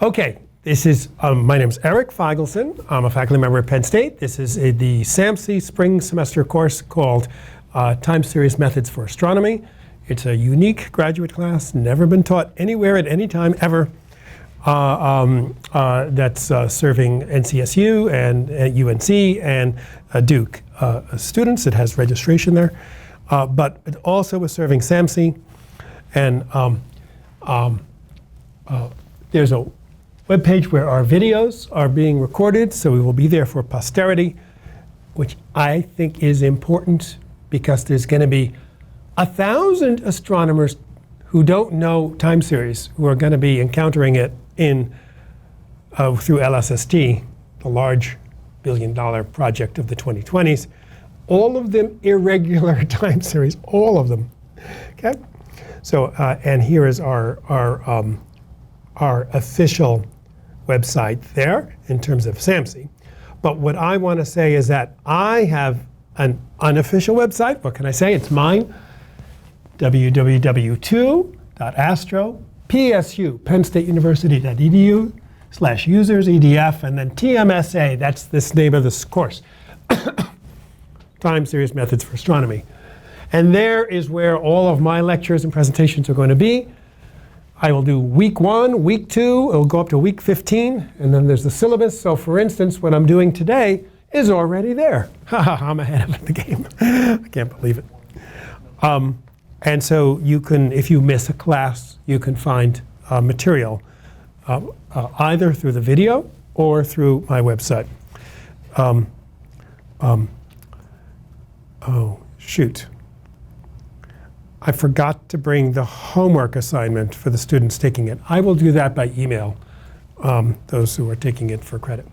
Okay, this is, my name is Eric Feigelson. I'm a faculty member at Penn State. This is the SAMC spring semester course called Time Series Methods for Astronomy. It's a unique graduate class, never been taught anywhere at any time ever. That's serving NCSU and UNC and Duke students. It has registration there. But it also is serving SAMC. And there's a webpage where our videos are being recorded, so we will be there for posterity, which I think is important because there's going to be 1,000 astronomers who don't know time series who are going to be encountering it in through LSST, the large billion-dollar project of the 2020s. All of them irregular time series, all of them. Okay, so and here is our official website there in terms of SAMC. But what I want to say is that I have an unofficial website. What can I say? It's mine. www.2.astro, PSU, PennStateUniversity.edu/users/EDF, and then TMSA, that's this name of this course. Time Series Methods for Astronomy. And there is where all of my lectures and presentations are going to be. I will do week 1, week 2, it'll go up to week 15, and then there's the syllabus. So for instance, what I'm doing today is already there. I'm ahead of the game. I can't believe it. And so you can, if you miss a class, you can find material either through the video or through my website. Oh, shoot. I forgot to bring the homework assignment for the students taking it. I will do that by email, those who are taking it for credit.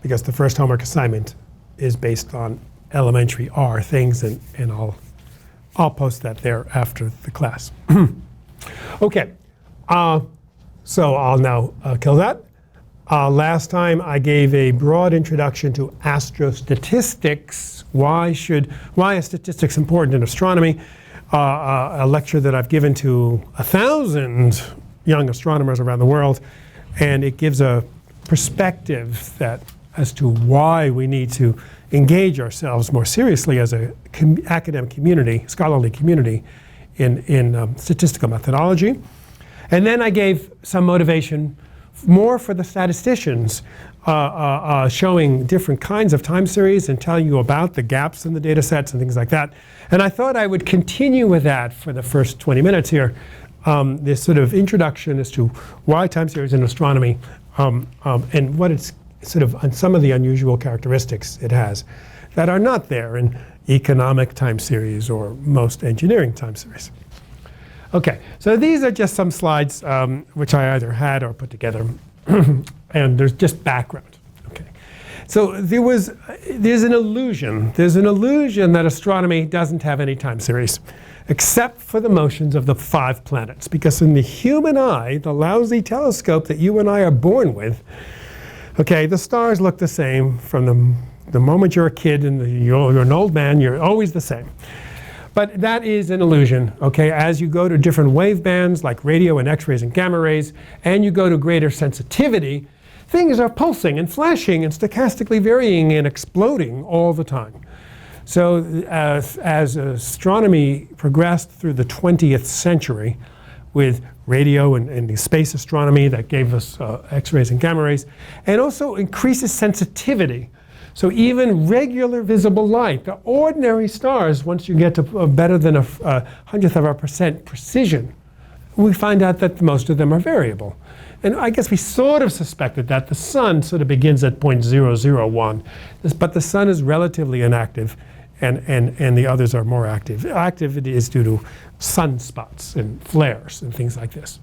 Because the first homework assignment is based on elementary R things, and I'll post that there after the class. Okay, so I'll now kill that. Last time I gave a broad introduction to astrostatistics. Why is statistics important in astronomy? A lecture that I've given to 1,000 young astronomers around the world, and it gives a perspective that as to why we need to engage ourselves more seriously as a academic community, scholarly community, in statistical methodology. And then I gave some motivation more for the statisticians, showing different kinds of time series and telling you about the gaps in the data sets and things like that. And I thought I would continue with that for the first 20 minutes here, this sort of introduction as to why time series in astronomy and what it's sort of, and some of the unusual characteristics it has that are not there in economic time series or most engineering time series. Okay, so these are just some slides which I either had or put together, and there's just background. Okay, so there's an illusion. There's an illusion that astronomy doesn't have any time series, except for the motions of the 5 planets, because in the human eye, the lousy telescope that you and I are born with, okay, the stars look the same from the moment you're a kid and you're an old man. You're always the same. But that is an illusion, okay? As you go to different wave bands like radio and X-rays and gamma rays, and you go to greater sensitivity, things are pulsing and flashing and stochastically varying and exploding all the time. So as astronomy progressed through the 20th century with radio and the space astronomy that gave us X-rays and gamma rays, and also increases sensitivity. So even regular visible light, the ordinary stars, once you get to better than a 100th% precision, we find out that most of them are variable. And I guess we sort of suspected that the sun sort of begins at 0.001, but the sun is relatively inactive, and the others are more active. Activity is due to sunspots and flares and things like this.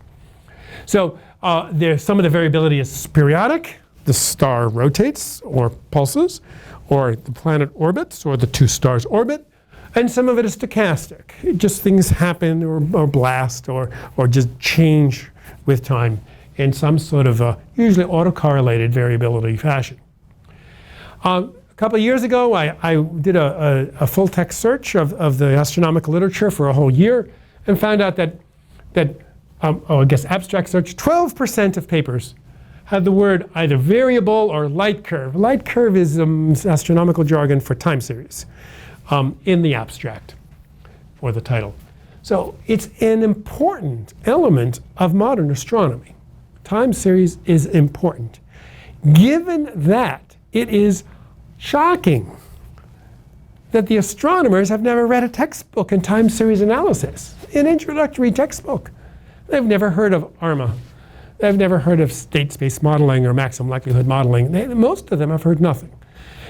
So some of the variability is periodic. The star rotates or pulses, or the planet orbits, or the 2 stars orbit, and some of it is stochastic. Just things happen or blast or just change with time in some sort of usually autocorrelated variability fashion. A couple of years ago, I did a full text search of the astronomical literature for a whole year and found out that I guess abstract search, 12% of papers had the word either variable or light curve. Light curve is astronomical jargon for time series in the abstract or the title. So it's an important element of modern astronomy. Time series is important. Given that, it is shocking that the astronomers have never read a textbook in time series analysis, an introductory textbook. They've never heard of ARMA. They've never heard of state space modeling or maximum likelihood modeling. Most of them have heard nothing.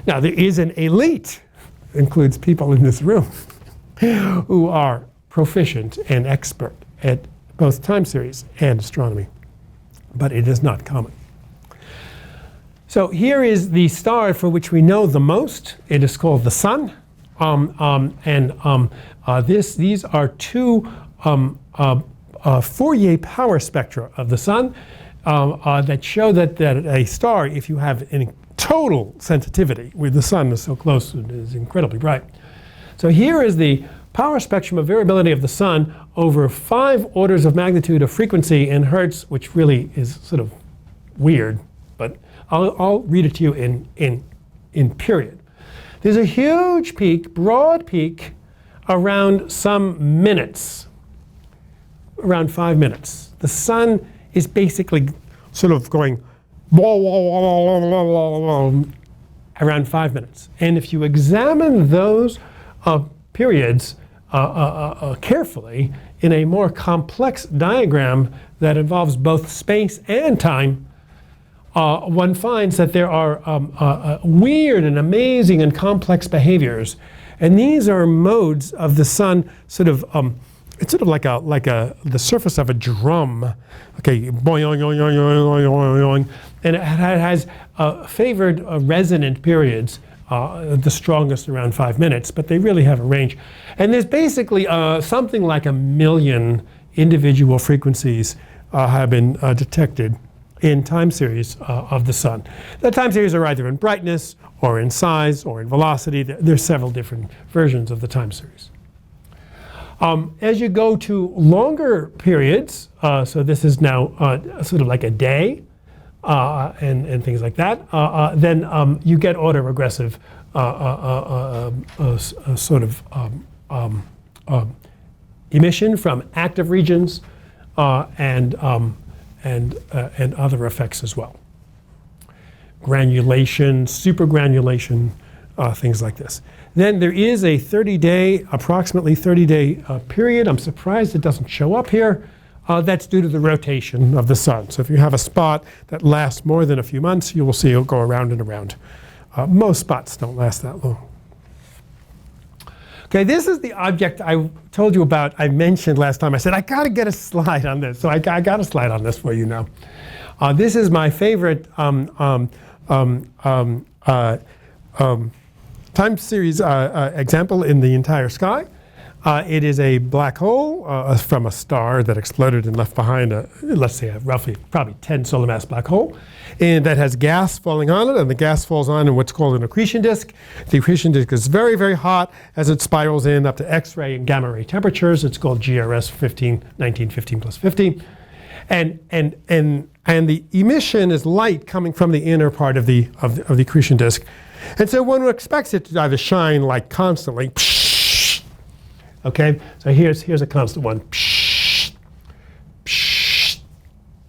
Now, there is an elite, includes people in this room, who are proficient and expert at both time series and astronomy, but it is not common. So here is the star for which we know the most. It is called the Sun. These are two Fourier power spectra of the Sun that show that a star, if you have a total sensitivity, where the Sun is so close, it is incredibly bright. So here is the power spectrum of variability of the Sun over 5 orders of magnitude of frequency in Hertz, which really is sort of weird, but I'll read it to you in period. There's a huge peak, broad peak, around some minutes, around 5 minutes. The Sun is basically sort of going around 5 minutes. And if you examine those periods carefully in a more complex diagram that involves both space and time, one finds that there are weird and amazing and complex behaviors. And these are modes of the Sun sort of, it's sort of like the surface of a drum. Okay, boing, boing, boing, boing, boing, and it has favored resonant periods, the strongest around 5 minutes, but they really have a range. And there's basically something like 1 million individual frequencies have been detected in time series of the Sun. The time series are either in brightness or in size or in velocity. There's several different versions of the time series. As you go to longer periods, so this is now sort of like a day and things like that, then you get autoregressive sort of emission from active regions and other effects as well. Granulation, supergranulation, things like this. Then there is a 30-day, approximately 30-day period. I'm surprised it doesn't show up here. That's due to the rotation of the Sun. So if you have a spot that lasts more than a few months, you will see it'll go around and around. Most spots don't last that long. Okay, this is the object I told you about. I mentioned last time. I said, I got to get a slide on this. So I got a slide on this for you now. This is my favorite time series example in the entire sky. It is a black hole from a star that exploded and left behind let's say roughly probably 10 solar mass black hole, and that has gas falling on it, and the gas falls on in what's called an accretion disk. The accretion disk is very, very hot as it spirals in up to X-ray and gamma ray temperatures. It's called GRS 1915 plus 50. And the emission is light coming from the inner part of the accretion disk. And so one expects it to either shine like constantly. Okay, so here's a constant one.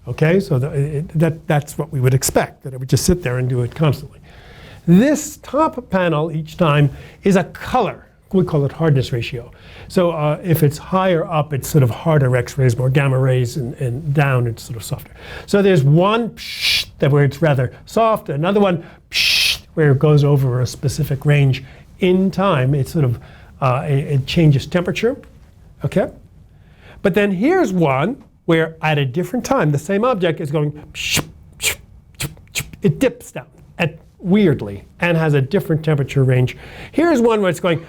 Okay, so that's what we would expect, that it would just sit there and do it constantly. This top panel each time is a color. We call it hardness ratio. So if it's higher up, it's sort of harder X-rays, more gamma rays, and down it's sort of softer. So there's one where it's rather soft, another one where it goes over a specific range in time. It's sort of it changes temperature, okay? But then here's one where at a different time, the same object is going, it dips down weirdly and has a different temperature range. Here's one where it's going,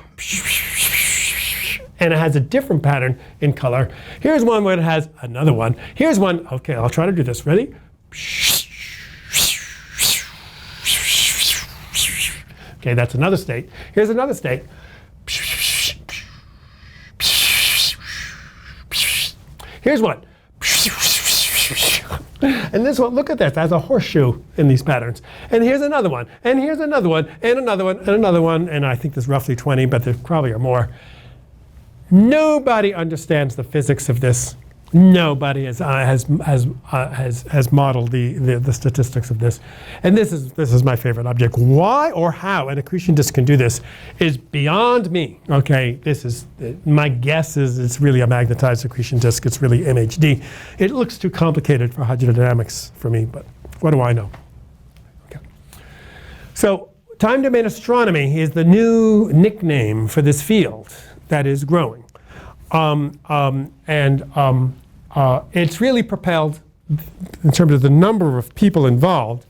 and it has a different pattern in color. Here's one where it has another one. Here's one, okay, I'll try to do this, ready? Okay, that's another state. Here's another state. Here's one. And this one, look at this, there's a horseshoe in these patterns. And here's another one, and here's another one, and another one, and another one, and I think there's roughly 20, but there probably are more. Nobody understands the physics of this. Nobody has modeled the statistics of this. And this is my favorite object. Why or how an accretion disk can do this is beyond me. Okay, my guess is it's really a magnetized accretion disk. It's really MHD. It looks too complicated for hydrodynamics for me, but what do I know? Okay. So time domain astronomy is the new nickname for this field that is growing. It's really propelled, in terms of the number of people involved,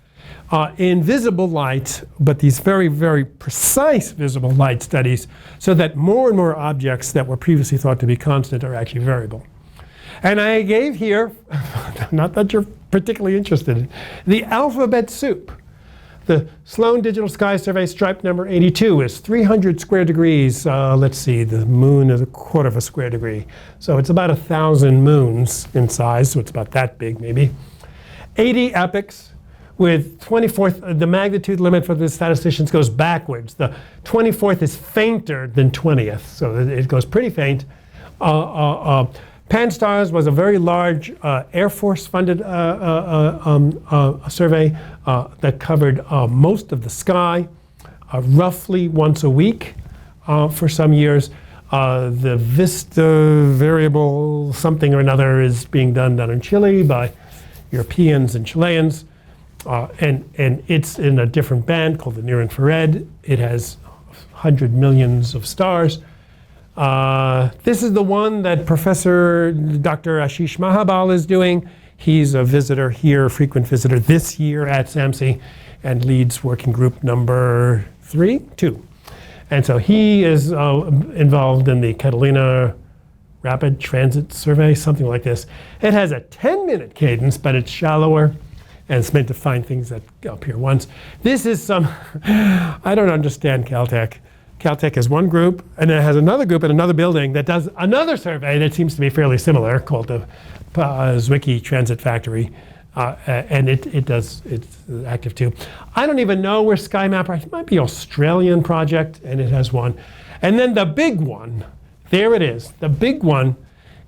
in visible light, but these very, very precise visible light studies, so that more and more objects that were previously thought to be constant are actually variable. And I gave here, not that you're particularly interested in, the alphabet soup. The Sloan Digital Sky Survey stripe number 82 is 300 square degrees. Let's see, the moon is 1/4 of a square degree. So it's about 1,000 moons in size, so it's about that big maybe. 80 epochs with 24th, the magnitude limit for the statisticians goes backwards. The 24th is fainter than 20th, so it goes pretty faint. Pan-STARRS was a very large Air Force-funded survey that covered most of the sky, roughly once a week for some years. The VISTA variable something or another is being done down in Chile by Europeans and Chileans. And it's in a different band called the near infrared. It has 100 millions of stars. This is the one that Professor Dr. Ashish Mahabal is doing. He's a visitor here, a frequent visitor this year at SAMSI, and leads working group number 2. And so he is involved in the Catalina Rapid Transit Survey, something like this. It has a 10-minute cadence, but it's shallower, and it's meant to find things that appear once. This is some, I don't understand Caltech. Caltech has one group, and then it has another group in another building that does another survey that seems to be fairly similar, called the Zwicky Transit Factory, and it's active too. I don't even know where SkyMapper, it might be an Australian project, and it has one. And then the big one, there it is. The big one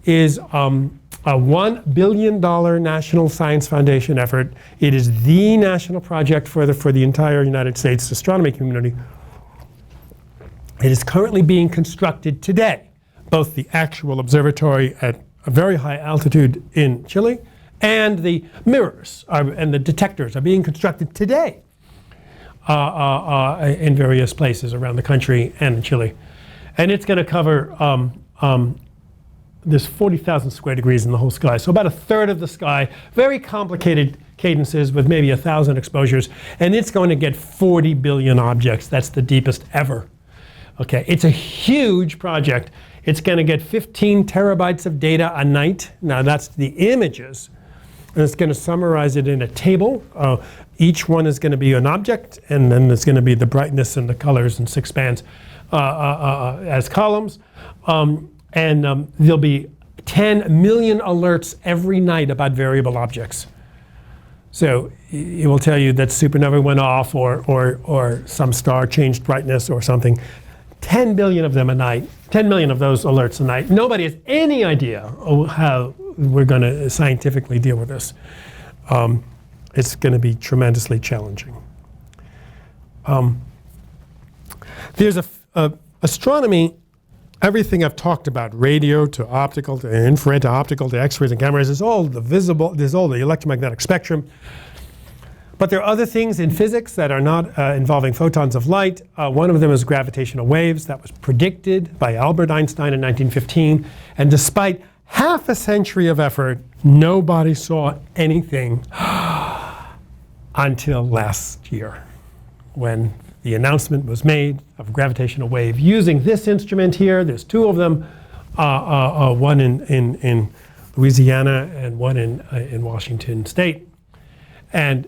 is a $1 billion National Science Foundation effort. It is the national project for the entire United States astronomy community. It is currently being constructed today, both the actual observatory at a very high altitude in Chile and the mirrors and the detectors are being constructed today in various places around the country and in Chile. And it's going to cover, there's 40,000 square degrees in the whole sky, so about 1/3 of the sky, very complicated cadences with maybe 1,000 exposures, and it's going to get 40 billion objects. That's the deepest ever. Okay, it's a huge project. It's going to get 15 terabytes of data a night. Now that's the images. And it's going to summarize it in a table. Each one is going to be an object, and then there's going to be the brightness and the colors in 6 bands as columns. There'll be 10 million alerts every night about variable objects. So it will tell you that supernova went off or some star changed brightness or something. 10 billion of them a night, 10 million of those alerts a night. Nobody has any idea how we're going to scientifically deal with this. It's going to be tremendously challenging. There's astronomy, everything I've talked about, radio to optical to infrared to optical to X-rays and gamma rays, is all the visible, there's all the electromagnetic spectrum. But there are other things in physics that are not involving photons of light. One of them is gravitational waves. That was predicted by Albert Einstein in 1915. And despite half a century of effort, nobody saw anything until last year, when the announcement was made of a gravitational wave using this instrument here. There's 2 of them, one in Louisiana and one in Washington State. And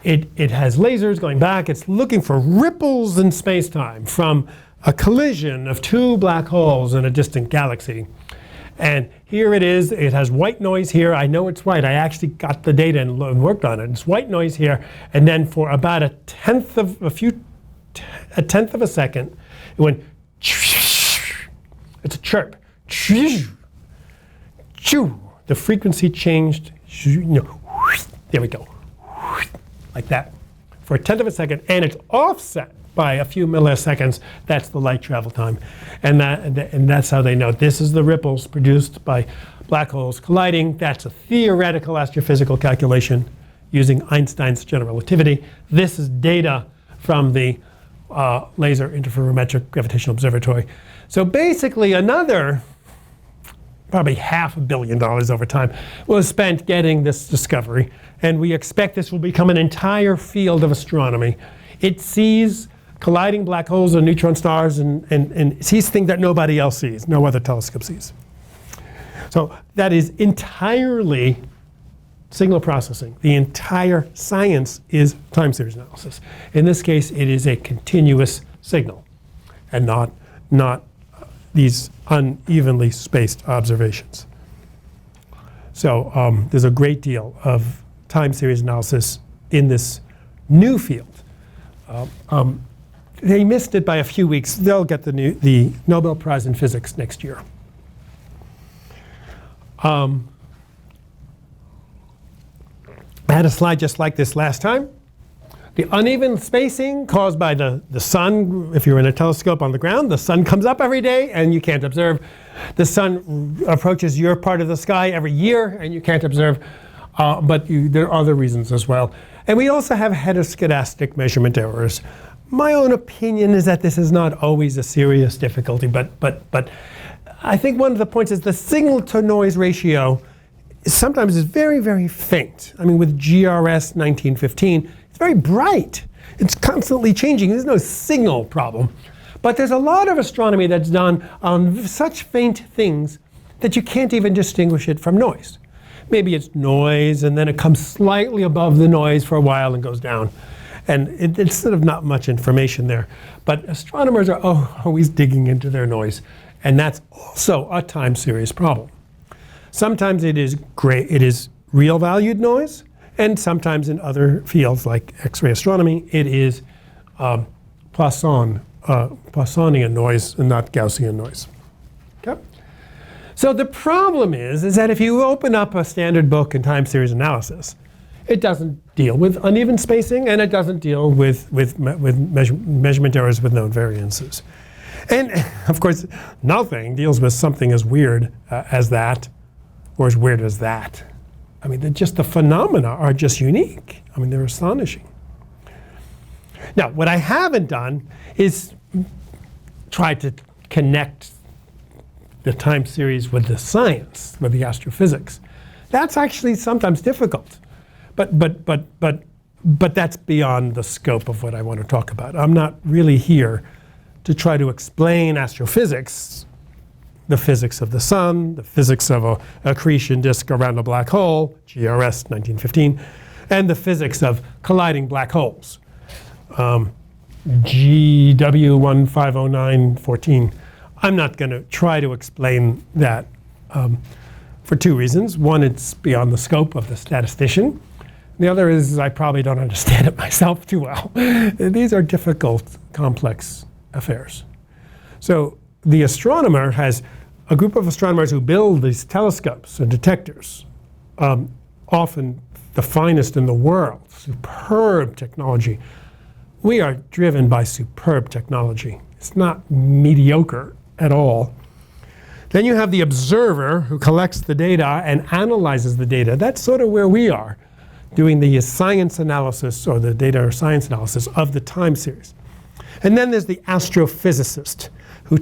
it has lasers going back. It's looking for ripples in space-time from a collision of 2 black holes in a distant galaxy. And here it is. It has white noise here. I know it's white. I actually got the data and worked on it. It's white noise here. And then for about a tenth of a second, it went. It's a chirp. The frequency changed. There we go. Like that. For a tenth of a second, and it's offset by a few milliseconds. That's the light travel time, and that's how they know. This is the ripples produced by black holes colliding. That's a theoretical astrophysical calculation using Einstein's general relativity. This is data from the Laser Interferometric Gravitational Observatory. So basically, another probably $500 million over time was spent getting this discovery, and we expect this will become an entire field of astronomy. It sees colliding black holes and neutron stars and sees things that nobody else sees, no other telescope sees. So that is entirely signal processing. The entire science is time series analysis. In this case, it is a continuous signal and not these unevenly spaced observations. So there's a great deal of time series analysis in this new field. They missed it by a few weeks. They'll get the Nobel Prize in Physics next year. I had a slide just like this last time. The uneven spacing caused by the sun. If you're in a telescope on the ground, the sun comes up every day and you can't observe. The sun approaches your part of the sky every year and you can't observe. But there are other reasons as well. And we also have heteroscedastic measurement errors. My own opinion is that this is not always a serious difficulty, but I think one of the points is the signal to noise ratio sometimes is very, very faint. I mean, with GRS 1915, it's very bright. It's constantly changing. There's no signal problem. But there's a lot of astronomy that's done on such faint things that you can't even distinguish it from noise. Maybe it's noise, and then it comes slightly above the noise for a while and goes down. And it's sort of not much information there. But astronomers are always digging into their noise. And that's also a time series problem. Sometimes it is real valued noise. And sometimes in other fields like X-ray astronomy, it is Poissonian noise and not Gaussian noise. Okay? So the problem is that if you open up a standard book in time series analysis, it doesn't deal with uneven spacing, and it doesn't deal with measurement errors with known variances. And of course, nothing deals with something as weird as that, or as weird as that. I mean, the phenomena are just unique. I mean, they're astonishing. Now, what I haven't done is try to connect the time series with the science, with the astrophysics. That's actually sometimes difficult. But that's beyond the scope of what I want to talk about. I'm not really here to try to explain astrophysics, the physics of the sun, the physics of an accretion disk around a black hole, GRS 1915, and the physics of colliding black holes, GW150914. I'm not going to try to explain that for two reasons. One, it's beyond the scope of the statistician. The other is I probably don't understand it myself too well. These are difficult, complex affairs. So the astronomer has a group of astronomers who build these telescopes and detectors, often the finest in the world, superb technology. We are driven by superb technology. It's not mediocre at all. Then you have the observer who collects the data and analyzes the data. That's sort of where we are, doing the science analysis or the data or science analysis of the time series. And then there's the astrophysicist who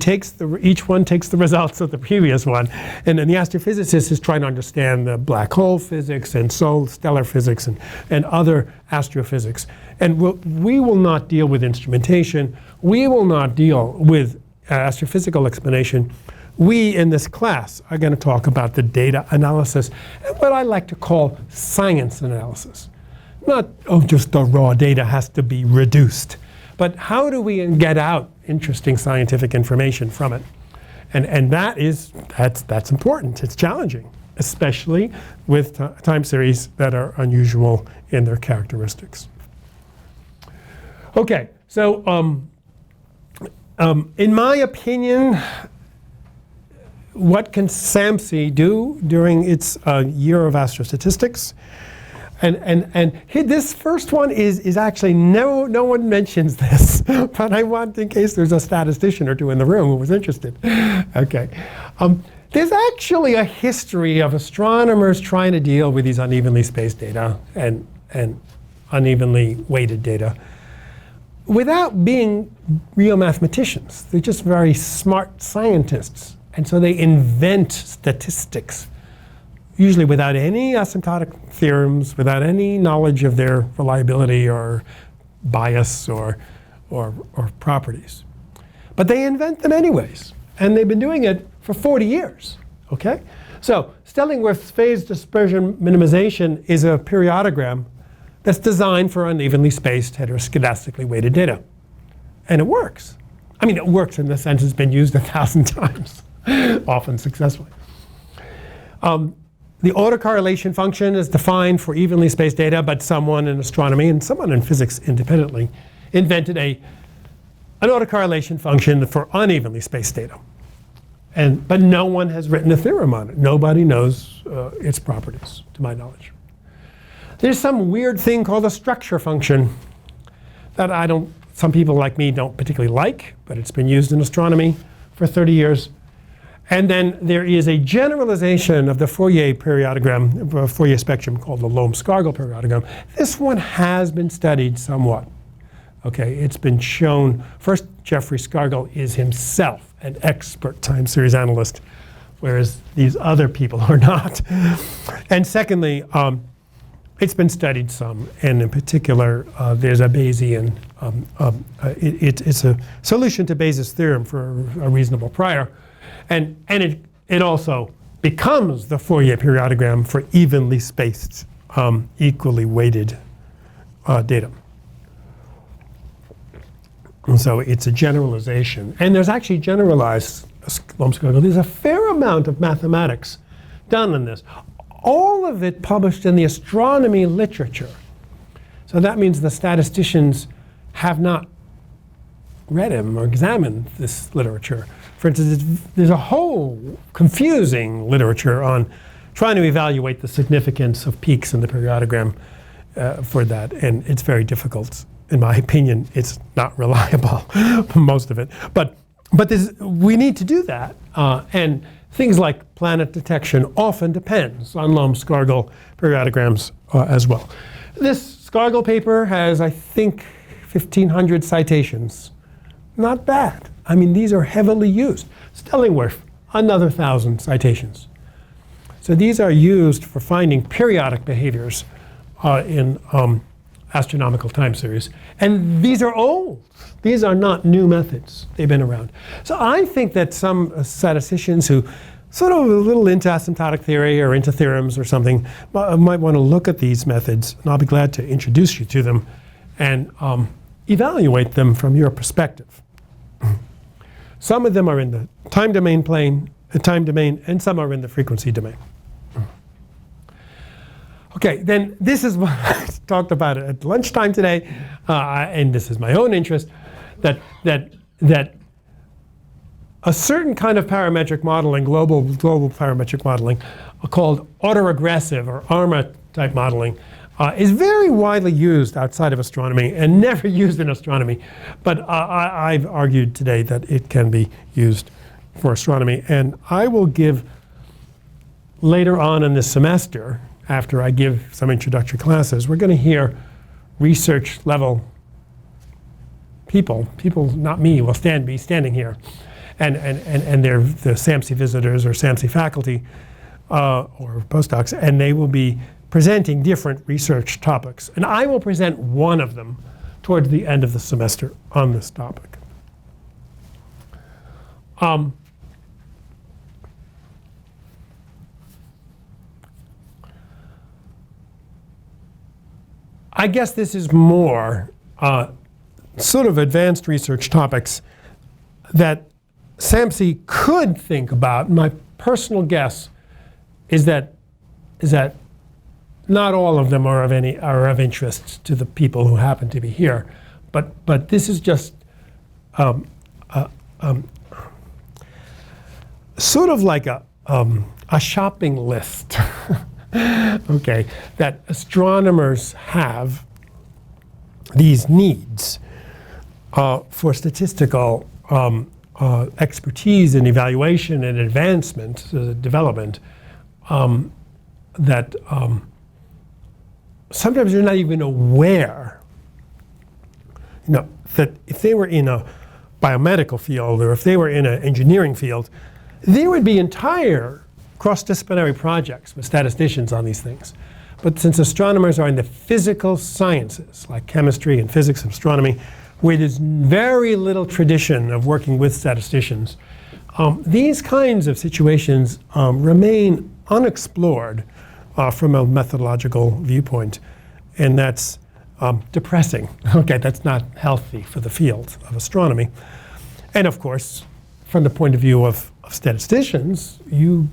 each one takes the results of the previous one. And then the astrophysicist is trying to understand the black hole physics and stellar physics and other astrophysics. And we will not deal with instrumentation. We will not deal with astrophysical explanation. We, in this class, are going to talk about the data analysis and what I like to call science analysis. Not, just the raw data has to be reduced, but how do we get out interesting scientific information from it? And that's important. It's challenging, especially with time series that are unusual in their characteristics. Okay, so in my opinion, what can SAMC do during its year of astrostatistics? And this first one is actually, no one mentions this, but I want, in case there's a statistician or two in the room who was interested. Okay. There's actually a history of astronomers trying to deal with these unevenly spaced data and unevenly weighted data without being real mathematicians. They're just very smart scientists. And so they invent statistics, usually without any asymptotic theorems, without any knowledge of their reliability or bias or properties. But they invent them anyways. And they've been doing it for 40 years. Okay? So Stellingworth's phase dispersion minimization is a periodogram that's designed for unevenly spaced heteroscedastically weighted data. And it works. I mean, it works in the sense it's been used 1,000 times, often successfully. The autocorrelation function is defined for evenly spaced data, but someone in astronomy and someone in physics independently invented an autocorrelation function for unevenly spaced data. But no one has written a theorem on it. Nobody knows its properties, to my knowledge. There's some weird thing called a structure function that some people like me don't particularly like, but it's been used in astronomy for 30 years. And then there is a generalization of the Fourier periodogram, Fourier spectrum called the Lohm-Scargill periodogram. This one has been studied somewhat. Okay, it's been shown. First, Geoffrey Scargill is himself an expert time series analyst, whereas these other people are not. And secondly, it's been studied some, and in particular, there's a Bayesian, it's a solution to Bayes' theorem for a reasonable prior. And it also becomes the Fourier periodogram for evenly spaced, equally weighted data. And so it's a generalization. And there's actually generalized Lohm-Scargill. There's a fair amount of mathematics done on this. All of it published in the astronomy literature. So that means the statisticians have not read him or examined this literature. For instance, there's a whole confusing literature on trying to evaluate the significance of peaks in the periodogram for that, and it's very difficult. In my opinion, it's not reliable, most of it. But we need to do that, and things like planet detection often depends on Lohm-Scargill periodograms as well. This Scargill paper has, I think, 1,500 citations. Not bad. I mean, these are heavily used. Stellingworth, another 1,000 citations. So these are used for finding periodic behaviors in astronomical time series. And these are old. These are not new methods. They've been around. So I think that some statisticians who sort of a little into asymptotic theory or into theorems or something might want to look at these methods, and I'll be glad to introduce you to them and evaluate them from your perspective. Some of them are in the time domain plane, and some are in the frequency domain. Okay, then this is what I talked about at lunchtime today, and this is my own interest, that a certain kind of parametric modeling, global parametric modeling, called autoregressive or ARMA type modeling, is very widely used outside of astronomy and never used in astronomy. But I've argued today that it can be used for astronomy. And I will give later on in this semester, after I give some introductory classes, we're going to hear research level people, not me, will be standing here. And they're the SAMC visitors or SAMC faculty or postdocs, and they will be presenting different research topics. And I will present one of them towards the end of the semester on this topic. I guess this is more sort of advanced research topics that SAMC could think about, my personal guess is that not all of them are of interest to the people who happen to be here, but this is just sort of like a shopping list, okay, that astronomers have these needs for statistical expertise and evaluation and advancement, development, that sometimes you're not even aware, that if they were in a biomedical field or if they were in an engineering field, there would be entire cross-disciplinary projects with statisticians on these things. But since astronomers are in the physical sciences, like chemistry and physics and astronomy, where there's very little tradition of working with statisticians, these kinds of situations remain unexplored from a methodological viewpoint, and that's depressing. Okay, that's not healthy for the field of astronomy. And of course, from the point of view of statisticians, you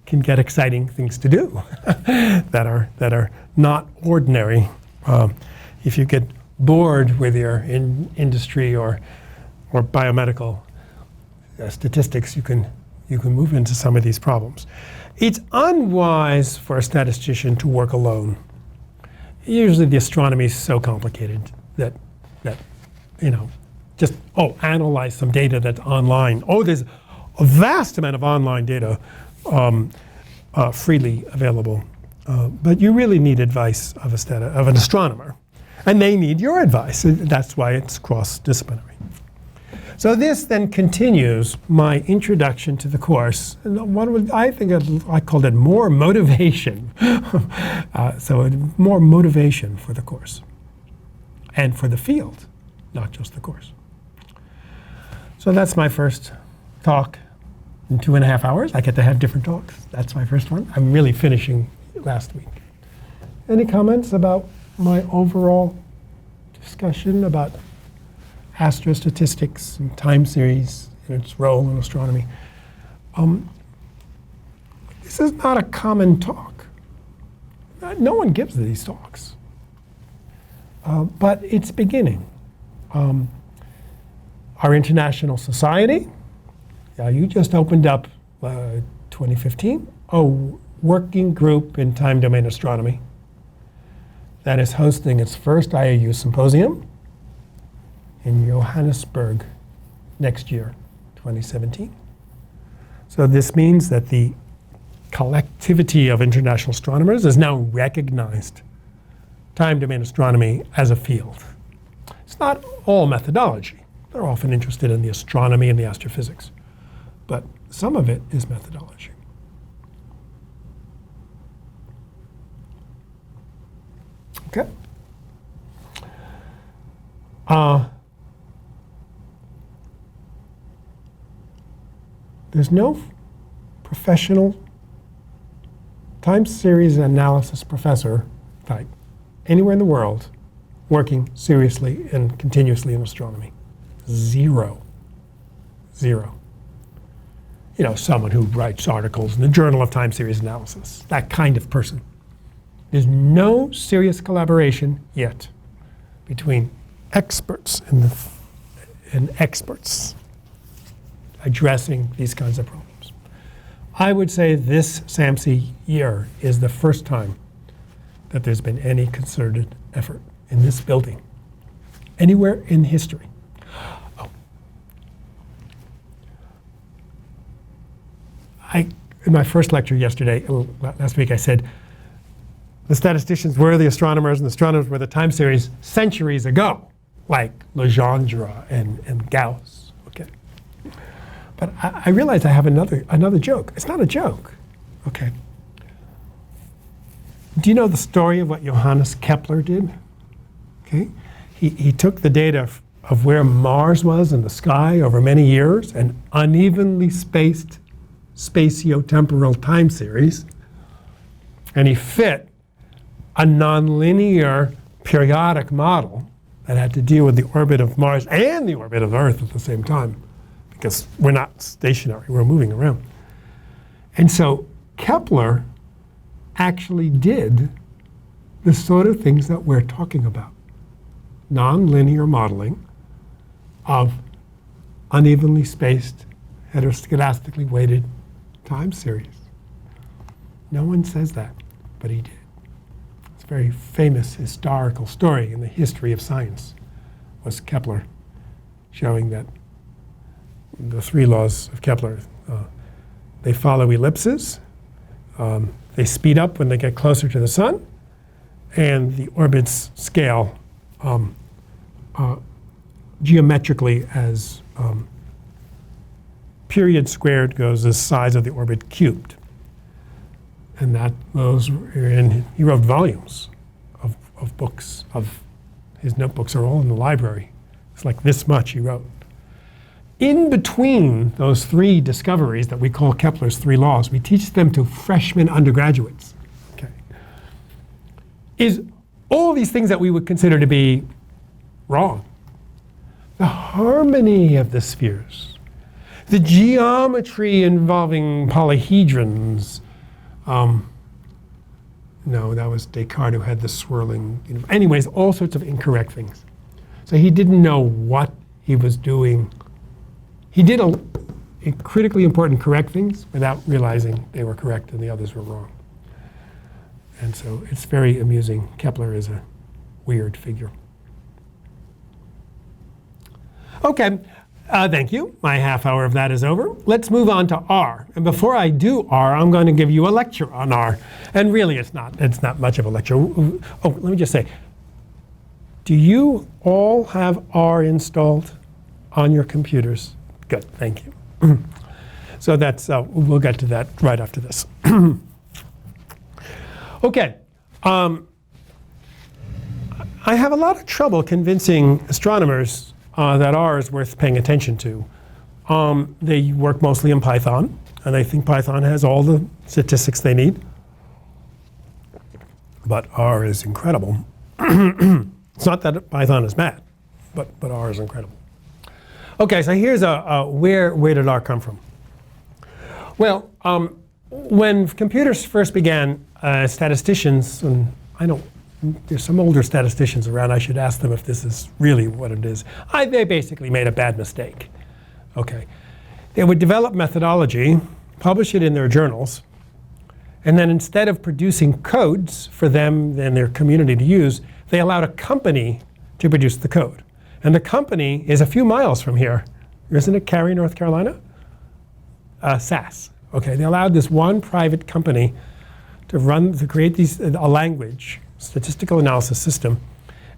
can get exciting things to do that are not ordinary. If you get bored with your industry or biomedical statistics, you can move into some of these problems. It's unwise for a statistician to work alone. Usually the astronomy is so complicated that just analyze some data that's online. There's a vast amount of online data freely available, but you really need advice of an astronomer, and they need your advice. That's why it's cross-disciplinary. So this then continues my introduction to the course, and I called it more motivation. So more motivation for the course and for the field, not just the course. So that's my first talk in 2.5 hours. I get to have different talks. That's my first one. I'm really finishing last week. Any comments about my overall discussion about astrostatistics and time series and its role in astronomy? This is not a common talk. No one gives these talks. But it's beginning. Our international society, you just opened up 2015, a working group in time domain astronomy that is hosting its first IAU symposium in Johannesburg next year, 2017. So this means that the collectivity of international astronomers has now recognized time domain astronomy as a field. It's not all methodology. They're often interested in the astronomy and the astrophysics, but some of it is methodology. Okay. There's no professional time series analysis professor type anywhere in the world working seriously and continuously in astronomy. Zero. Someone who writes articles in the Journal of Time Series Analysis, that kind of person. There's no serious collaboration yet between experts and experts addressing these kinds of problems. I would say this SAMC year is the first time that there's been any concerted effort in this building, anywhere in history. In my first lecture last week, I said the statisticians were the astronomers and the astronomers were the time series centuries ago, like Legendre and Gauss. Okay, but I realized I have another joke. It's not a joke. Okay. Do you know the story of what Johannes Kepler did? Okay, he took the data of where Mars was in the sky over many years and unevenly spaced spatiotemporal time series, and he fit a nonlinear periodic model that had to deal with the orbit of Mars and the orbit of Earth at the same time, because we're not stationary, we're moving around. And so Kepler actually did the sort of things that we're talking about. Nonlinear modeling of unevenly spaced, heteroscedastically weighted time series. No one says that, but he did. It's a very famous historical story in the history of science, was Kepler showing that the three laws of Kepler, they follow ellipses, they speed up when they get closer to the sun, and the orbits scale geometrically as period squared goes the size of the orbit cubed. And that those were in, he wrote volumes of books, of his notebooks are all in the library. It's like this much he wrote. In between those three discoveries that we call Kepler's three laws, we teach them to freshman undergraduates. Okay. Is all these things that we would consider to be wrong. The harmony of the spheres, the geometry involving polyhedrons. No, that was Descartes who had the swirling. Anyways, all sorts of incorrect things. So he didn't know what he was doing. He did a critically important correct things without realizing they were correct and the others were wrong. And so it's very amusing. Kepler is a weird figure. Okay, thank you. My half hour of that is over. Let's move on to R. And before I do R, I'm going to give you a lecture on R. And really, it's not much of a lecture. Oh, let me just say, do you all have R installed on your computers? Good, thank you. So that's, we'll get to that right after this. Okay. I have a lot of trouble convincing astronomers that R is worth paying attention to. They work mostly in Python, and they think Python has all the statistics they need. But R is incredible. It's not that Python is bad, but R is incredible. Okay, so here's where did R come from? Well, when computers first began, statisticians, and there's some older statisticians around, I should ask them if this is really what it is. They basically made a bad mistake. Okay. They would develop methodology, publish it in their journals, and then instead of producing codes for them and their community to use, they allowed a company to produce the code. And the company is a few miles from here. Isn't it Cary, North Carolina? SAS. Okay, they allowed this one private company to create a language, statistical analysis system,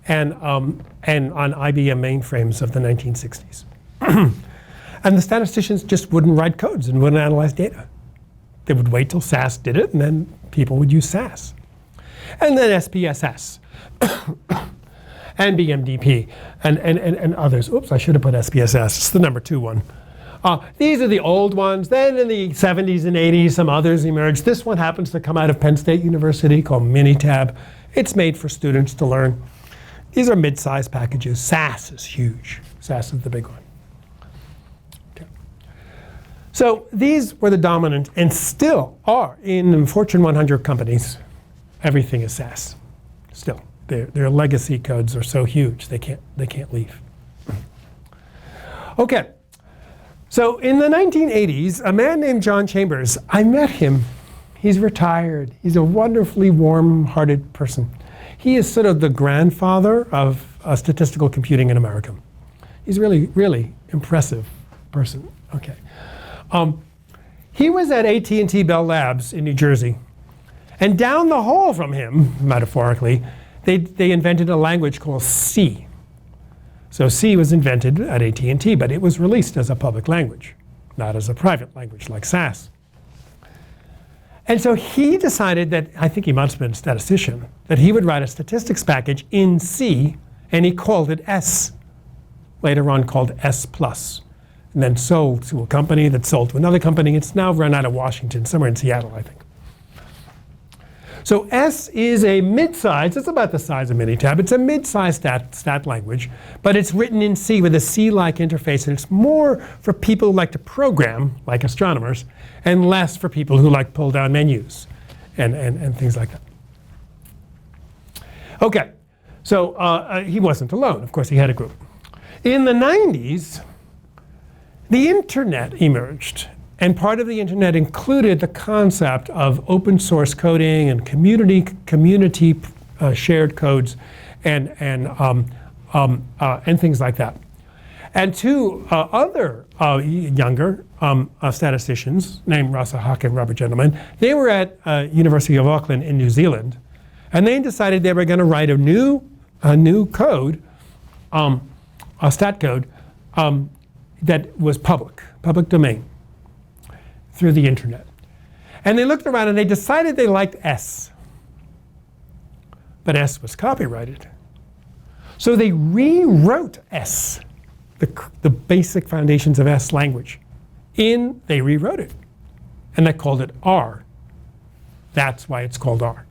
and on IBM mainframes of the 1960s. And the statisticians just wouldn't write codes and wouldn't analyze data. They would wait till SAS did it, and then people would use SAS. And then SPSS, and BMDP, and others. Oops, I should have put SPSS. It's the number 2 one. These are the old ones. Then in the 70s and 80s, some others emerged. This one happens to come out of Penn State University called Minitab. It's made for students to learn. These are mid-sized packages. SAS is huge. SAS is the big one. Okay. So these were the dominant, and still are, in Fortune 100 companies. Everything is SAS. Still, their legacy codes are so huge they can't leave. Okay. So in the 1980s, a man named John Chambers, I met him. He's retired. He's a wonderfully warm-hearted person. He is sort of the grandfather of statistical computing in America. He's really, really impressive person. Okay. He was at AT&T Bell Labs in New Jersey. And down the hall from him, metaphorically, they invented a language called C. So C was invented at AT&T, but it was released as a public language, not as a private language like SAS. And so he decided that, I think he must have been a statistician, that he would write a statistics package in C, and he called it S, later on called S+, and then sold to a company that sold to another company. It's now run out of Washington, somewhere in Seattle, I think. So S is a mid-size, it's about the size of Minitab. It's a mid-size stat language, but it's written in C with a C-like interface, and it's more for people who like to program, like astronomers, and less for people who like pull-down menus and things like that. Okay, so he wasn't alone. Of course, he had a group. In the 90s, the internet emerged. And part of the internet included the concept of open source coding and community shared codes and things like that. And two other younger statisticians named Rasa Huck and Robert Gentleman, they were at University of Auckland in New Zealand, and they decided they were going to write a new code, a stat code that was public domain, through the internet. And they looked around and they decided they liked S. But S was copyrighted. So they rewrote S, the basic foundations of S language. They rewrote it. And they called it R. That's why it's called R.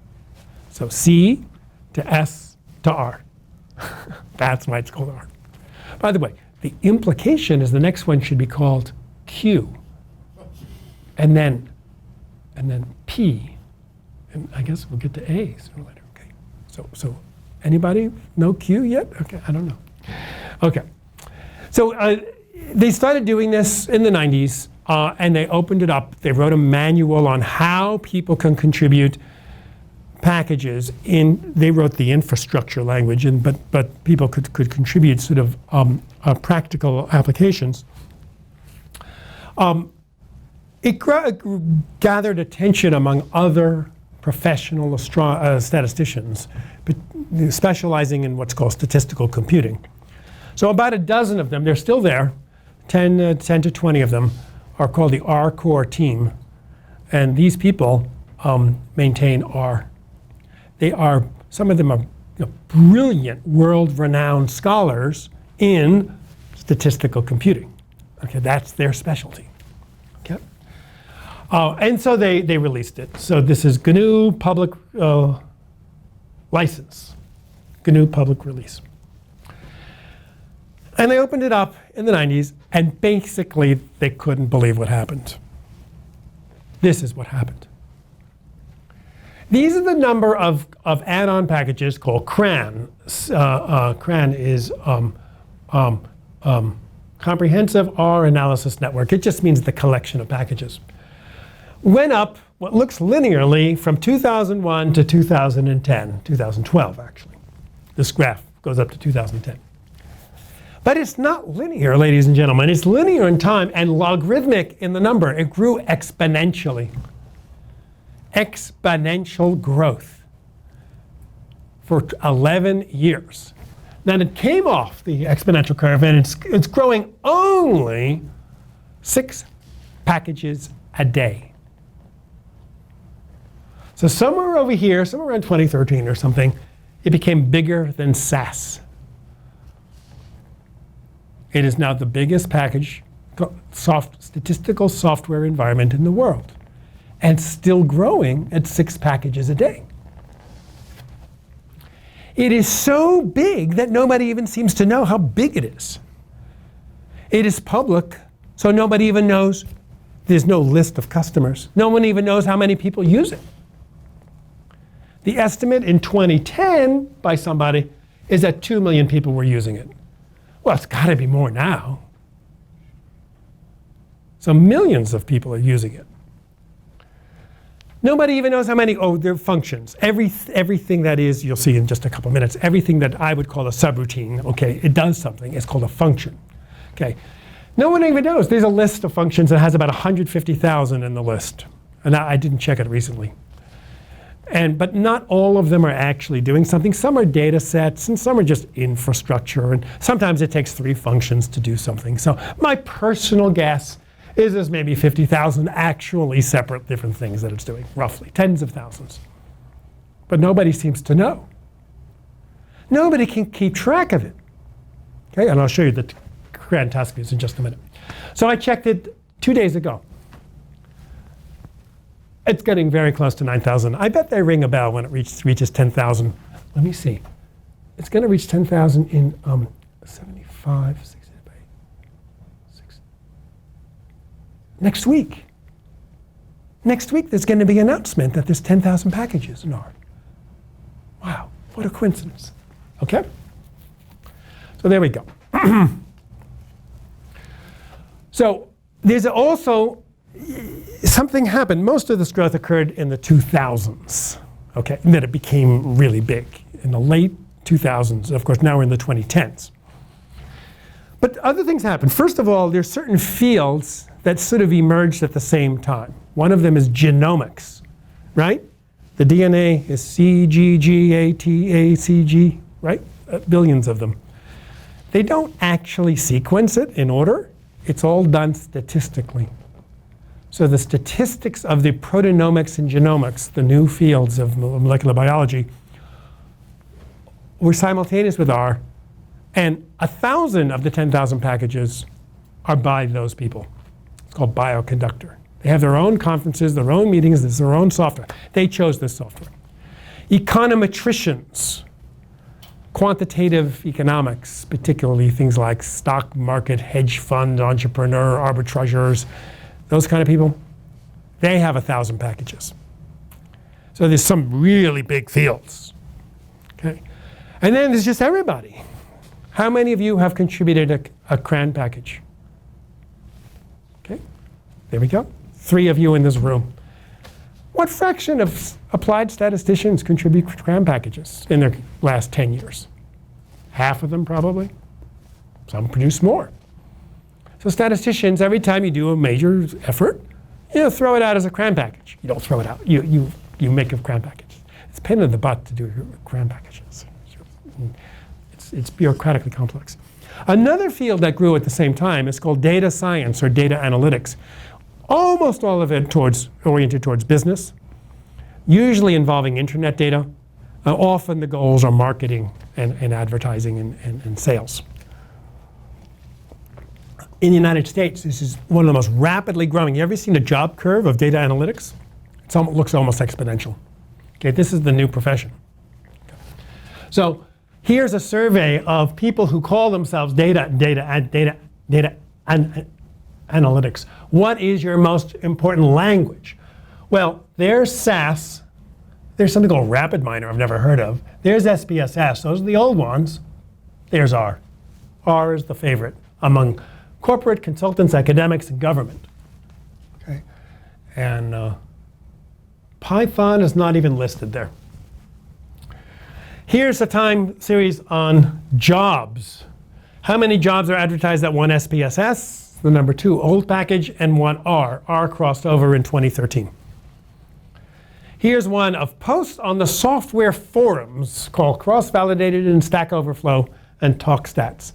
So C to S to R. That's why it's called R. By the way, the implication is the next one should be called Q. And then P, and I guess we'll get to A sooner or later. Okay, so anybody know Q yet? Okay, I don't know. Okay, so they started doing this in the 90s, and they opened it up. They wrote a manual on how people can contribute packages in. They wrote the infrastructure language, but people could contribute sort of practical applications. It gathered attention among other professional statisticians, specializing in what's called statistical computing. So about a dozen of them, they're still there, 10 to 20 of them, are called the R Core team. And these people maintain R. Some of them are brilliant, world-renowned scholars in statistical computing. Okay, that's their specialty. Okay. And so they released it. So this is GNU public license, GNU public release. And they opened it up in the 90s, and basically they couldn't believe what happened. This is what happened. These are the number of add-on packages called CRAN. CRAN is Comprehensive R Analysis Network. It just means the collection of packages. Went up what looks linearly from 2001 to 2010, 2012 actually. This graph goes up to 2010. But it's not linear, ladies and gentlemen. It's linear in time and logarithmic in the number. It grew exponentially. Exponential growth for 11 years. Then it came off the exponential curve, and it's growing only 6 packages a day. So somewhere over here, somewhere around 2013 or something, it became bigger than SAS. It is now the biggest package, statistical software environment in the world, and still growing at 6 packages a day. It is so big that nobody even seems to know how big it is. It is public, so nobody even knows. There's no list of customers. No one even knows how many people use it. The estimate in 2010 by somebody is that 2 million people were using it. Well, it's got to be more now. So millions of people are using it. Nobody even knows how many, there are functions. Everything that is, you'll see in just a couple minutes, everything that I would call a subroutine, okay, it does something, it's called a function. Okay, no one even knows. There's a list of functions that has about 150,000 in the list. And I didn't check it recently. But not all of them are actually doing something. Some are data sets, and some are just infrastructure. And sometimes it takes 3 functions to do something. So my personal guess is there's maybe 50,000 actually separate different things that it's doing, roughly, tens of thousands. But nobody seems to know. Nobody can keep track of it. Okay, and I'll show you the CRAN task views in just a minute. So I checked it 2 days ago. It's getting very close to 9,000. I bet they ring a bell when it reaches 10,000. Let me see. It's going to reach 10,000 in 75, 60, 6. Next week. Next week there's going to be an announcement that there's 10,000 packages in R. Wow, what a coincidence. Okay? So there we go. So there's also something happened. Most of this growth occurred in the 2000s, okay? And then it became really big in the late 2000s. Of course, now we're in the 2010s. But other things happened. First of all, there's certain fields that sort of emerged at the same time. One of them is genomics, right? The DNA is CGGATACG, right? Billions of them. They don't actually sequence it in order. It's all done statistically. So the statistics of the proteomics and genomics, the new fields of molecular biology, were simultaneous with R, and 1,000 of the 10,000 packages are by those people. It's called bioconductor. They have their own conferences, their own meetings, there's their own software. They chose this software. Econometricians, quantitative economics, particularly things like stock market, hedge fund, entrepreneur, arbitrageurs, those kind of people, they have 1,000 packages. So there's some really big fields. Okay? And then there's just everybody. How many of you have contributed a CRAN package? Okay, there we go. 3 of you in this room. What fraction of applied statisticians contribute CRAN packages in their last 10 years? Half of them probably. Some produce more. So statisticians, every time you do a major effort, you throw it out as a CRAN package. You don't throw it out. You make a CRAN package. It's a pain in the butt to do CRAN packages. It's bureaucratically complex. Another field that grew at the same time is called data science or data analytics. Almost all of it oriented towards business, usually involving internet data. Often the goals are marketing and advertising and sales. In the United States, this is one of the most rapidly growing. You ever seen a job curve of data analytics? It looks almost exponential. Okay, this is the new profession. Okay. So here's a survey of people who call themselves data analytics. What is your most important language? Well, there's SAS. There's something called RapidMiner I've never heard of. There's SPSS. Those are the old ones. There's R. R is the favorite among corporate consultants, academics, and government. Okay, and Python is not even listed there. Here's a time series on jobs. How many jobs are advertised at one SPSS? The number 2 old package and 1 R. R crossed over in 2013. Here's one of posts on the software forums called Cross-Validated and Stack Overflow and TalkStats.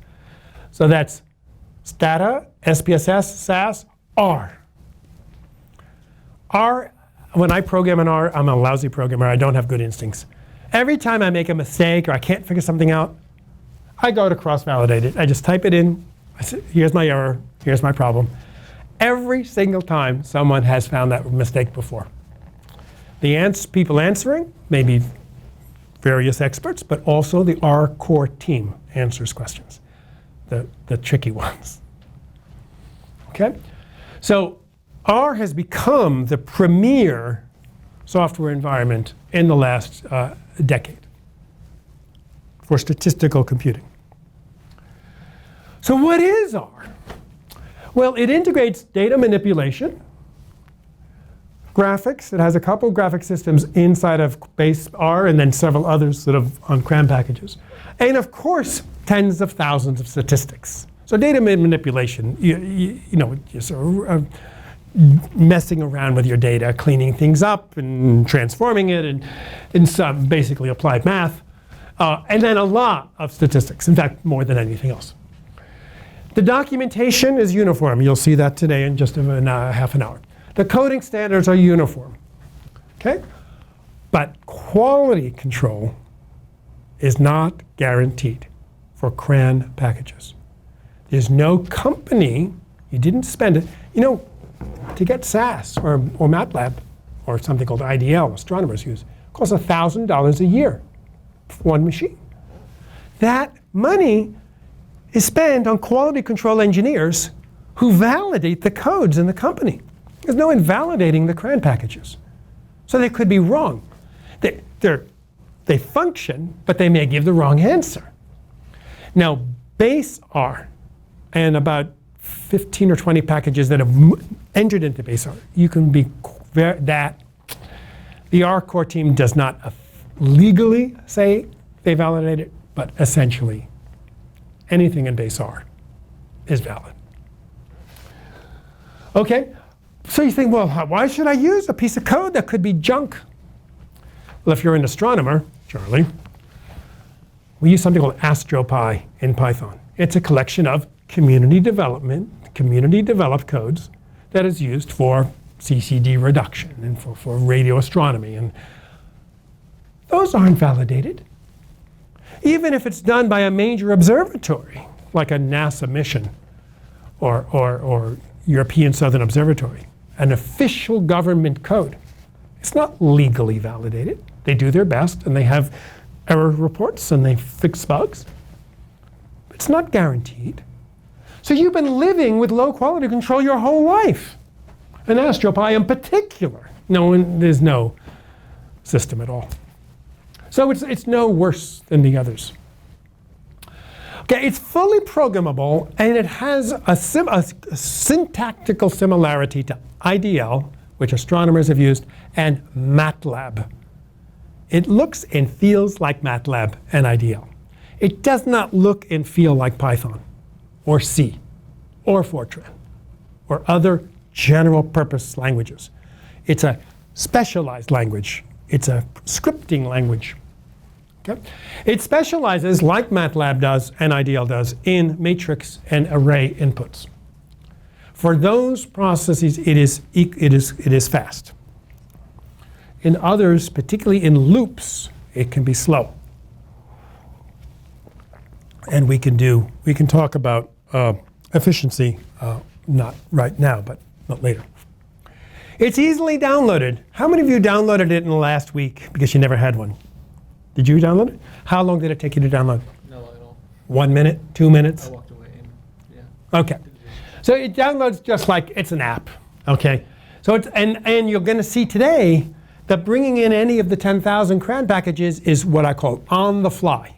So that's Stata, SPSS, SAS, R. R, when I program in R, I'm a lousy programmer. I don't have good instincts. Every time I make a mistake or I can't figure something out, I go to cross-validated. I just type it in. I say, here's my error. Here's my problem. Every single time someone has found that mistake before. The people answering may be various experts, but also the R core team answers questions, the tricky ones. Okay? So R has become the premier software environment in the last decade for statistical computing. So what is R? Well, it integrates data manipulation, graphics. It has a couple of graphic systems inside of base R and then several others sort of on CRAN packages. And of course, tens of thousands of statistics. So data manipulation, you know, you're sort of messing around with your data, cleaning things up and transforming it in some basically applied math. And then a lot of statistics, in fact, more than anything else. The documentation is uniform. You'll see that today in just half an hour. The coding standards are uniform, okay? But quality control is not guaranteed for CRAN packages. There's no company, you didn't spend it. You know, to get SAS or MATLAB, or something called IDL, astronomers use, costs $1,000 a year for one machine. That money is spent on quality control engineers who validate the codes in the company. There's no invalidating the CRAN packages. So they could be wrong. They function, but they may give the wrong answer. Now, base R and about 15 or 20 packages that have entered into base R, you can be that. The R core team does not legally say they validate it, but essentially anything in base R is valid. Okay, so you think, well, why should I use a piece of code that could be junk? Well, if you're an astronomer, Charlie, we use something called ASTRO in Python. It's a collection of community developed codes that is used for CCD reduction and for radio astronomy. And those aren't validated. Even if it's done by a major observatory, like a NASA mission or European Southern Observatory, an official government code, it's not legally validated. They do their best and they have error reports and they fix bugs. It's not guaranteed. So you've been living with low quality control your whole life. And AstroPi in particular, there's no system at all. So it's no worse than the others. Okay, it's fully programmable and it has a syntactical similarity to IDL, which astronomers have used, and MATLAB. It looks and feels like MATLAB and IDL. It does not look and feel like Python or C or Fortran or other general purpose languages. It's a specialized language. It's a scripting language. Okay? It specializes, like MATLAB does and IDL does, in matrix and array inputs. For those processes, it is fast. In others, particularly in loops, it can be slow. And we can talk about efficiency, not right now, but later. It's easily downloaded. How many of you downloaded it in the last week because you never had one? Did you download it? How long did it take you to download? Not long at all. 1 minute, 2 minutes? I walked away and yeah. Okay. So it downloads just like it's an app. Okay. So it's and you're going to see today that bringing in any of the 10,000 CRAN packages is what I call on the fly.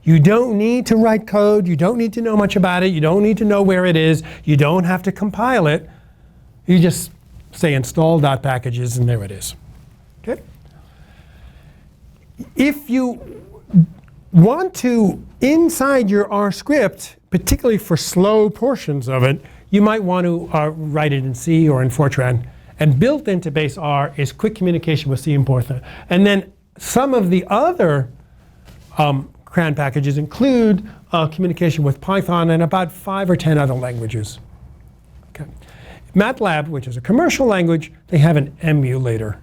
You don't need to write code. You don't need to know much about it. You don't need to know where it is. You don't have to compile it. You just say install.packages and there it is. Okay? If you want to, inside your R script, particularly for slow portions of it, you might want to write it in C or in Fortran. And built into base R is quick communication with C and Python. And then some of the other CRAN packages include communication with Python and about 5 or 10 other languages. Okay. MATLAB, which is a commercial language, they have an emulator.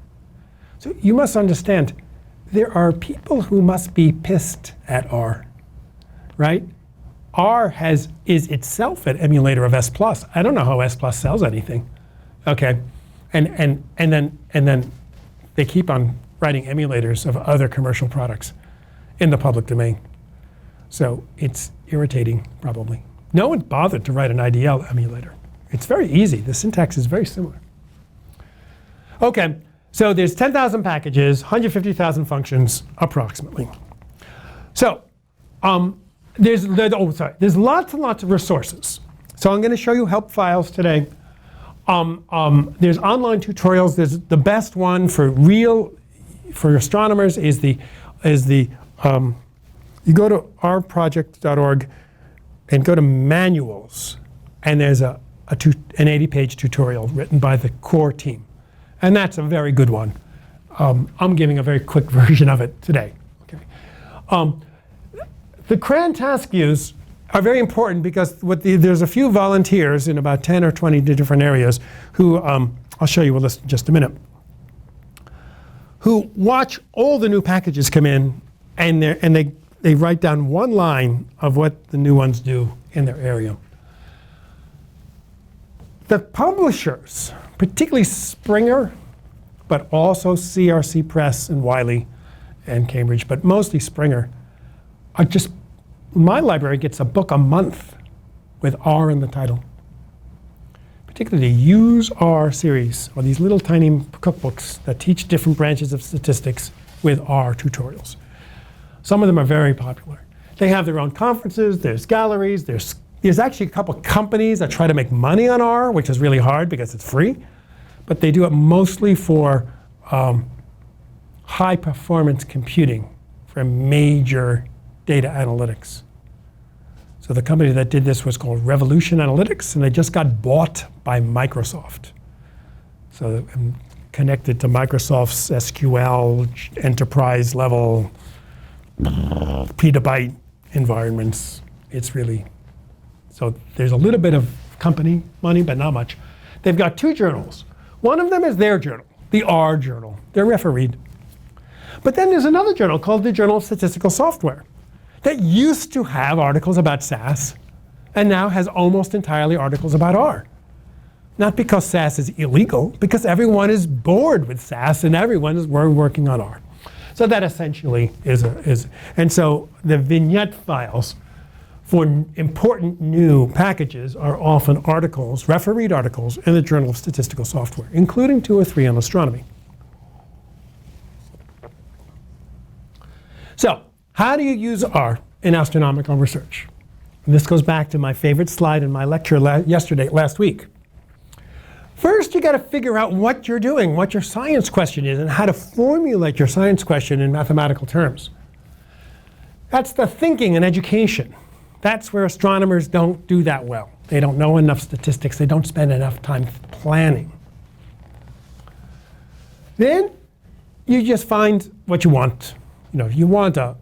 So you must understand, there are people who must be pissed at R, right? R is itself an emulator of S+. I don't know how S+ sells anything. Okay, and then they keep on writing emulators of other commercial products in the public domain. So it's irritating, probably. No one bothered to write an IDL emulator. It's very easy. The syntax is very similar. Okay, so there's 10,000 packages, 150,000 functions, approximately. So there's lots and lots of resources. So I'm going to show you help files today. There's online tutorials. There's the best one for astronomers is the you go to rproject.org and go to manuals, and there's an 80-page tutorial written by the core team, and that's a very good one. I'm giving a very quick version of it today. Okay. The CRAN task views are very important because there's a few volunteers in about 10 or 20 different areas who, I'll show you a list in just a minute, who watch all the new packages come in and they write down one line of what the new ones do in their area. The publishers, particularly Springer, but also CRC Press and Wiley and Cambridge, but mostly Springer. My library gets a book a month with R in the title. Particularly the Use R series, or these little tiny cookbooks that teach different branches of statistics with R tutorials. Some of them are very popular. They have their own conferences, there's galleries, there's actually a couple companies that try to make money on R, which is really hard because it's free. But they do it mostly for high performance computing for major data analytics. So the company that did this was called Revolution Analytics, and they just got bought by Microsoft. So I'm connected to Microsoft's SQL enterprise level petabyte environments. It's really, so there's a little bit of company money, but not much. They've got 2 journals. One of them is their journal, the R journal. They're refereed. But then there's another journal called the Journal of Statistical Software that used to have articles about SAS and now has almost entirely articles about R. Not because SAS is illegal, because everyone is bored with SAS and everyone is working on R. So that essentially is, and so the vignette files for important new packages are often articles, refereed articles in the Journal of Statistical Software, including 2 or 3 on astronomy. So, how do you use R in astronomical research? And this goes back to my favorite slide in my lecture last week. First, you got to figure out what you're doing, what your science question is, and how to formulate your science question in mathematical terms. That's the thinking in education. That's where astronomers don't do that well. They don't know enough statistics. They don't spend enough time planning. Then you just find what you want. You want a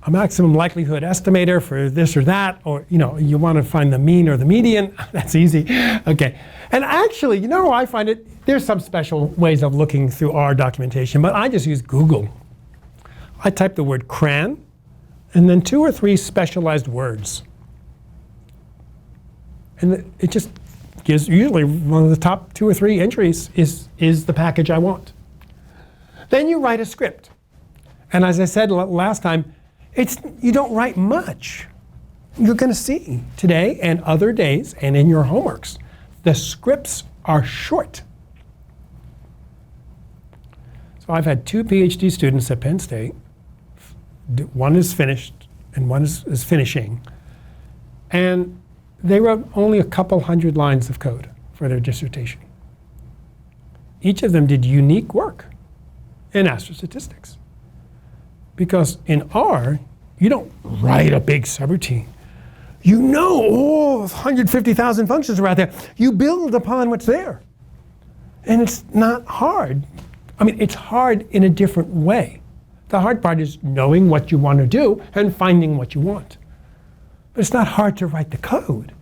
maximum likelihood estimator for this or that, or you want to find the mean or the median. That's easy. Okay. And actually, I find there's some special ways of looking through R documentation, but I just use Google. I type the word CRAN and then 2 or 3 specialized words. And it just gives, usually one of the top 2 or 3 entries is the package I want. Then you write a script. And as I said last time, you don't write much. You're going to see today and other days and in your homeworks, the scripts are short. So I've had 2 PhD students at Penn State. One is finished and one is finishing. And they wrote only a couple hundred lines of code for their dissertation. Each of them did unique work in astrostatistics. Because in R, you don't write a big subroutine. All 150,000 functions are out there. You build upon what's there. And it's not hard. I mean, it's hard in a different way. The hard part is knowing what you want to do and finding what you want. But it's not hard to write the code.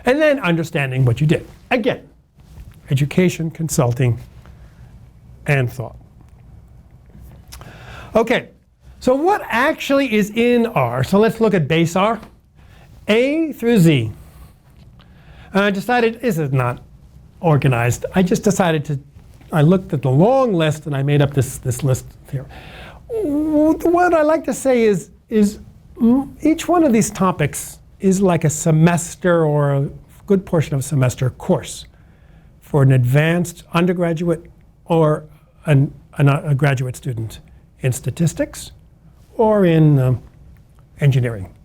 And then understanding what you did. Again, education, consulting, and thought. Okay, so what actually is in R? So let's look at base R. A through Z. I decided, this is not organized. I just decided I looked at the long list and I made up this list here. What I like to say is each one of these topics is like a semester or a good portion of a semester course for an advanced undergraduate or a graduate student in statistics or in engineering,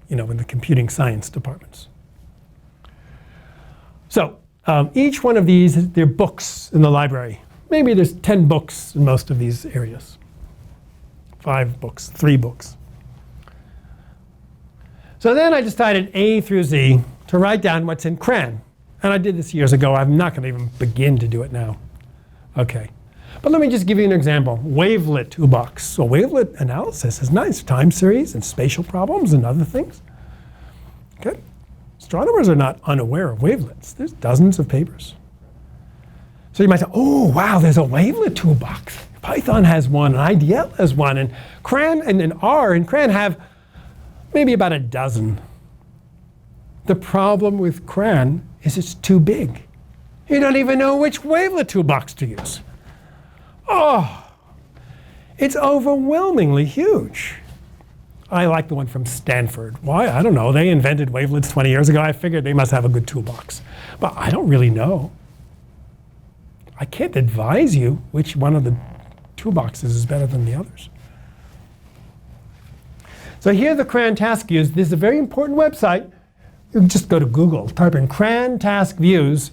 in the computing science departments. So each one of these, they're books in the library. Maybe there's 10 books in most of these areas. 5 books, 3 books. So then I decided A through Z to write down what's in CRAN. And I did this years ago. I'm not going to even begin to do it now. Okay. But let me just give you an example. Wavelet toolbox. So wavelet analysis is nice. Time series and spatial problems and other things. Okay. Astronomers are not unaware of wavelets. There's dozens of papers. So you might say, oh, wow, there's a wavelet toolbox. Python has one, and IDL has one, and CRAN and R and CRAN have maybe about a dozen. The problem with CRAN is it's too big. You don't even know which wavelet toolbox to use. Oh, it's overwhelmingly huge. I like the one from Stanford. Why? I don't know. They invented wavelets 20 years ago. I figured they must have a good toolbox. But I don't really know. I can't advise you which one of the toolboxes is better than the others. So here the CRAN task views. This is a very important website. You can just go to Google, type in CRAN task views,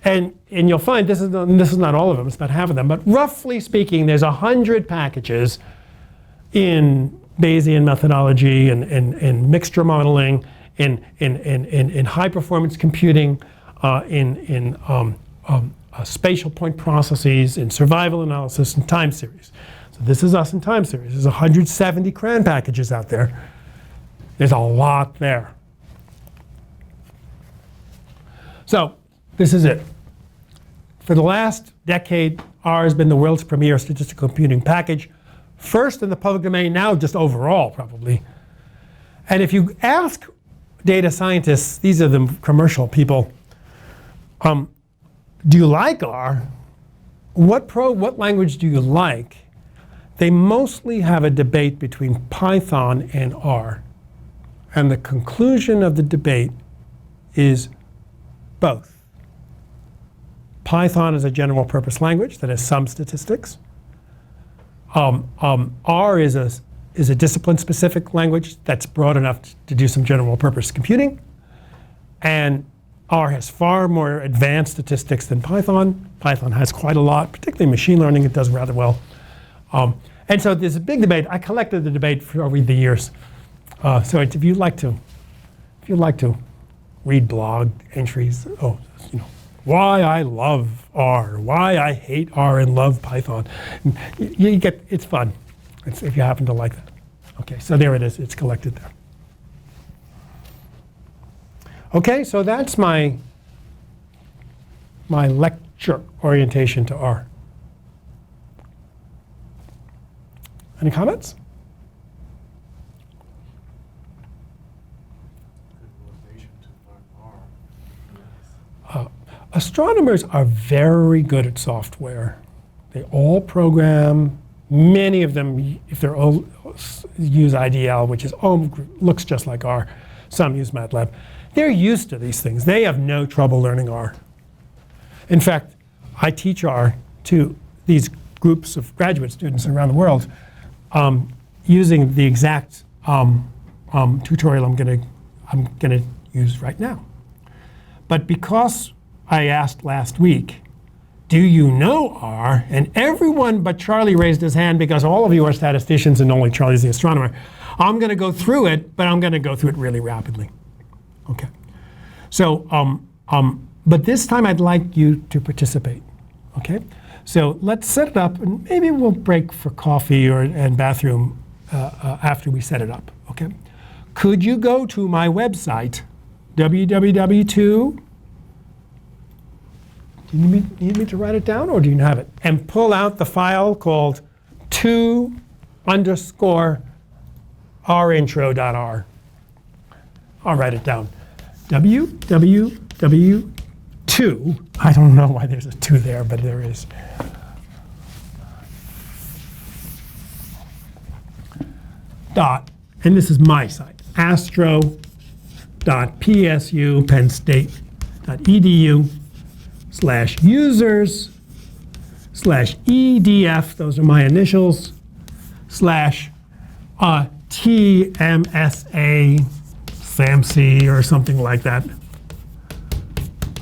and you'll find this is not all of them, it's about half of them, but roughly speaking, there's 100 packages in Bayesian methodology and mixture modeling, in high performance computing, in spatial point processes, in survival analysis, and time series. So this is us in time series. There's 170 CRAN packages out there. There's a lot there. So this is it. For the last decade, R has been the world's premier statistical computing package. First in the public domain, now just overall probably. And if you ask data scientists, these are the commercial people, do you like R? What language do you like? They mostly have a debate between Python and R. And the conclusion of the debate is both. Python is a general purpose language that has some statistics. R is a discipline-specific language that's broad enough to do some general purpose computing. And R has far more advanced statistics than Python. Python has quite a lot, particularly machine learning. It does rather well. And so there's a big debate. I collected the debate for over the years. So if you'd like to read blog entries, why I love R, why I hate R and love Python. It's fun. If you happen to like that. Okay, so there it is. It's collected there. Okay, so that's my lecture orientation to R. Any comments? Astronomers are very good at software. They all program. Many of them, if they're old, use IDL, which looks just like R. Some use MATLAB. They're used to these things. They have no trouble learning R. In fact, I teach R to these groups of graduate students around the world using the exact tutorial I'm gonna use right now. But because I asked last week, do you know R? And everyone but Charlie raised his hand because all of you are statisticians and only Charlie's the astronomer. I'm going to go through it, but I'm going to go through it really rapidly. Okay. So, but this time I'd like you to participate. Okay. So let's set it up, and maybe we'll break for coffee and bathroom after we set it up. Okay. Could you go to my website, www. Do you need me to write it down, or do you have it? And pull out the file called 2_rintro.r. I'll write it down. www2. I don't know why there's a 2 there, but there is. Dot, and this is my site, astro.psu.edu/users/edf, those are my initials, /TMSA SAMC or something like that.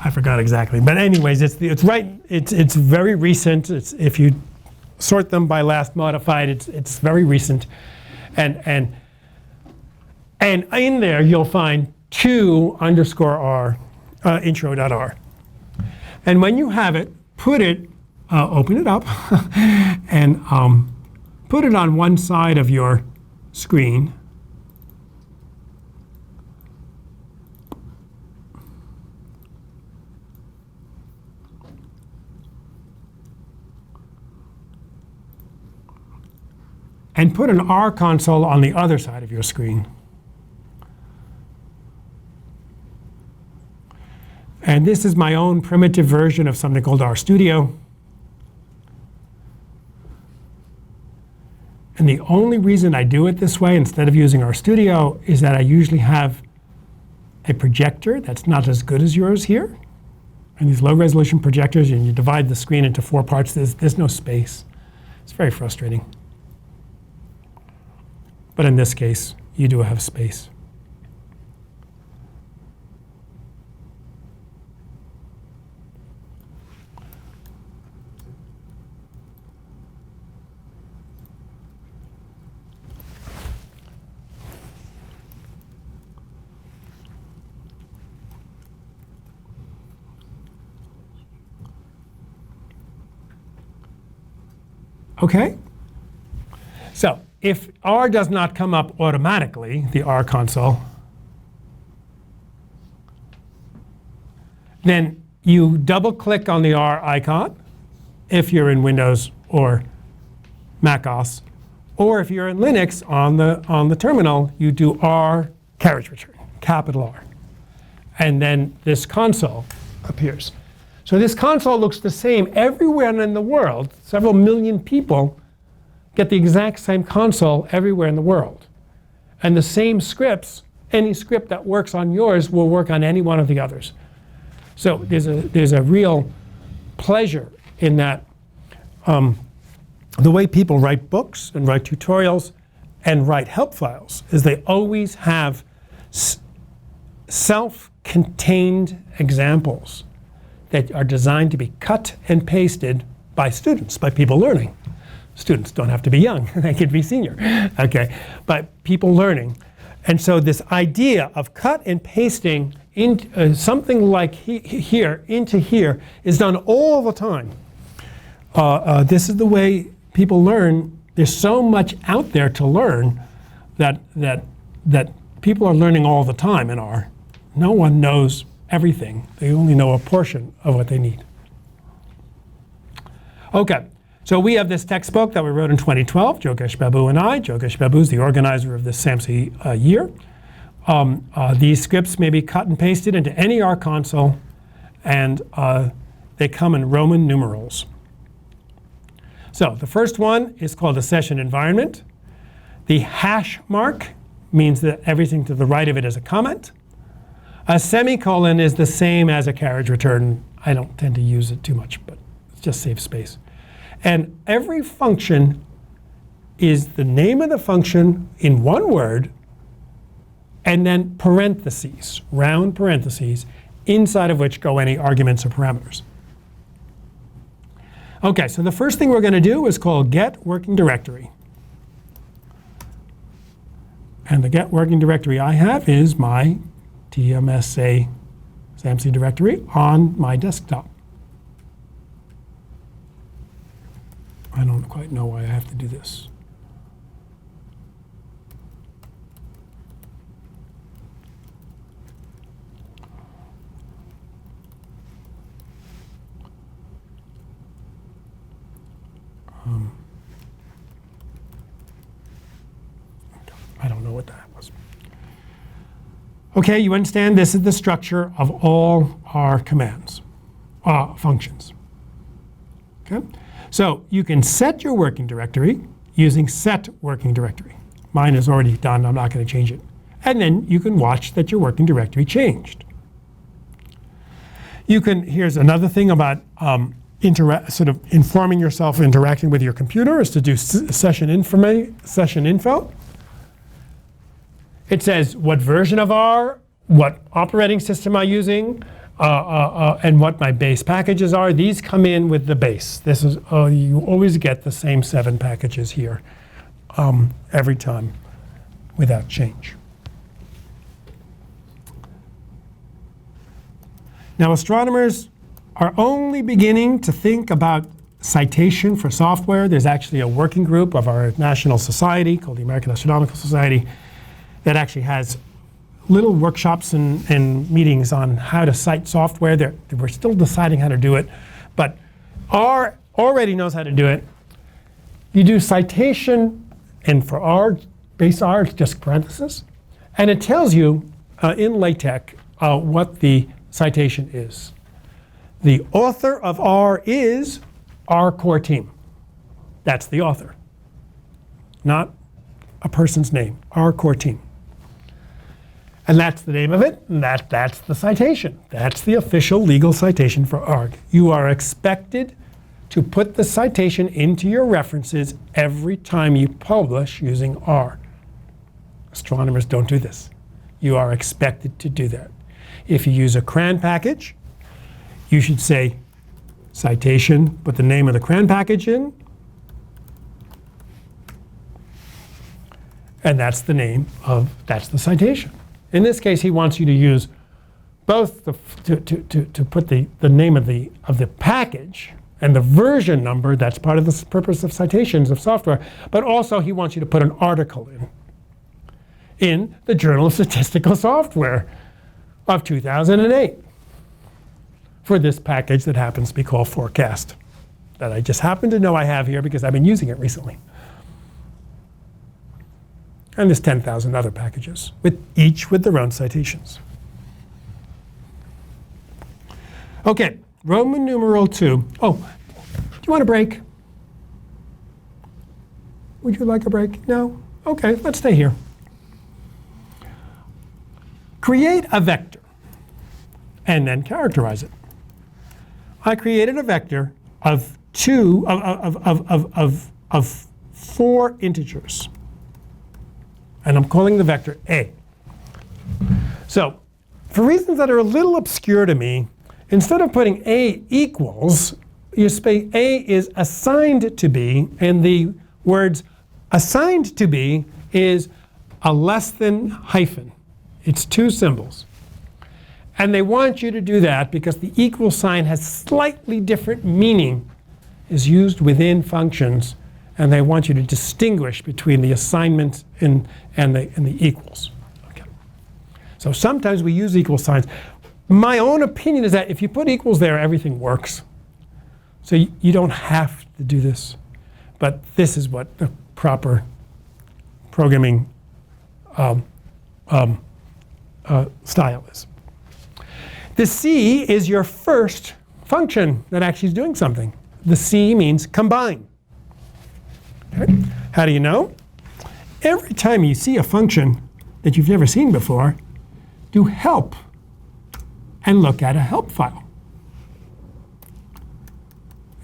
I forgot exactly, but anyways, it's right. It's very recent. If you sort them by last modified, it's very recent, and in there you'll find 2_r intro.r. And when you have it, open it up, and put it on one side of your screen. And put an R console on the other side of your screen. And this is my own primitive version of something called RStudio. And the only reason I do it this way instead of using RStudio is that I usually have a projector that's not as good as yours here. And these low resolution projectors, and you divide the screen into 4 parts, there's no space. It's very frustrating. But in this case, you do have space. Okay? So if R does not come up automatically, the R console, then you double click on the R icon if you're in Windows or Mac OS, or if you're in Linux on the terminal, you do R carriage return, capital R. And then this console appears. So this console looks the same everywhere in the world. Several million people get the exact same console everywhere in the world. And the same scripts, any script that works on yours will work on any one of the others. So there's a real pleasure in that. The way people write books and write tutorials and write help files is they always have self-contained examples that are designed to be cut and pasted by students, by people learning. Students don't have to be young, they could be senior, okay? But people learning. And so this idea of cut and pasting in something like here into here is done all the time. This is the way people learn. There's so much out there to learn that people are learning all the time in R. No one knows everything. They only know a portion of what they need. Okay, so we have this textbook that we wrote in 2012, Jogesh Babu and I. Jogesh Babu is the organizer of this SAMC year. These scripts may be cut and pasted into any R console, and they come in Roman numerals. So the first one is called a session environment. The hash mark means that everything to the right of it is a comment. A semicolon is the same as a carriage return. I don't tend to use it too much, but it just saves space. And every function is the name of the function in one word, and then parentheses, round parentheses, inside of which go any arguments or parameters. Okay, so the first thing we're going to do is call get working directory. And the get working directory I have is my TMSA SAMC directory on my desktop. I don't quite know why I have to do this. I don't know what that was. Okay, you understand this is the structure of all our commands, functions. Okay, so you can set your working directory using set working directory. Mine is already done, I'm not going to change it. And then you can watch that your working directory changed. You can, here's another thing about sort of informing yourself, interacting with your computer, is to do session info. It says what version of R, what operating system I'm using, and what my base packages are. These come in with the base. This is you always get the same 7 packages here every time without change. Now astronomers are only beginning to think about citation for software. There's actually a working group of our national society called the American Astronomical Society that actually has little workshops and meetings on how to cite software. We're still deciding how to do it, but R already knows how to do it. You do citation, and for R, base R, it's just parentheses, and it tells you in LaTeX what the citation is. The author of R is our core team. That's the author, not a person's name, our core team. And that's the name of it, and that's the citation. That's the official legal citation for ARG. You are expected to put the citation into your references every time you publish using R. Astronomers don't do this. You are expected to do that. If you use a CRAN package, you should say citation, put the name of the CRAN package in, and that's the name of, that's the citation. In this case, he wants you to use both to put the name of the package and the version number, that's part of the purpose of citations of software, but also he wants you to put an article in the Journal of Statistical Software of 2008 for this package that happens to be called Forecast, that I just happen to know I have here because I've been using it recently. And there's 10,000 other packages, each with their own citations. Okay, Roman numeral 2. Oh, do you want a break? Would you like a break? No? Okay, let's stay here. Create a vector and then characterize it. I created a vector of 4 integers. And I'm calling the vector A. So, for reasons that are a little obscure to me, instead of putting A equals, you say A is assigned to B, and the words assigned to B is a less than hyphen. It's 2 symbols. And they want you to do that because the equal sign has slightly different meaning, is used within functions, and they want you to distinguish between the assignment and the equals. Okay. So sometimes we use equal signs. My own opinion is that if you put equals there, everything works. So you don't have to do this. But this is what the proper programming style is. The C is your first function that actually is doing something. The C means combine. Okay. How do you know? Every time you see a function that you've never seen before, do help and look at a help file.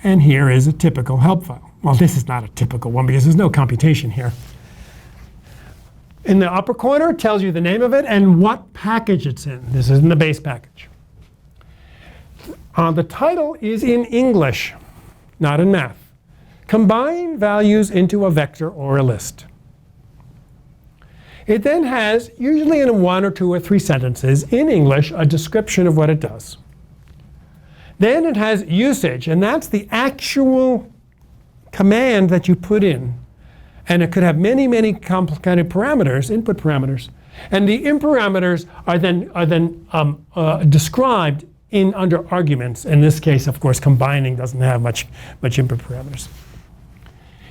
And here is a typical help file. Well, this is not a typical one because there's no computation here. In the upper corner, it tells you the name of it and what package it's in. This is in the base package. The title is in English, not in math. Combine values into a vector or a list. It then has, usually in 1 or 2 or 3 sentences, in English, a description of what it does. Then it has usage, and that's the actual command that you put in. And it could have many, many complicated parameters, input parameters. And the in parameters are then described under arguments. In this case, of course, combining doesn't have much input parameters.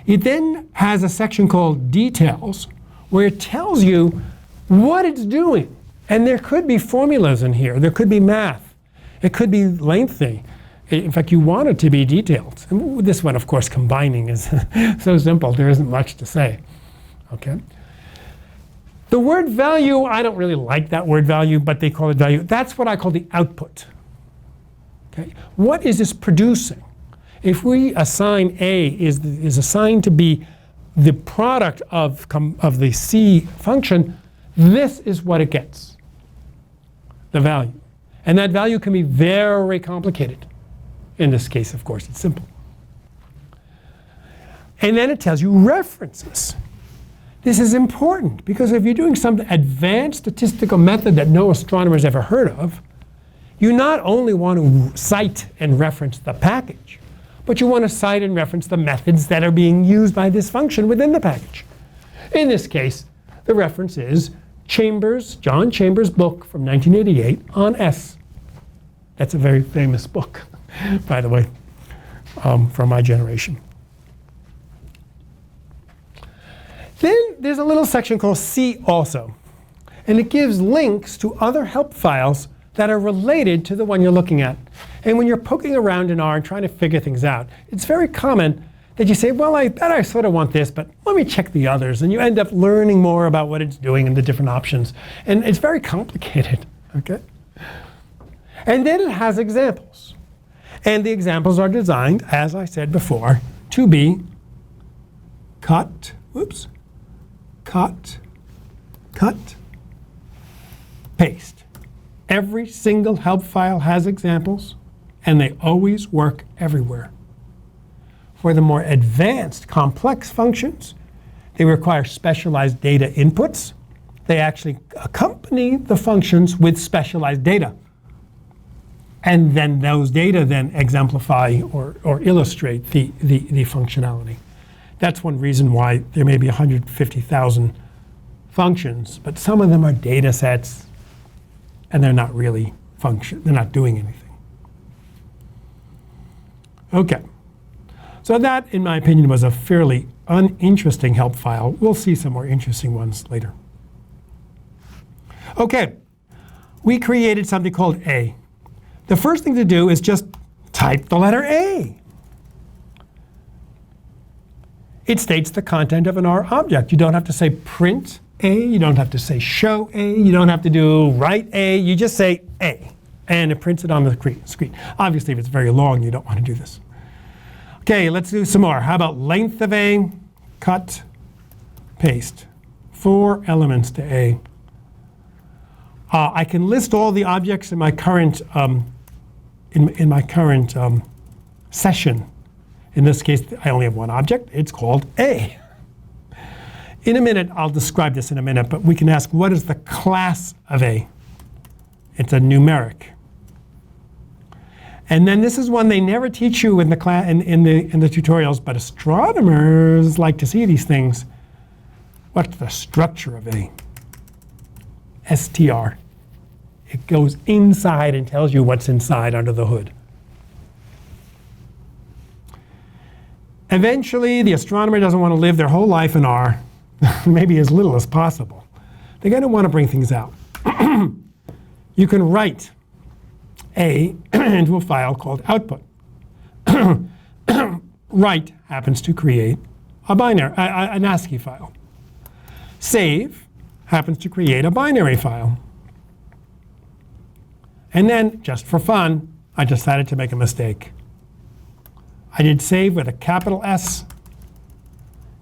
It then has a section called details, where it tells you what it's doing. And there could be formulas in here. There could be math. It could be lengthy. In fact, you want it to be detailed. And this one, of course, combining is so simple. There isn't much to say. Okay. The word value, I don't really like that word value, but they call it value. That's what I call the output. Okay. What is this producing? If we assign A is assigned to be the product of the C function, this is what it gets, the value. And that value can be very complicated. In this case, of course, it's simple. And then it tells you references. This is important because if you're doing some advanced statistical method that no astronomer's ever heard of, you not only want to cite and reference the package, but you want to cite and reference the methods that are being used by this function within the package. In this case, the reference is John Chambers' book from 1988 on S. That's a very famous book, by the way, from my generation. Then there's a little section called C also. And it gives links to other help files that are related to the one you're looking at. And when you're poking around in R and trying to figure things out, it's very common that you say, well, I bet I sort of want this, but let me check the others. And you end up learning more about what it's doing and the different options. And it's very complicated, okay? And then it has examples. And the examples are designed, as I said before, to be cut, paste. Every single help file has examples, and they always work everywhere. For the more advanced, complex functions, they require specialized data inputs. They actually accompany the functions with specialized data. And then those data then exemplify or illustrate the functionality. That's one reason why there may be 150,000 functions, but some of them are data sets, and they're not really they're not doing anything. Okay. So that, in my opinion, was a fairly uninteresting help file. We'll see some more interesting ones later. Okay, we created something called A. The first thing to do is just type the letter A. It states the content of an R object. You don't have to say print A, you don't have to say show A, you don't have to do write A, you just say A, and it prints it on the screen. Obviously, if it's very long, you don't want to do this. Okay, let's do some more. How about length of A, cut, paste. 4 elements to A. I can list all the objects in my current session. In this case, I only have one object. It's called A. In a minute, I'll describe this in a minute, but we can ask, what is the class of A? It's a numeric. And then this is one they never teach you in the tutorials, but astronomers like to see these things. What's the structure of A? STR. It goes inside and tells you what's inside under the hood. Eventually, the astronomer doesn't want to live their whole life in R, maybe as little as possible. They're going to want to bring things out. You can write A into a file called output. Write happens to create a binary, an ASCII file. Save happens to create a binary file. And then, just for fun, I decided to make a mistake. I did save with a capital S.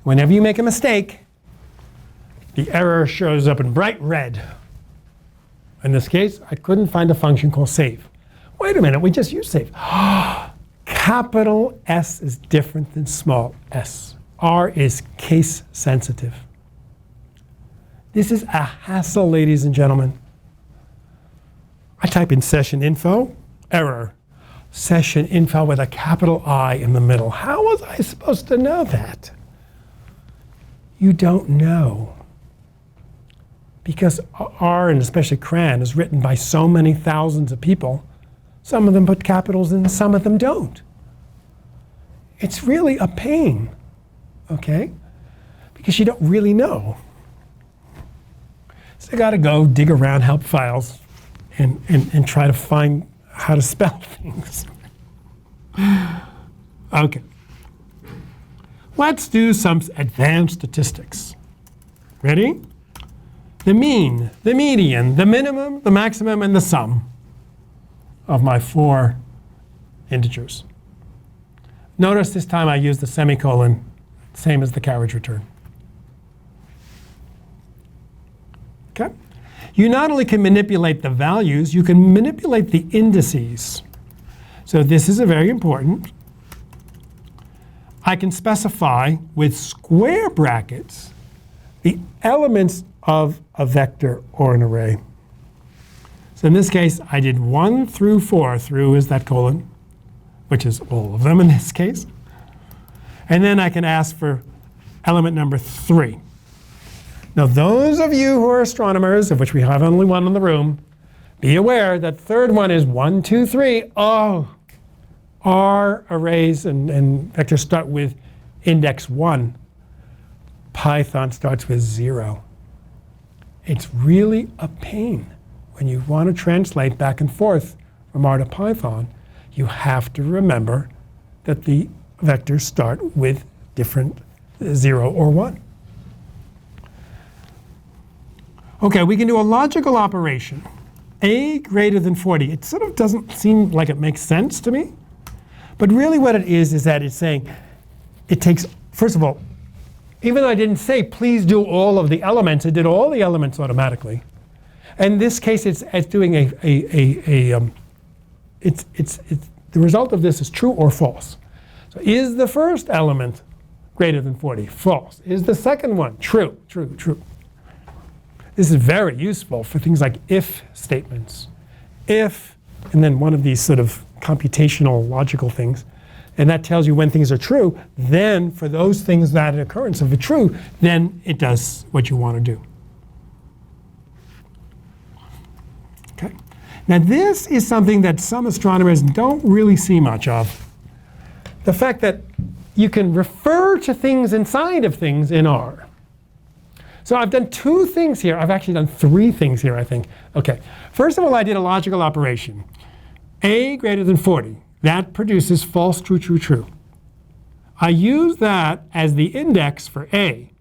Whenever you make a mistake, the error shows up in bright red. In this case, I couldn't find a function called save. Wait a minute, we just used save. Capital S is different than small s. R is case sensitive. This is a hassle, ladies and gentlemen. I type in session info, error. Session info with a capital I in the middle. How was I supposed to know that? You don't know. Because R, and especially CRAN, is written by so many thousands of people. Some of them put capitals in, some of them don't. It's really a pain, okay? Because you don't really know. So I got to go dig around help files and try to find how to spell things. Okay. Let's do some advanced statistics. Ready? The mean, the median, the minimum, the maximum, and the sum of my 4 integers. Notice this time I used the semicolon, same as the carriage return. Okay? You not only can manipulate the values, you can manipulate the indices. So this is very important. I can specify with square brackets the elements of a vector or an array. So in this case, I did 1 through 4. Through is that colon, which is all of them in this case. And then I can ask for element number 3. Now, those of you who are astronomers, of which we have only one in the room, be aware that third one is 1, 2, 3. Oh, R arrays and vectors start with index 1. Python starts with 0. It's really a pain when you want to translate back and forth from R to Python, you have to remember that the vectors start with different 0 or 1. Okay, we can do a logical operation. A greater than 40. It sort of doesn't seem like it makes sense to me. But really what it is that it's saying it takes, first of all, even though I didn't say please do all of the elements, it did all the elements automatically. In this case, it's doing the result of this is true or false. So is the first element greater than 40? False. Is the second one? True, true, true. This is very useful for things like if statements. If, and then one of these sort of computational logical things, and that tells you when things are true, then for those things that an occurrence of it true, then it does what you want to do. Okay. Now this is something that some astronomers don't really see much of. The fact that you can refer to things inside of things in R. So I've done 2 things here. I've actually done 3 things here, I think. Okay. First of all, I did a logical operation. A greater than 40. That produces false, true, true, true. I use that as the index for A.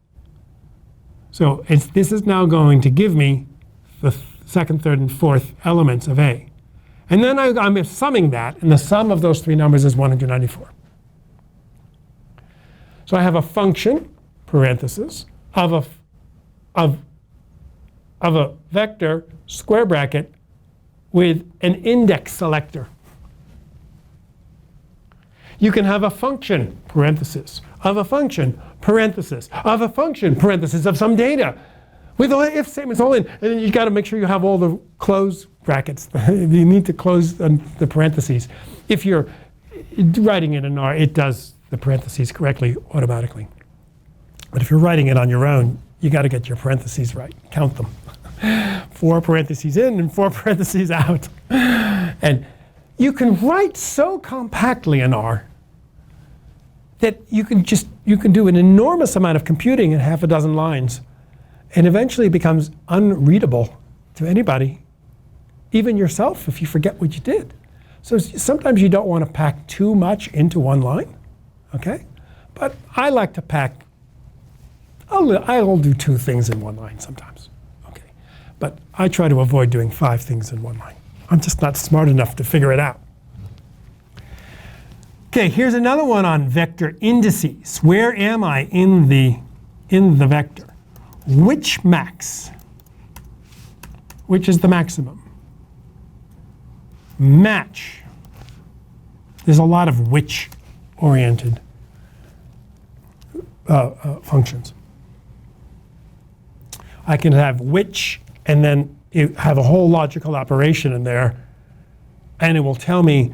So this is now going to give me the second, third, and fourth elements of A. And then I'm summing that, and the sum of those 3 numbers is 194. So I have a function, parenthesis, of a vector, square bracket, with an index selector. You can have a function, parenthesis, of a function, parenthesis, of a function, parenthesis, of some data, with all if statements all in. And then you've got to make sure you have all the close brackets. You need to close the parentheses. If you're writing it in R, it does the parentheses correctly automatically. But if you're writing it on your own, you got to get your parentheses right. Count them. 4 parentheses in and 4 parentheses out. And you can write so compactly in R that you can do an enormous amount of computing in half a dozen lines, and eventually it becomes unreadable to anybody, even yourself, if you forget what you did. So sometimes you don't want to pack too much into one line, okay? But I like to pack, I'll do 2 things in one line sometimes, okay? But I try to avoid doing 5 things in one line. I'm just not smart enough to figure it out. Okay, here's another one on vector indices. Where am I in the vector? Which max? Which is the maximum? Match. There's a lot of which-oriented functions. I can have which, and then you have a whole logical operation in there, and it will tell me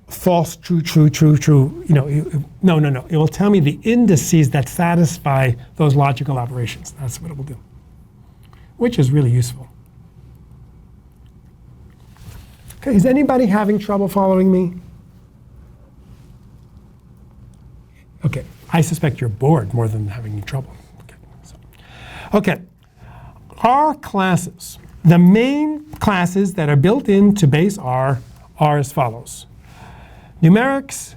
false, true, true, true, true. No. It will tell me the indices that satisfy those logical operations. That's what it will do, which is really useful. Okay, is anybody having trouble following me? Okay, I suspect you're bored more than having trouble. Okay. R classes. The main classes that are built into base R are as follows. Numerics,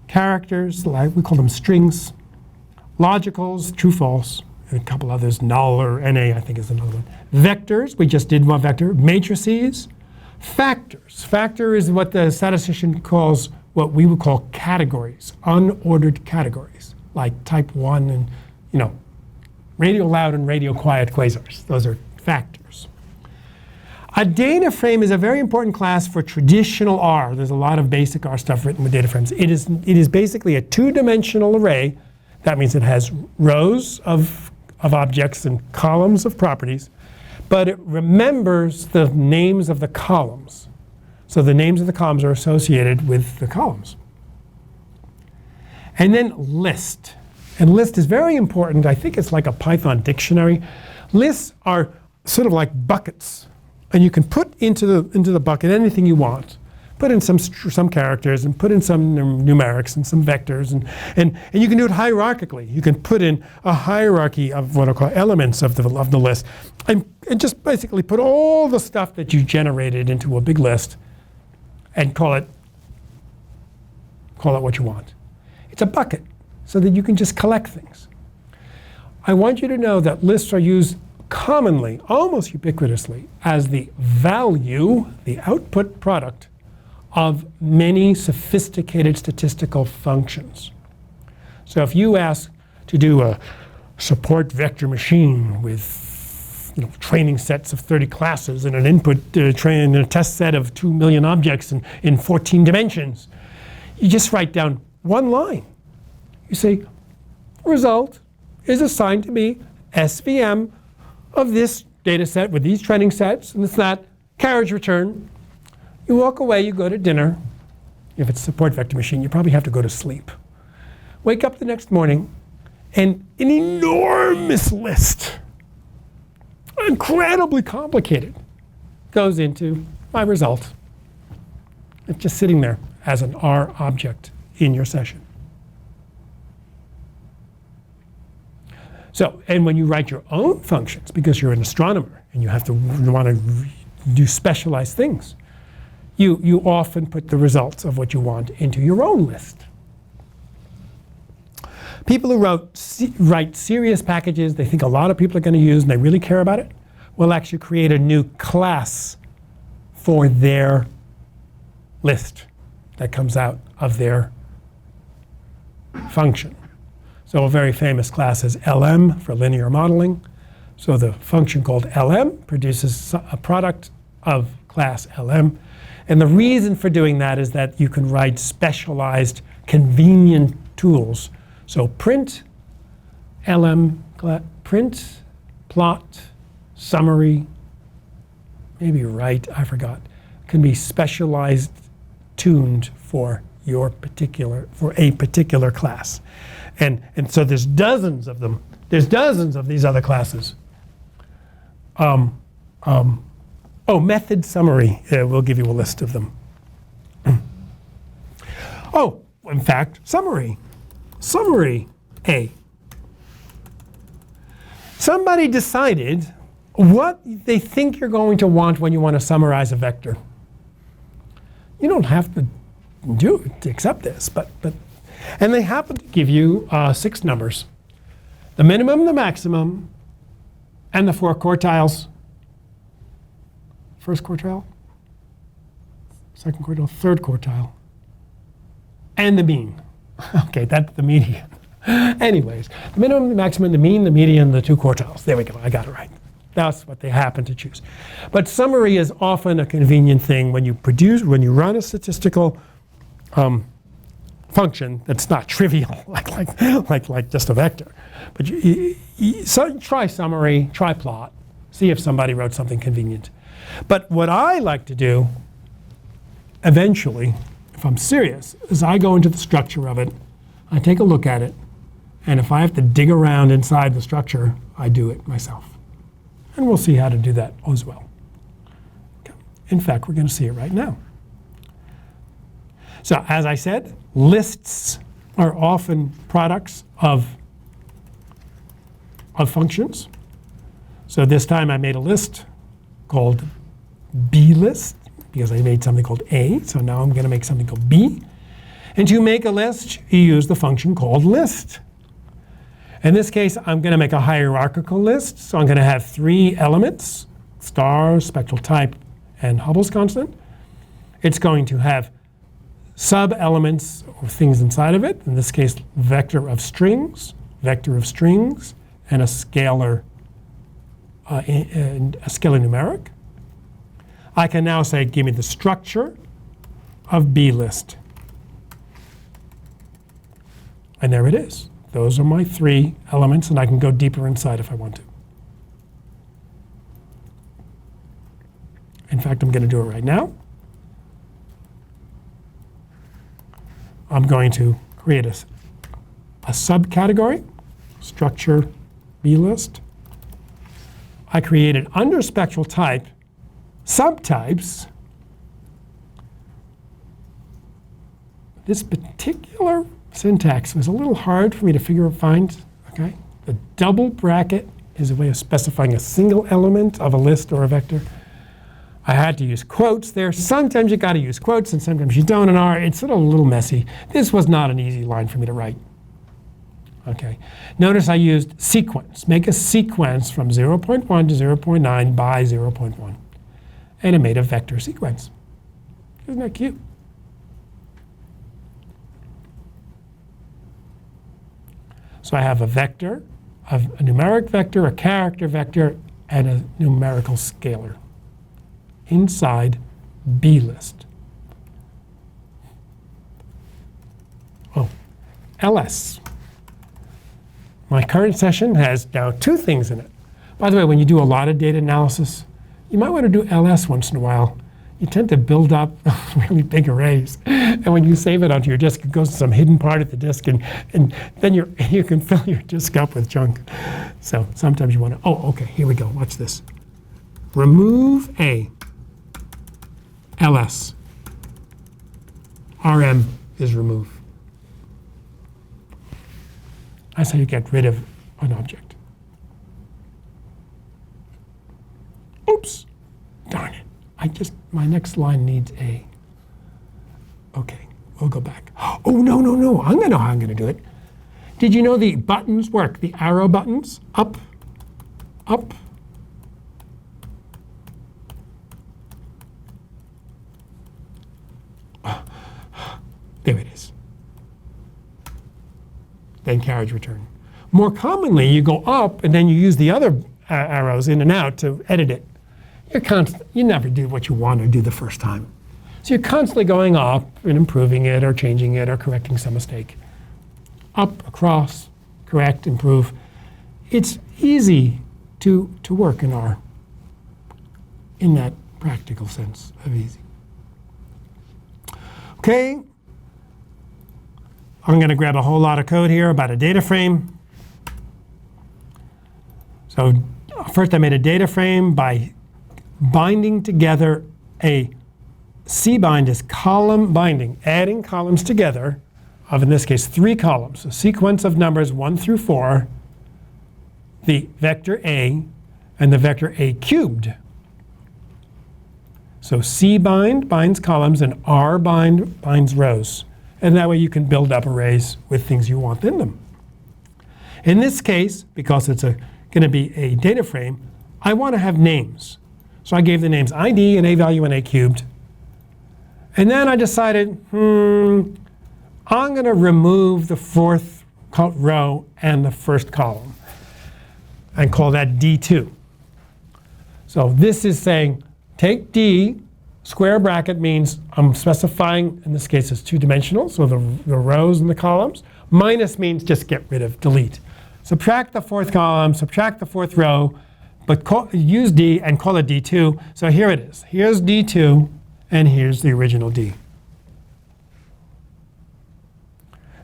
characters, like we call them strings, logicals, true, false, and a couple others, null or NA I think is another one. Vectors, we just did one vector. Matrices, factors. Factor is what the statistician calls what we would call categories, unordered categories, like type 1 and, radio loud and radio quiet quasars. Those are factors. A data frame is a very important class for traditional R. There's a lot of basic R stuff written with data frames. It is basically a 2-dimensional array. That means it has rows of objects and columns of properties, but it remembers the names of the columns. So the names of the columns are associated with the columns. And then list. And list is very important. I think it's like a Python dictionary. Lists are sort of like buckets. And you can put into the bucket anything you want. put in some characters and put in some numerics and some vectors, and you can do it hierarchically. You can put in a hierarchy of what I call elements of the list, and just basically put all the stuff that you generated into a big list and call it what you want. It's a bucket so that you can just collect things. I want you to know that lists are used commonly, almost ubiquitously, as the value, the output product of many sophisticated statistical functions. So if you ask to do a support vector machine with training sets of 30 classes and an input and a test set of 2 million objects in 14 dimensions, you just write down one line. You say, result is assigned to be SVM of this data set with these training sets, and it's that carriage return. You walk away, you go to dinner. If it's a support vector machine, you probably have to go to sleep. Wake up the next morning, and an enormous list, incredibly complicated, goes into my result. It's just sitting there as an R object in your session. So, and when you write your own functions, because you're an astronomer and you want to do specialized things, you often put the results of what you want into your own list. People who write serious packages they think a lot of people are going to use and they really care about it will actually create a new class for their list that comes out of their function. So a very famous class is LM for linear modeling. So the function called LM produces a product of class LM. And the reason for doing that is that you can write specialized, convenient tools. So print, LM, print, plot, summary, maybe write, I forgot, can be specialized, tuned for a particular class. And so there's dozens of them. There's dozens of these other classes. Method summary. We'll give you a list of them. In fact, summary. Summary A. Somebody decided what they think you're going to want when you want to summarize a vector. You don't have to accept this, and they happen to give you 6 numbers. The minimum, the maximum, and the 4 quartiles. First quartile, second quartile, third quartile, and the mean. Okay, that's the median. Anyways, the minimum, the maximum, the mean, the median, the 2 quartiles. There we go, I got it right. That's what they happen to choose. But summary is often a convenient thing when you run a statistical function that's not trivial, like just a vector. But so try summary, try plot, see if somebody wrote something convenient. But what I like to do, eventually, if I'm serious, is I go into the structure of it, I take a look at it, and if I have to dig around inside the structure, I do it myself. And we'll see how to do that as well. Okay. In fact, we're going to see it right now. So as I said, lists are often products of functions. So this time I made a list called B list because I made something called A. So now I'm going to make something called B. And to make a list, you use the function called list. In this case, I'm going to make a hierarchical list. So I'm going to have 3 elements, star, spectral type, and Hubble's constant. It's going to have sub-elements or things inside of it. In this case, vector of strings, and a scalar numeric. I can now say, give me the structure of B list. And there it is. Those are my 3 elements, and I can go deeper inside if I want to. In fact, I'm going to do it right now. I'm going to create a subcategory, structure B list. I created under spectral type subtypes this particular syntax was a little hard for me to find, okay? The double bracket is a way of specifying a single element of a list or a vector. I had to use quotes there. Sometimes you got to use quotes and sometimes you don't in R. It's sort of a little messy. This was not an easy line for me to write. Okay. Notice I used sequence. Make a sequence from 0.1 to 0.9 by 0.1. And it made a vector sequence. Isn't that cute? So I have a vector, a numeric vector, a character vector, and a numerical scalar inside B list. Oh, LS. My current session has now two things in it. By the way, when you do a lot of data analysis, you might want to do LS once in a while. You tend to build up really big arrays. And when you save it onto your disk, it goes to some hidden part of the disk, and then you can fill your disk up with junk. So sometimes you want to, oh, okay, here we go. Watch this. Remove A. LS. RM is remove. That's how you get rid of an object. Oops, darn it. My next line needs A. Okay, we'll go back. Oh, no, I know how I'm gonna do it. Did you know the buttons work? The arrow buttons, up, up. There it is. Then carriage return. More commonly, you go up and then you use the other arrows in and out to edit it. You never do what you want to do the first time. So you're constantly going up and improving it or changing it or correcting some mistake. Up, across, correct, improve. It's easy to work in R in that practical sense of easy. Okay. I'm going to grab a whole lot of code here about a data frame. So first I made a data frame by binding together a C-bind is column binding, adding columns together of, in this case, 3 columns, a sequence of numbers 1 through 4, the vector A, and the vector A cubed. So C-bind binds columns and R-bind binds rows. And that way you can build up arrays with things you want in them. In this case, because it's going to be a data frame, I want to have names. So I gave the names ID and A value and A cubed. And then I decided, I'm going to remove the 4th row and the 1st column and call that D2. So this is saying, take D, square bracket means I'm specifying, in this case it's 2-dimensional, so the rows and the columns. Minus means just get rid of, delete. Subtract the 4th column, subtract the 4th row, but use D and call it D2. So here it is. Here's D2, and here's the original D.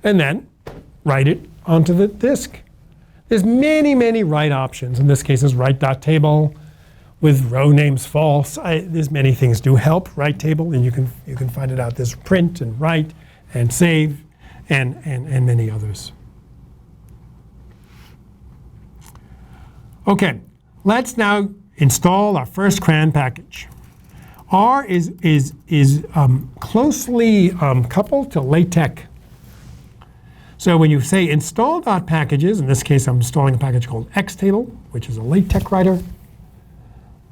And then write it onto the disk. There's many write options. In this case, is write.table with row names false. There's many things do help. Write table, and you can find it out. There's print and write and save and many others. Okay, let's now install our first CRAN package. R is closely coupled to LaTeX. So when you say install.packages, in this case I'm installing a package called xtable, which is a LaTeX writer.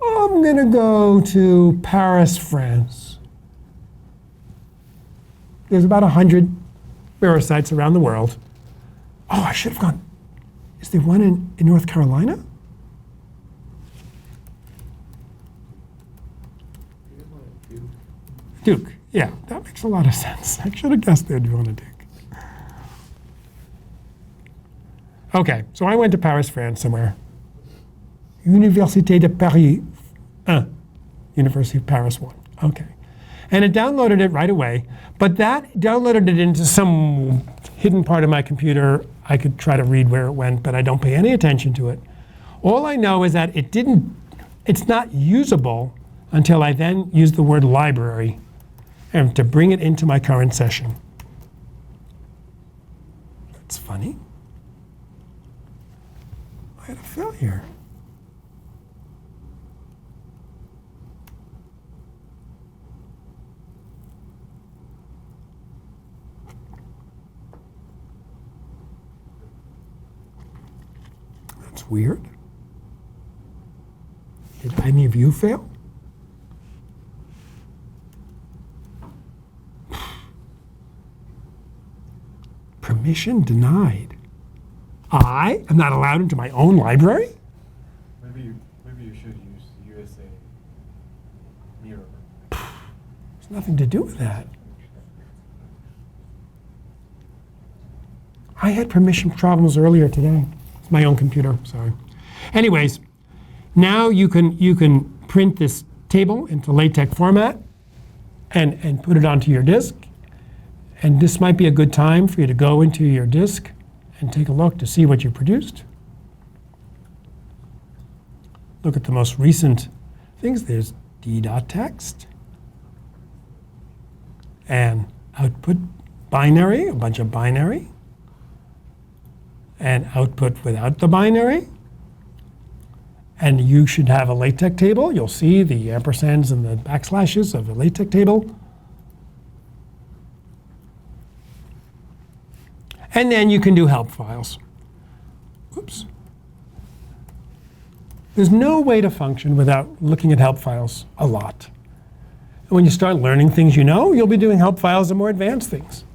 I'm going to go to Paris, France. There's about 100 mirror sites around the world. Oh, I should have gone. Is there one in North Carolina? Duke. Yeah, that makes a lot of sense. I should have guessed they'd want a Duke. Okay, so I went to Paris, France somewhere. Université de Paris 1. University of Paris 1. Okay. And it downloaded it right away, but that downloaded it into some hidden part of my computer. I could try to read where it went, but I don't pay any attention to it. All I know is that it's not usable until I then use the word library and to bring it into my current session. That's funny. I had a failure. That's weird. Did any of you fail? Permission denied. I am not allowed into my own library? Maybe you should use USA mirror. There's nothing to do with that. I had permission problems earlier today. It's my own computer, sorry. Anyways, now you can print this table into LaTeX format and put it onto your disk. And this might be a good time for you to go into your disk and take a look to see what you produced. Look at the most recent things. There's d.text and output binary, a bunch of binary, and output without the binary. And you should have a LaTeX table. You'll see the ampersands and the backslashes of a LaTeX table. And then you can do help files. Oops. There's no way to function without looking at help files a lot. And when you start learning things you know, you'll be doing help files and more advanced things.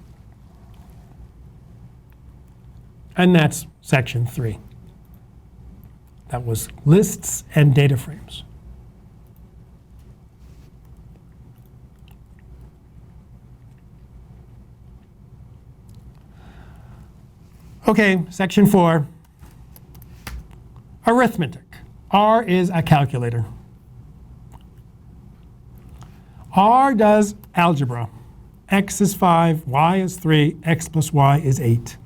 And that's section 3. That was lists and data frames. Okay, section 4, arithmetic. R is a calculator. R does algebra. X is 5, Y is 3, X plus Y is 8.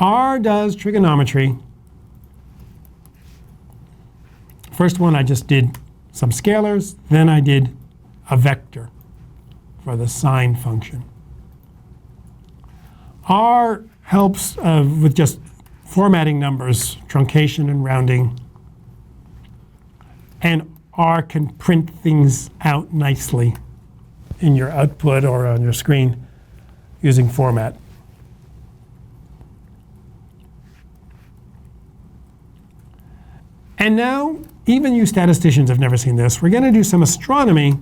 R does trigonometry. First one I just did some scalars, then I did a vector for the sine function. R helps with just formatting numbers, truncation and rounding. And R can print things out nicely in your output or on your screen using format. And now, even you statisticians have never seen this. We're going to do some astronomy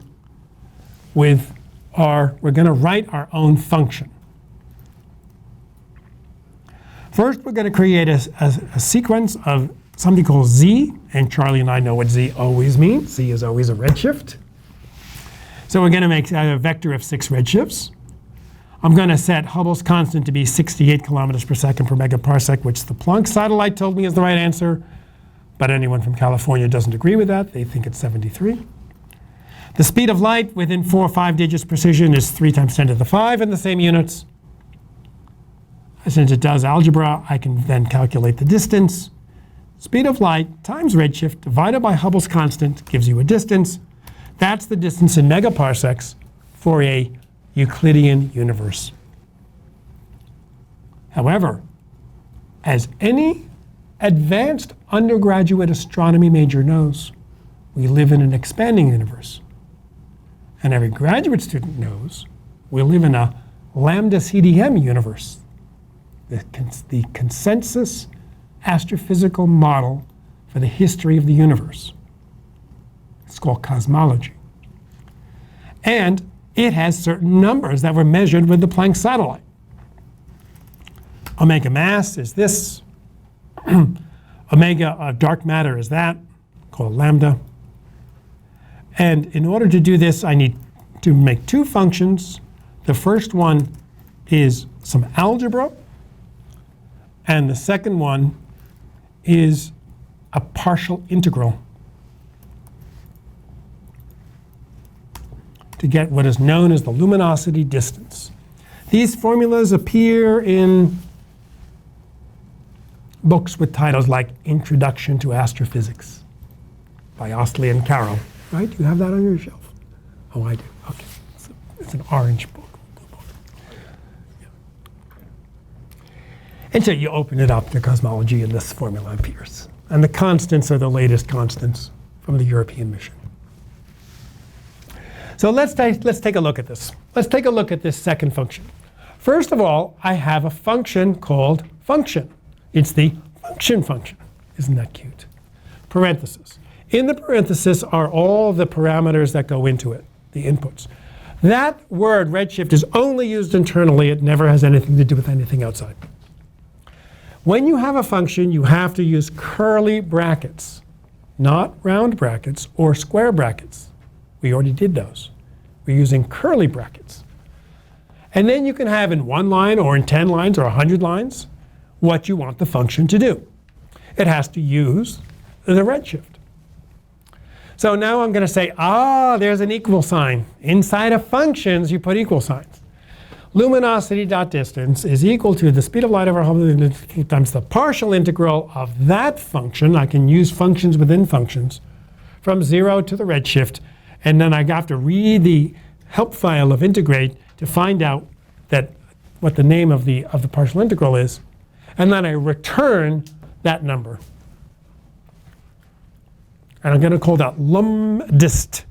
with R. We're going to write our own function. First, we're going to create a sequence of something called Z, and Charlie and I know what Z always means. Z is always a redshift. So we're going to make a vector of 6 redshifts. I'm going to set Hubble's constant to be 68 kilometers per second per megaparsec, which the Planck satellite told me is the right answer. But anyone from California doesn't agree with that. They think it's 73. The speed of light within 4 or 5 digits precision is 3 times 10 to the 5 in the same units. Since it does algebra, I can then calculate the distance. Speed of light times redshift divided by Hubble's constant gives you a distance. That's the distance in megaparsecs for a Euclidean universe. However, as any advanced undergraduate astronomy major knows, we live in an expanding universe. And every graduate student knows we live in a lambda CDM universe. The consensus astrophysical model for the history of the universe. It's called cosmology. And it has certain numbers that were measured with the Planck satellite. Omega mass is this. Omega dark matter is that, called lambda. And in order to do this, I need to make 2 functions. The first one is some algebra. And the second one is a partial integral to get what is known as the luminosity distance. These formulas appear in books with titles like Introduction to Astrophysics by Ostley and Carroll. Right? You have that on your shelf? Oh, I do. Okay. It's an orange book. And so you open it up to cosmology and this formula appears. And the constants are the latest constants from the European mission. So let's take a look at this. Let's take a look at this second function. First of all, I have a function called function. It's the function. Isn't that cute? Parentheses. In the parentheses are all the parameters that go into it, the inputs. That word, redshift, is only used internally. It never has anything to do with anything outside. When you have a function, you have to use curly brackets, not round brackets or square brackets. We already did those. We're using curly brackets. And then you can have in 1 line or in 10 lines or 100 lines what you want the function to do. It has to use the redshift. So now I'm going to say, there's an equal sign. Inside of functions, you put equal signs. Luminosity dot distance is equal to the speed of light over times the partial integral of that function. I can use functions within functions from 0 to the redshift. And then I have to read the help file of integrate to find out what the name of the partial integral is. And then I return that number. And I'm going to call that lumdist.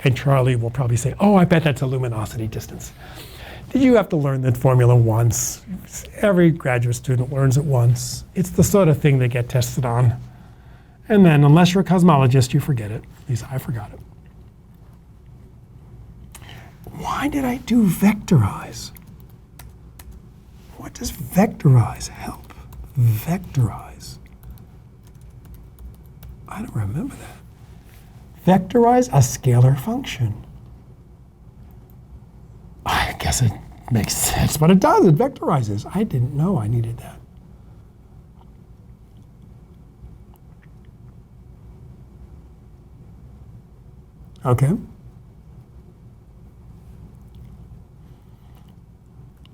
And Charlie will probably say, I bet that's a luminosity distance. Did you have to learn that formula once? Every graduate student learns it once. It's the sort of thing they get tested on. And then, unless you're a cosmologist, you forget it. At least I forgot it. Why did I do vectorize? What does vectorize help? Vectorize. I don't remember that. Vectorize a scalar function. I guess it makes sense, but it does. It vectorizes. I didn't know I needed that. Okay.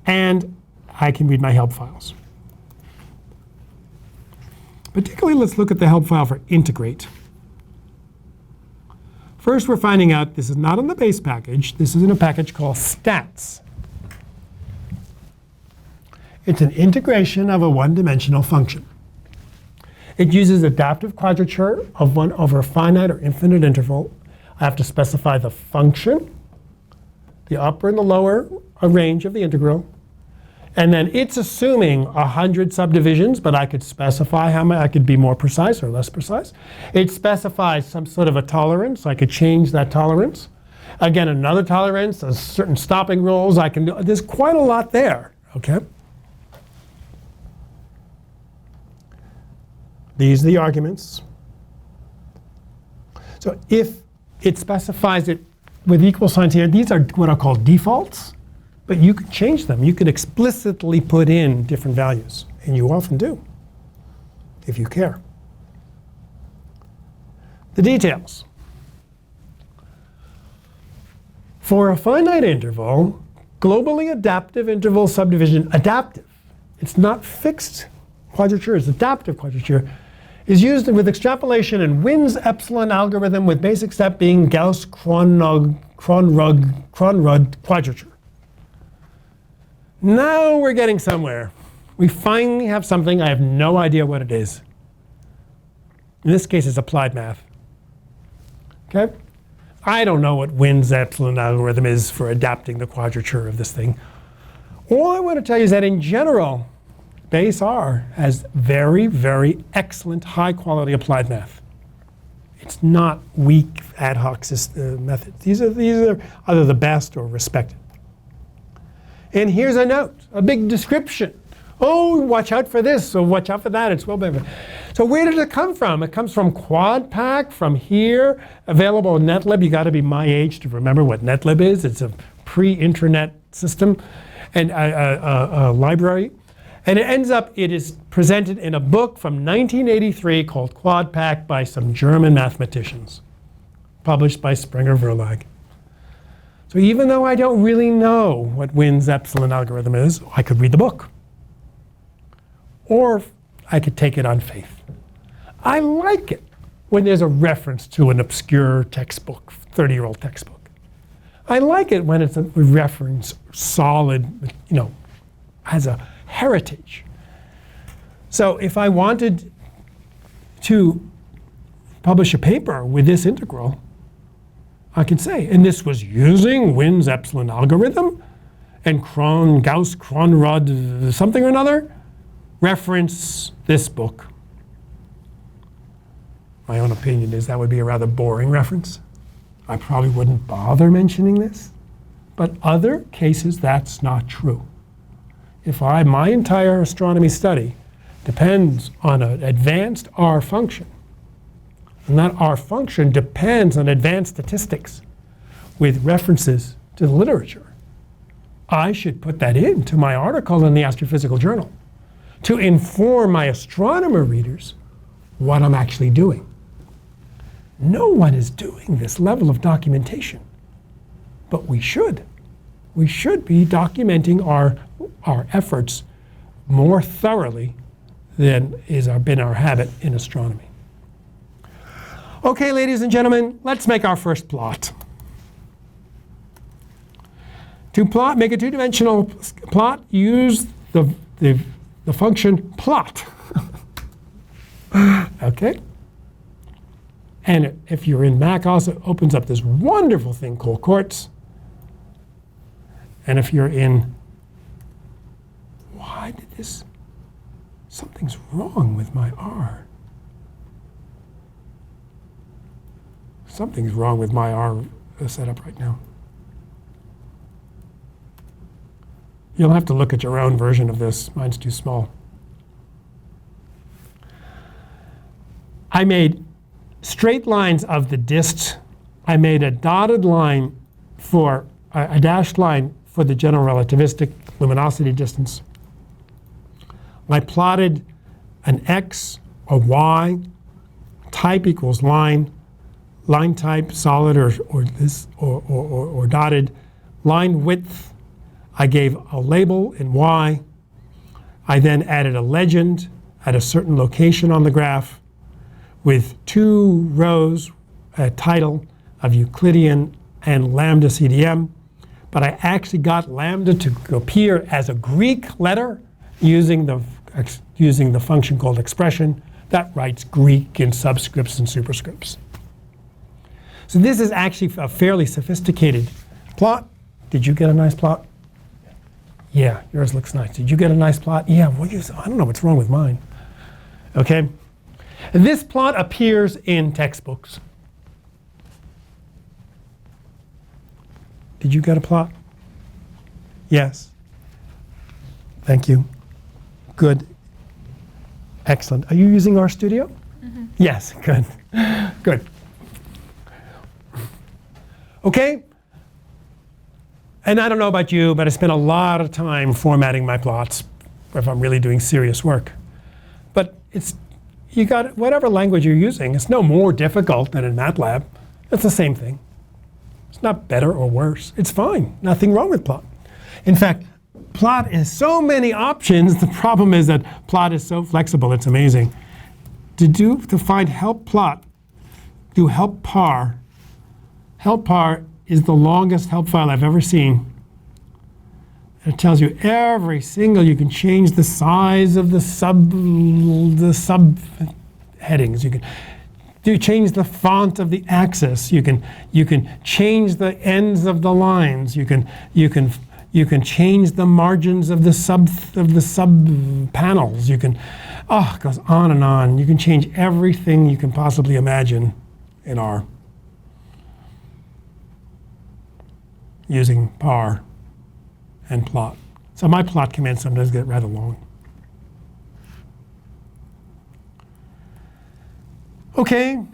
And I can read my help files. Particularly, let's look at the help file for integrate. First, we're finding out this is not in the base package. This is in a package called stats. It's an integration of a one-dimensional function. It uses adaptive quadrature of 1 over a finite or infinite interval. I have to specify the function, the upper and the lower range of the integral. And then it's assuming 100 subdivisions, but I could specify how many. I could be more precise or less precise. It specifies some sort of a tolerance. I could change that tolerance. Again, another tolerance, certain stopping rules I can do. There's quite a lot there, okay? These are the arguments. So if it specifies it with equal signs here, these are what are called defaults. But you could change them. You could explicitly put in different values. And you often do, if you care. The details. For a finite interval, globally adaptive interval subdivision, adaptive, it's not fixed quadrature, it's adaptive quadrature, is used with extrapolation in Wien's epsilon algorithm with basic step being Gauss-Kronrod quadrature. Now we're getting somewhere. We finally have something. I have no idea what it is. In this case, it's applied math. Okay? I don't know what Wien's epsilon algorithm is for adapting the quadrature of this thing. All I want to tell you is that in general, base R has very, very excellent, high-quality applied math. It's not weak ad hoc methods. These are either the best or respected. And here's a note, a big description. Oh, watch out for this, so watch out for that. It's well better. So where did it come from? It comes from QuadPack, from here, available in NetLib. You got to be my age to remember what NetLib is. It's a pre-internet system and a library. And it is presented in a book from 1983 called QuadPack by some German mathematicians, published by Springer Verlag. So even though I don't really know what Wien's epsilon algorithm is, I could read the book. Or I could take it on faith. I like it when there's a reference to an obscure textbook, 30-year-old textbook. I like it when it's a reference solid, has a heritage. So if I wanted to publish a paper with this integral, I can say, and this was using Wien's epsilon algorithm and Gauss-Kronrod something or another, reference this book. My own opinion is that would be a rather boring reference. I probably wouldn't bother mentioning this. But other cases, that's not true. If my entire astronomy study depends on an advanced R function, and that R function depends on advanced statistics with references to the literature, I should put that into my article in the Astrophysical Journal to inform my astronomer readers what I'm actually doing. No one is doing this level of documentation, but we should. We should be documenting our efforts more thoroughly than has been our habit in astronomy. Okay, ladies and gentlemen, let's make our first plot. To make a two-dimensional plot, use the function plot. Okay? And if you're in Mac, also opens up this wonderful thing called Quartz. And if you're in, why did this, something's wrong with my R. Something's wrong with my R setup right now. You'll have to look at your own version of this. Mine's too small. I made straight lines of the disks. I made a dotted line for a dashed line for the general relativistic luminosity distance. I plotted an X, a Y, type equals line, line type solid or dotted, line width. I gave a label in Y. I then added a legend at a certain location on the graph with 2 rows, a title of Euclidean and lambda CDM. But I actually got lambda to appear as a Greek letter using the function called expression that writes Greek in subscripts and superscripts. So this is actually a fairly sophisticated plot. Did you get a nice plot? Yeah, yours looks nice. Did you get a nice plot? Yeah, well, I don't know what's wrong with mine. Okay? And this plot appears in textbooks. Did you get a plot? Yes. Thank you. Good. Excellent. Are you using RStudio? Mm-hmm. Yes, good. Good. Okay? And I don't know about you, but I spend a lot of time formatting my plots if I'm really doing serious work. But you got whatever language you're using, it's no more difficult than in MATLAB. It's the same thing. It's not better or worse. It's fine. Nothing wrong with plot. In fact, plot has so many options. The problem is that plot is so flexible. It's amazing. To find help plot, do help par. Help par is the longest help file I've ever seen. It tells you every single, you can change the size of the sub headings. You can change the font of the axis. You can change the ends of the lines. You can change the margins of the sub panels. It goes on and on. You can change everything you can possibly imagine in R using par and plot. So my plot commands sometimes get rather long. Okay.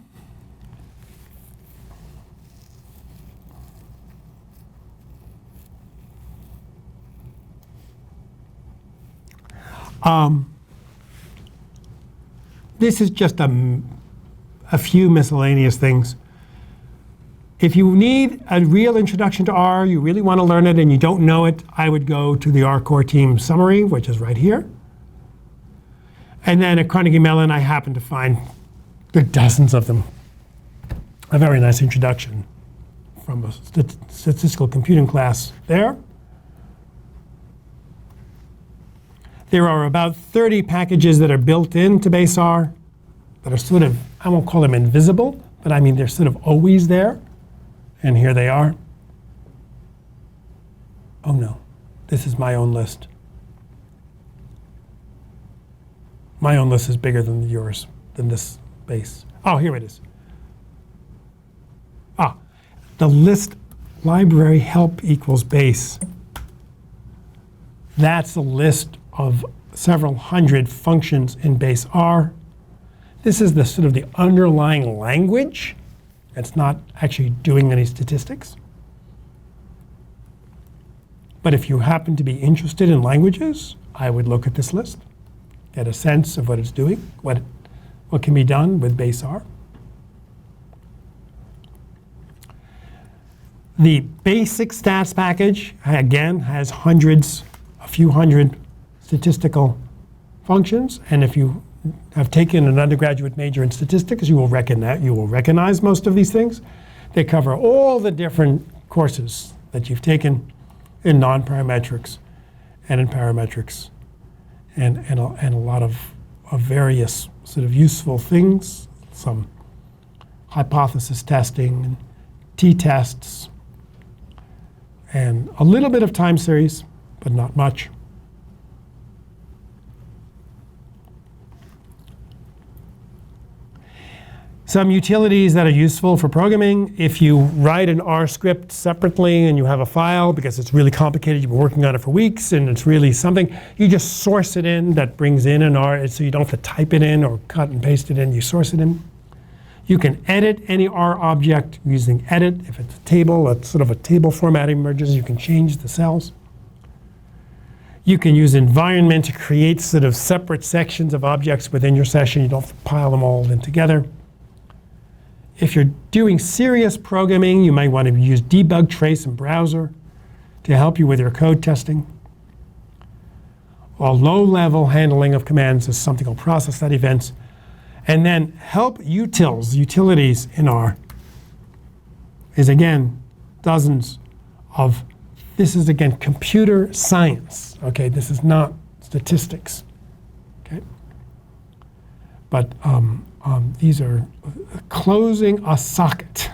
This is just a few miscellaneous things. If you need a real introduction to R, you really want to learn it and you don't know it, I would go to the R core team summary, which is right here. And then at Carnegie Mellon, I happen to find there are dozens of them. A very nice introduction from a statistical computing class there. There are about 30 packages that are built into base R that are sort of, I won't call them invisible, but I mean they're sort of always there. And here they are. Oh no, this is my own list. My own list is bigger than yours, than this base. Oh, here it is. Ah, the list library help equals base. That's a list of several hundred functions in base R. This is the sort of the underlying language. It's not actually doing any statistics. But if you happen to be interested in languages, I would look at this list, get a sense of what it's doing, what can be done with base R. The basic stats package, again, has a few hundred statistical functions. And if you have taken an undergraduate major in statistics, you will recognize most of these things. They cover all the different courses that you've taken in non-parametrics and in parametrics, and a lot of various sort of useful things, some hypothesis testing, and t-tests, and a little bit of time series, but not much. Some utilities that are useful for programming. If you write an R script separately and you have a file because it's really complicated, you've been working on it for weeks and it's really something, you just source it in. That brings in an R, so you don't have to type it in or cut and paste it in, you source it in. You can edit any R object using edit. If it's a table, it's sort of a table formatting merges, you can change the cells. You can use environment to create sort of separate sections of objects within your session. You don't have to pile them all in together. If you're doing serious programming, you might want to use debug, trace, and browser to help you with your code testing. Or low-level handling of commands is something called process-set events. And then help utils, utilities in R, is again dozens of, this is again computer science, okay? This is not statistics, okay? But these are closing a socket,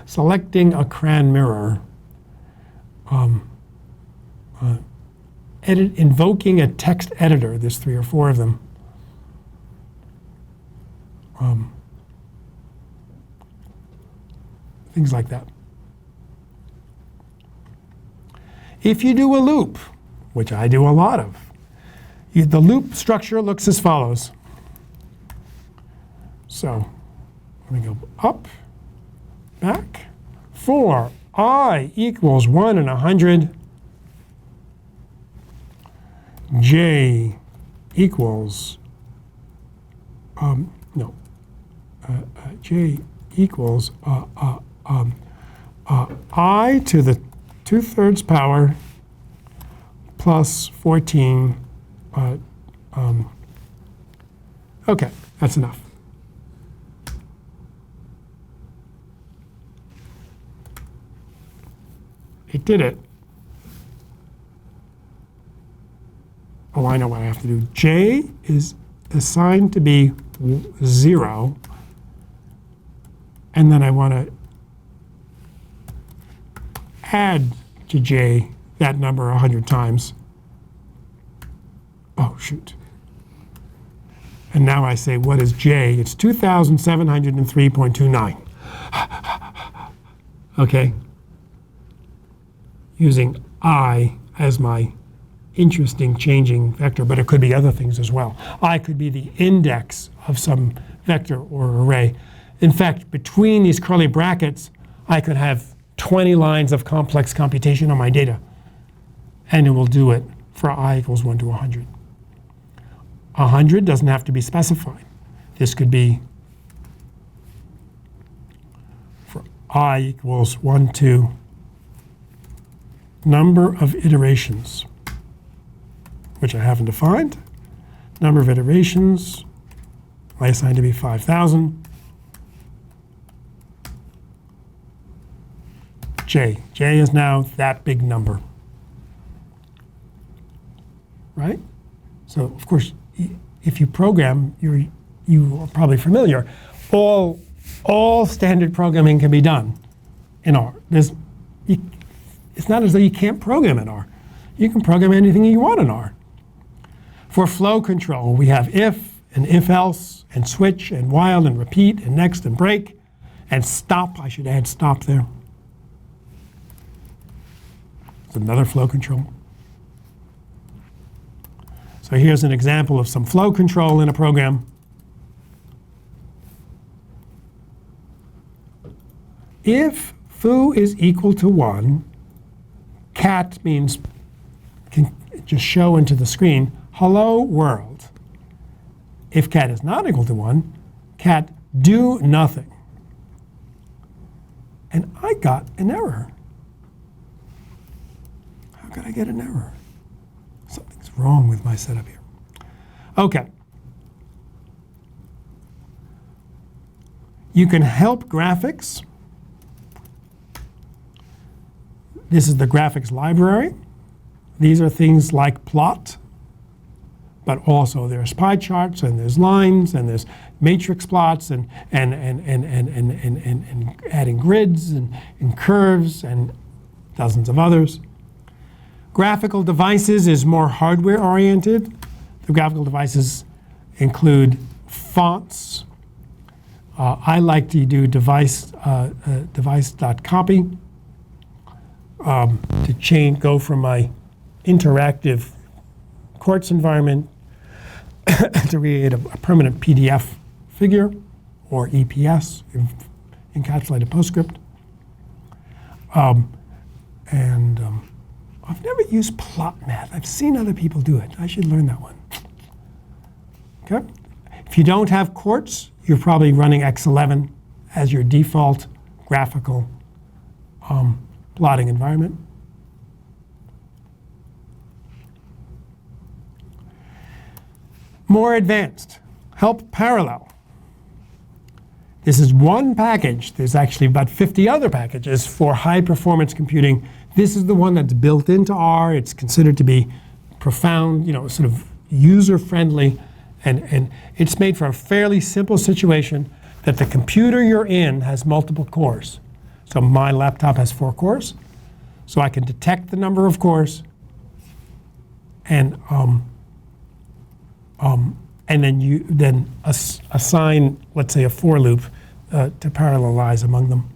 selecting a CRAN mirror, invoking a text editor. There's 3 or 4 of them. Things like that. If you do a loop, which I do a lot of, the loop structure looks as follows. So let me go up, back. For I equals 1 in 100, J equals, J equals I to the 2/3 power plus 14. Okay, that's enough. It did it. Oh, I know what I have to do. J is assigned to be 0. And then I want to add to J that number 100 times. Oh, shoot. And now I say, what is J? It's 2,703.29. Okay? Using I as my interesting changing vector, but it could be other things as well. I could be the index of some vector or array. In fact, between these curly brackets, I could have 20 lines of complex computation on my data, and it will do it for I equals 1 to 100. 100 doesn't have to be specified. This could be for I equals 1 to number of iterations, which I haven't defined. Number of iterations, I assign to be 5,000. J is now that big number, right? So of course, if you program, you are probably familiar. All standard programming can be done in R. It's not as though you can't program in R. You can program anything you want in R. For flow control, we have if and if-else and switch and while and repeat and next and break and stop. I should add stop there. It's another flow control. So here's an example of some flow control in a program. If foo is equal to 1, cat means, can just show into the screen, hello world. If cat is not equal to 1, cat do nothing. And I got an error. How could I get an error? Something's wrong with my setup here. Okay. You can help graphics. This is the graphics library. These are things like plot, but also there's pie charts and there's lines and there's matrix plots and adding grids and curves and dozens of others. Graphical devices is more hardware oriented. The graphical devices include fonts. I like to do device.copy to go from my interactive quartz environment to create a permanent PDF figure or EPS, encapsulated PostScript. I've never used plot math. I've seen other people do it. I should learn that one. Okay. If you don't have quartz, you're probably running X11 as your default graphical plotting environment. More advanced, help parallel. This is one package. There's actually about 50 other packages for high performance computing. This is the one that's built into R. It's considered to be profound, sort of user friendly, and it's made for a fairly simple situation that the computer you're in has multiple cores. So my laptop has 4 cores, so I can detect the number of cores and then assign, let's say, a for loop to parallelize among them.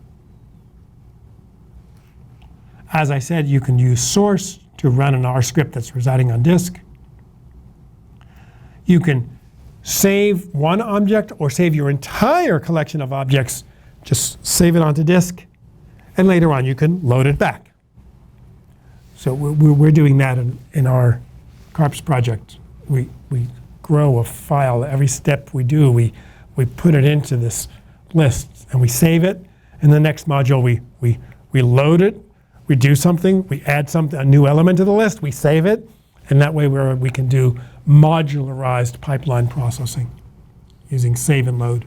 As I said, you can use source to run an R script that's residing on disk. You can save one object or save your entire collection of objects. Just save it onto disk, and later on you can load it back. So we're doing that in our CARPS project. We grow a file. Every step we do, we put it into this list, and we save it. In the next module, we load it. We do something, we add something, a new element to the list, we save it, and that way we can do modularized pipeline processing using save and load.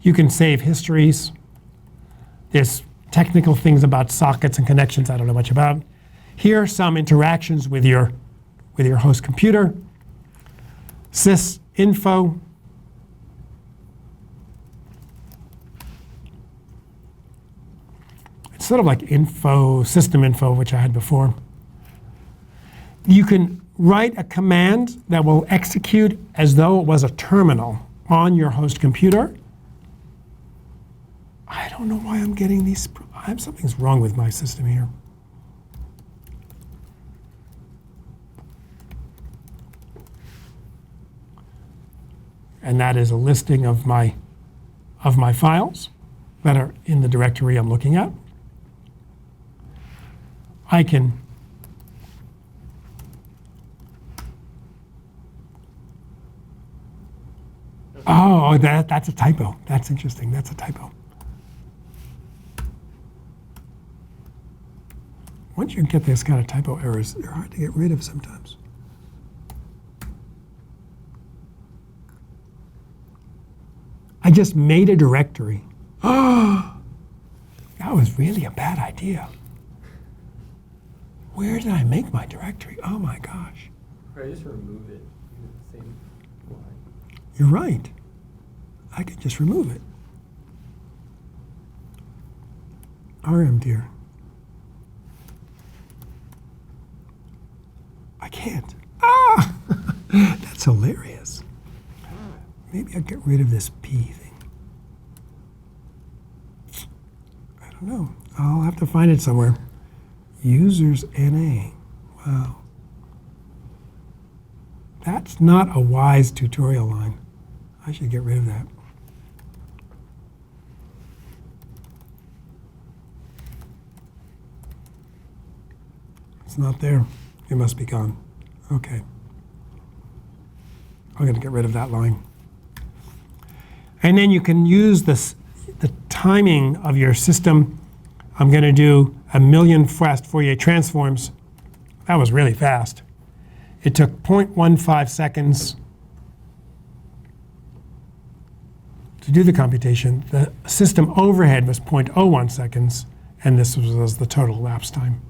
You can save histories. There's technical things about sockets and connections I don't know much about. Here are some interactions with your host computer. sysinfo. Sort of like system info, which I had before. You can write a command that will execute as though it was a terminal on your host computer. I don't know why I'm getting these. Something's wrong with my system here. And that is a listing of my files that are in the directory I'm looking at. I can that's a typo. That's interesting. That's a typo. Once you get this kind of typo errors, they're hard to get rid of sometimes. I just made a directory. Oh, that was really a bad idea. Where did I make my directory? Oh my gosh. Probably just remove it. The same line. You're right. I could just remove it. RM, dear. I can't. Ah! That's hilarious. Maybe I'll get rid of this P thing. I don't know. I'll have to find it somewhere. Users NA. Wow. That's not a wise tutorial line. I should get rid of that. It's not there. It must be gone. Okay. I'm going to get rid of that line. And then you can use this, the timing of your system. I'm going to do 1,000,000 fast Fourier transforms. That was really fast. It took 0.15 seconds to do the computation. The system overhead was 0.01 seconds, and this was the total elapsed time.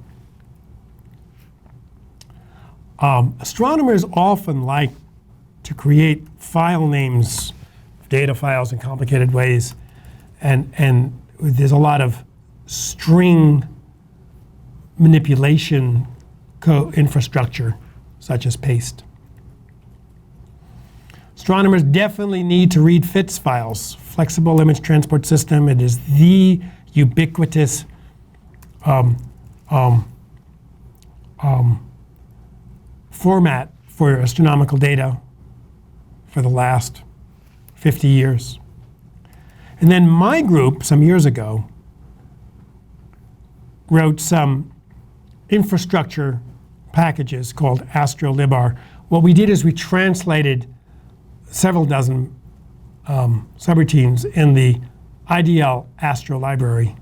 Astronomers often like to create file names, data files in complicated ways, and there's a lot of string manipulation infrastructure, such as paste. Astronomers definitely need to read FITS files, Flexible Image Transport System. It is the ubiquitous format for astronomical data for the last 50 years. And then my group, some years ago, wrote some infrastructure packages called ASTRO LibR. What we did is we translated several dozen subroutines in the IDL ASTRO library,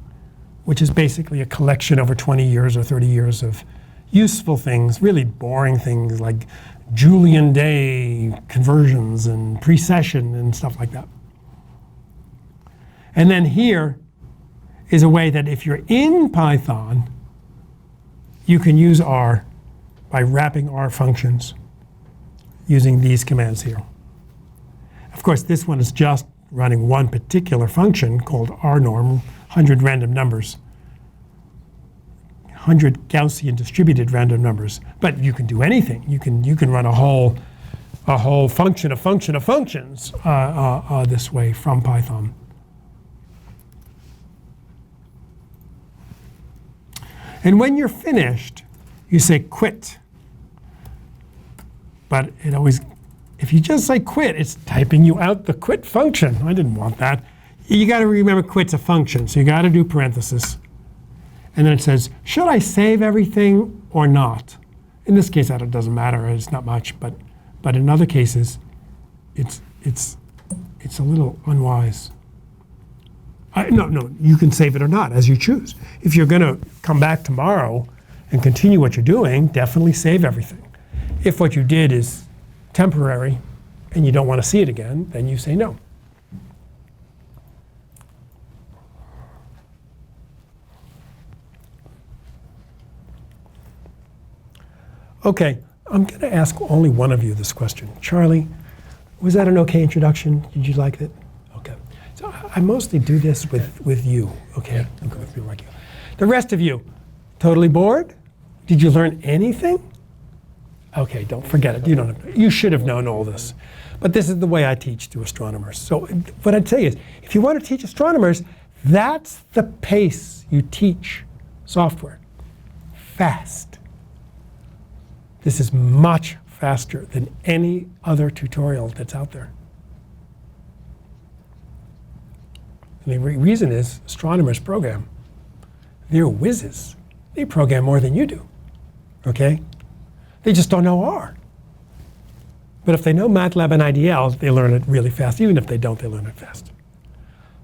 which is basically a collection over 20 years or 30 years of useful things, really boring things like Julian day conversions and precession and stuff like that. And then here is a way that if you're in Python, you can use R by wrapping R functions using these commands here. Of course, this one is just running one particular function called rnorm, 100 random numbers, 100 Gaussian distributed random numbers. But you can do anything. You can run a whole function of functions this way from Python. And when you're finished, you say quit. But it always, if you just say quit, it's typing you out the quit function. I didn't want that. You got to remember quit's a function, so you got to do parentheses. And then it says, should I save everything or not? In this case, that doesn't matter. It's not much, but in other cases, it's a little unwise. No, you can save it or not, as you choose. If you're going to come back tomorrow and continue what you're doing, definitely save everything. If what you did is temporary and you don't want to see it again, then you say no. Okay, I'm going to ask only one of you this question. Charlie, was that an okay introduction? Did you like it? Okay. So I mostly do this with you, okay? With people like you. The rest of you, totally bored? Did you learn anything? Okay, don't forget it. You should have known all this. But this is the way I teach to astronomers. So what I'd say is, if you want to teach astronomers, that's the pace you teach software. Fast. This is much faster than any other tutorial that's out there. And the reason is astronomers program. They're whizzes. They program more than you do, okay? They just don't know R. But if they know MATLAB and IDL, they learn it really fast. Even if they don't, they learn it fast.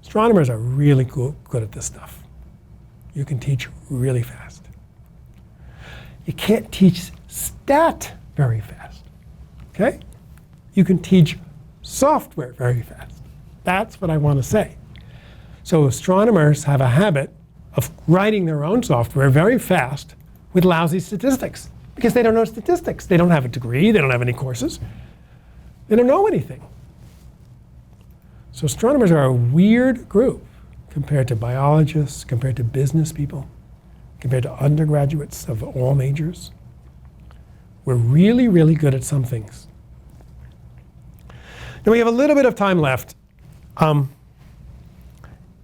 Astronomers are really good at this stuff. You can teach really fast. You can't teach stat very fast, okay? You can teach software very fast. That's what I want to say. So astronomers have a habit of writing their own software very fast with lousy statistics. because they don't know statistics. They don't have a degree. They don't have any courses. They don't know anything. So astronomers are a weird group compared to biologists, compared to business people, compared to undergraduates of all majors. We're really, really good at some things. Now we have a little bit of time left.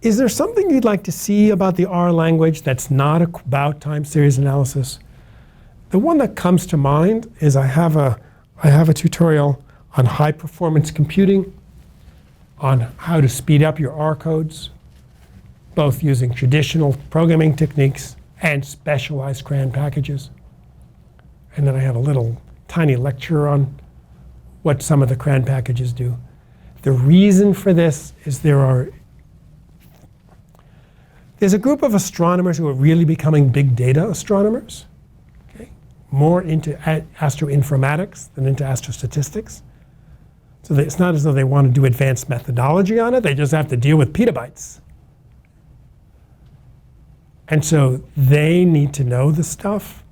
Is there something you'd like to see about the R language that's not about time series analysis? The one that comes to mind is I have a tutorial on high performance computing, on how to speed up your R codes, both using traditional programming techniques and specialized CRAN packages. And then I have a little tiny lecture on what some of the CRAN packages do. The reason for this is there's a group of astronomers who are really becoming big data astronomers, okay? More into astroinformatics than into astrostatistics. So it's not as though they want to do advanced methodology on it, they just have to deal with petabytes. And so they need to know the stuff.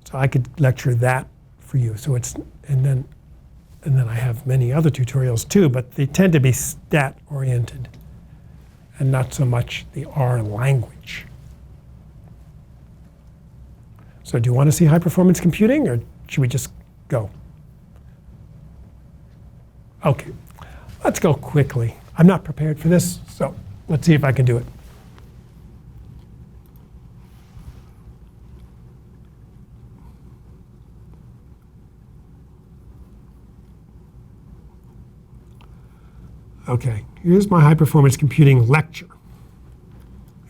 So I could lecture that for you. So and then I have many other tutorials too, but they tend to be stat oriented and not so much the R language. So do you want to see high performance computing, or should we just go? Okay, let's go quickly. I'm not prepared for this, so let's see if I can do it. Okay, here's my high-performance computing lecture.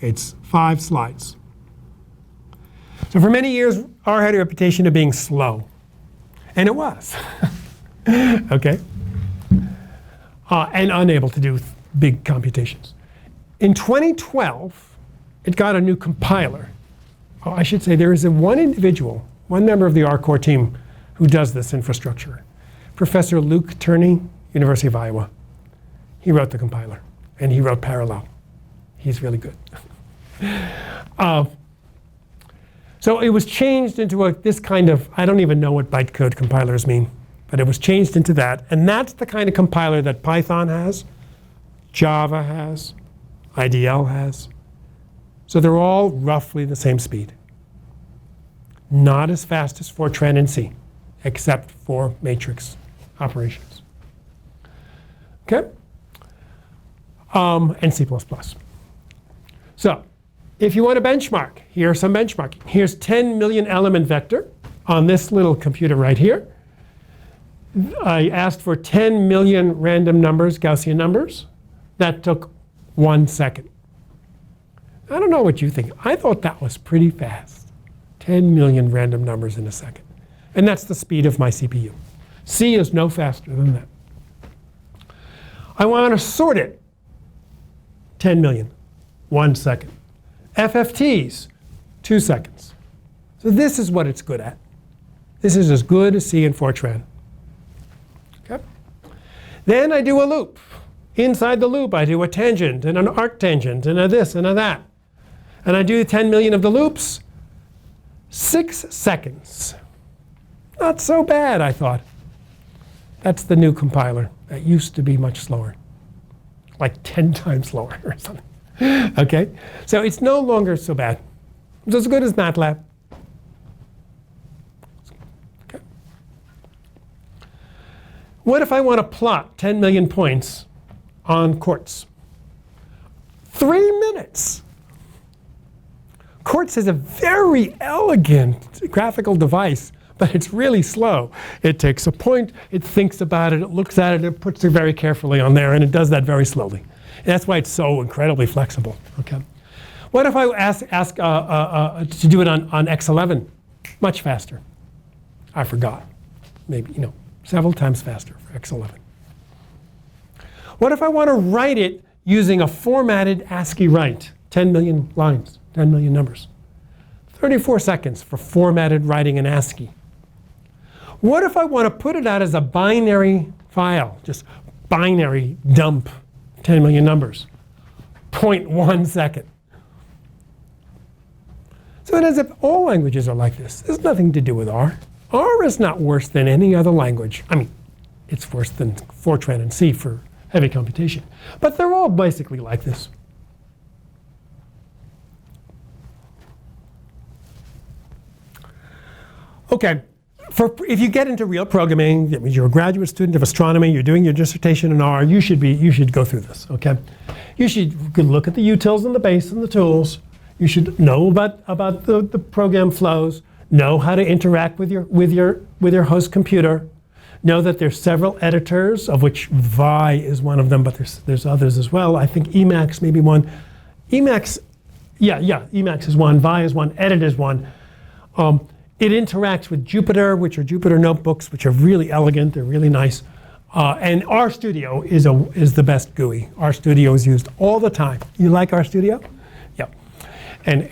It's 5 slides. So for many years, R had a reputation of being slow. And it was. Okay? And unable to do big computations. In 2012, it got a new compiler. Oh, I should say there is one individual, one member of the R core team who does this infrastructure. Professor Luke Turney, University of Iowa. He wrote the compiler, and he wrote Parallel. He's really good. So it was changed into this kind of, I don't even know what bytecode compilers mean, but it was changed into that. And that's the kind of compiler that Python has, Java has, IDL has. So they're all roughly the same speed. Not as fast as Fortran and C, except for matrix operations. Okay? And C++. So if you want to benchmark, here are some benchmarking. Here's 10 million element vector on this little computer right here. I asked for 10 million random numbers, Gaussian numbers. That took 1 second. I don't know what you think. I thought that was pretty fast. 10 million random numbers in a second. And that's the speed of my CPU. C is no faster than that. I want to sort it. 10 million, 1 second. FFTs, 2 seconds. So this is what it's good at. This is as good as C and Fortran. Okay? Then I do a loop. Inside the loop, I do a tangent and an arctangent and a this and a that. And I do 10 million of the loops. 6 seconds. Not so bad, I thought. That's the new compiler. That used to be much slower. Like 10 times slower or something. Okay? So it's no longer so bad. It's as good as MATLAB. Okay. What if I want to plot 10 million points on quartz? 3 minutes. Quartz is a very elegant graphical device, but it's really slow. It takes a point, it thinks about it, it looks at it, it puts it very carefully on there, and it does that very slowly. And that's why it's so incredibly flexible. Okay. What if I ask to do it on X11? Much faster. I forgot. Maybe, several times faster for X11. What if I want to write it using a formatted ASCII write? 10 million lines, 10 million numbers. 34 seconds for formatted writing in ASCII. What if I want to put it out as a binary file, just binary dump 10 million numbers? 0.1 second. So So it is if all languages are like this. There's nothing to do with R. R is not worse than any other language. I mean, it's worse than Fortran and C for heavy computation. But they're all basically like this. Okay, if you get into real programming, that means you're a graduate student of astronomy, you're doing your dissertation in R, you should go through this, okay? You should look at the utils and the base and the tools. You should know about the program flows, know how to interact with your host computer, know that there's several editors, of which Vi is one of them, but there's others as well. I think Emacs may be one. Emacs is one, Vi is one, Edit is one. It interacts with Jupyter, which are Jupyter notebooks, which are really elegant. They're really nice. And RStudio is the best GUI. RStudio is used all the time. You like RStudio? Yeah. And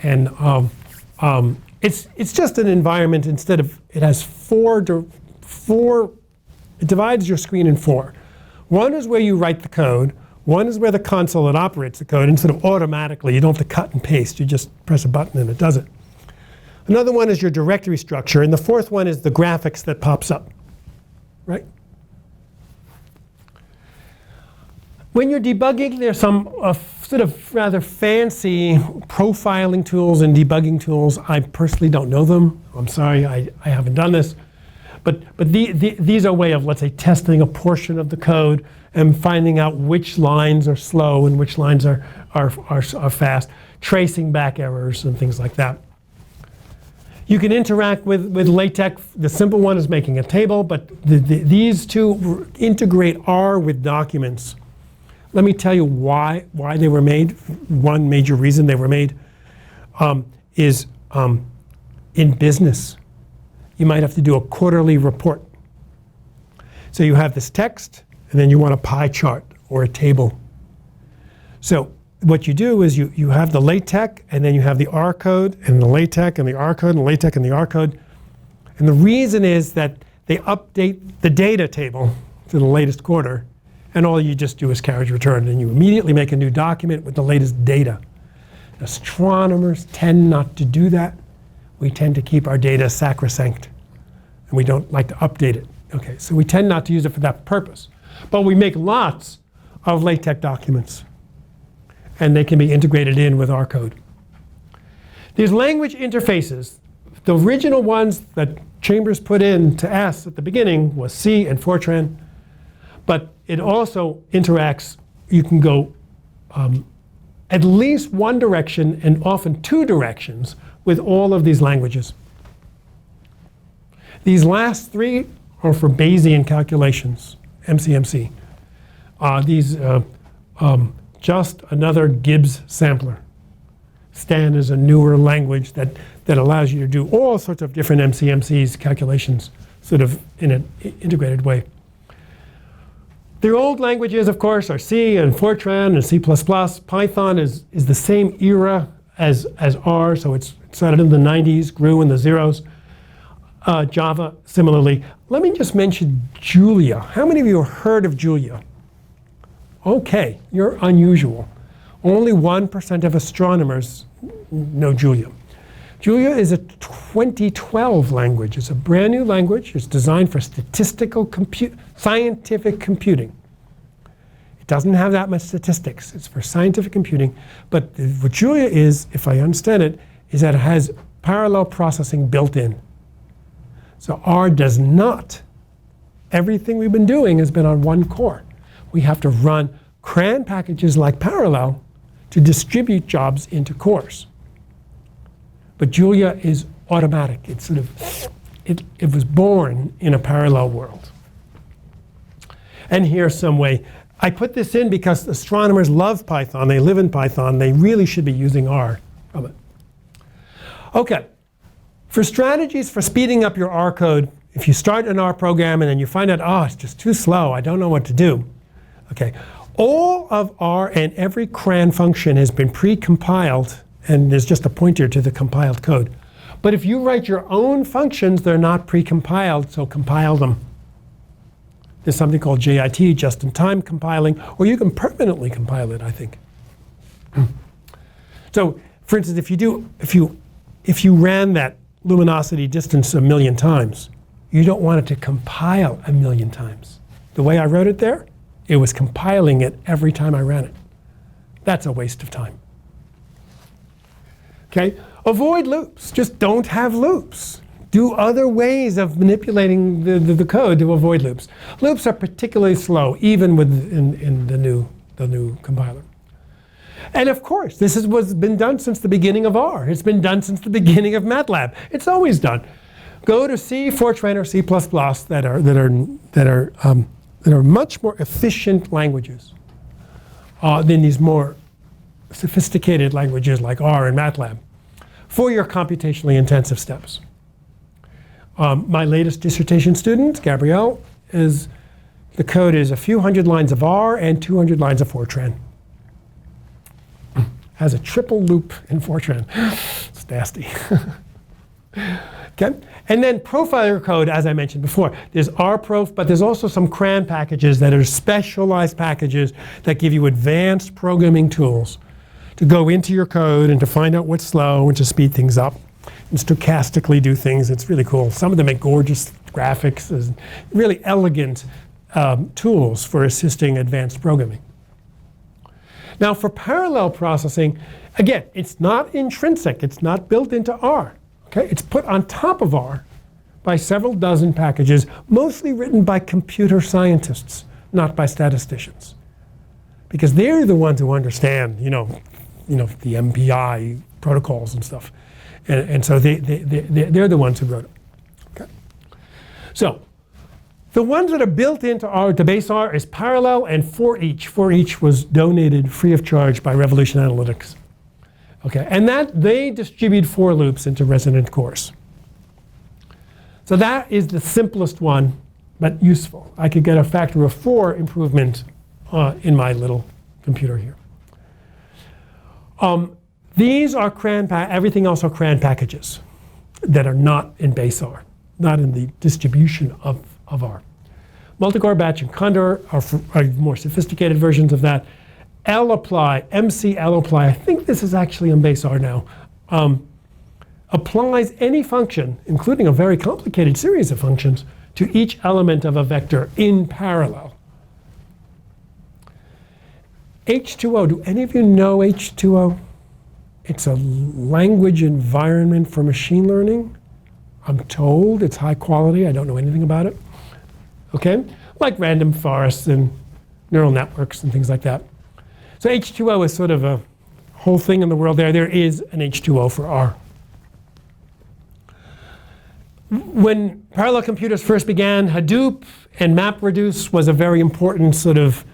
it's just an environment. Instead of it has it divides your screen in four. One is where you write the code. One is where the console that operates the code. Instead of automatically, you don't have to cut and paste. You just press a button and it does it. Another one is your directory structure, and the fourth one is the graphics that pops up, right? When you're debugging, there's some sort of rather fancy profiling tools and debugging tools. I personally don't know them. I'm sorry, I haven't done this. But these are a way of, let's say, testing a portion of the code and finding out which lines are slow and which lines are fast, tracing back errors and things like that. You can interact with LaTeX. The simple one is making a table, but these two integrate R with documents. Let me tell you why they were made. One major reason they were made is in business. You might have to do a quarterly report. So you have this text, and then you want a pie chart or a table. So what you do is you have the LaTeX, and then you have the R code, and the LaTeX, and the R code, and the LaTeX, and the R code. And the reason is that they update the data table to the latest quarter, and all you just do is carriage return, and you immediately make a new document with the latest data. Astronomers tend not to do that. We tend to keep our data sacrosanct, and we don't like to update it. Okay, so we tend not to use it for that purpose. But we make lots of LaTeX documents, and they can be integrated in with our code. These language interfaces, the original ones that Chambers put in to S at the beginning was C and Fortran, but it also interacts, you can go at least one direction and often two directions with all of these languages. These last three are for Bayesian calculations, MCMC. Just another Gibbs sampler. Stan is a newer language that allows you to do all sorts of different MCMCs calculations sort of in an integrated way. The old languages, of course, are C and Fortran and C++. Python is the same era as R, so it started in the 90s, grew in the zeros. Java, similarly. Let me just mention Julia. How many of you have heard of Julia? Okay, you're unusual. Only 1% of astronomers know Julia. Julia is a 2012 language. It's a brand new language. It's designed for scientific computing. It doesn't have that much statistics. It's for scientific computing. But what Julia is, if I understand it, is that it has parallel processing built in. So R does not. Everything we've been doing has been on one core. We have to run CRAN packages like Parallel to distribute jobs into cores. But Julia is automatic. It's sort of, it was born in a parallel world. And here's some way. I put this in because astronomers love Python. They live in Python. They really should be using R from it. Okay. For strategies for speeding up your R code, if you start an R program and then you find out, oh, it's just too slow, I don't know what to do. Okay. All of R and every CRAN function has been pre-compiled, and there's just a pointer to the compiled code. But if you write your own functions, they're not pre-compiled, so compile them. There's something called JIT, just-in-time compiling, or you can permanently compile it, I think. So, for instance, if you if you ran that luminosity distance a million times, you don't want it to compile a million times. The way I wrote it there, it was compiling it every time I ran it. That's a waste of time. Okay? Avoid loops. Just don't have loops. Do other ways of manipulating the code to avoid loops. Loops are particularly slow, even in the new compiler. And of course, this is what's been done since the beginning of R. It's been done since the beginning of MATLAB. It's always done. Go to C, Fortran, or C++ that are much more efficient languages than these more sophisticated languages like R and MATLAB for your computationally intensive steps. My latest dissertation student, Gabrielle, the code is a few hundred lines of R and 200 lines of Fortran. Has a triple loop in Fortran. It's nasty. Okay? And then profiler code, as I mentioned before, there's RProf, but there's also some CRAN packages that are specialized packages that give you advanced programming tools to go into your code and to find out what's slow and to speed things up and stochastically do things. It's really cool. Some of them make gorgeous graphics, and really elegant tools for assisting advanced programming. Now for parallel processing, again, it's not intrinsic. It's not built into R. Okay? It's put on top of R by several dozen packages, mostly written by computer scientists, not by statisticians. Because they're the ones who understand, the MPI protocols and stuff. And so they're the ones who wrote it. Okay? So the ones that are built into R, the base R, is parallel and for each. For each was donated free of charge by Revolution Analytics. Okay, and that they distribute for loops into resonant cores. So that is the simplest one, but useful. I could get a factor of 4 improvement in my little computer here. These are CRAN, everything else are CRAN packages that are not in base R, not in the distribution of R. Multicore, batch, and Condor are more sophisticated versions of that. lapply, MC-lapply, I think this is actually on base R now, applies any function, including a very complicated series of functions, to each element of a vector in parallel. H2O, do any of you know H2O? It's a language environment for machine learning. I'm told it's high quality. I don't know anything about it. Okay? Like random forests and neural networks and things like that. So H2O is sort of a whole thing in the world there. There is an H2O for R. When parallel computers first began, Hadoop and MapReduce was a very important sort of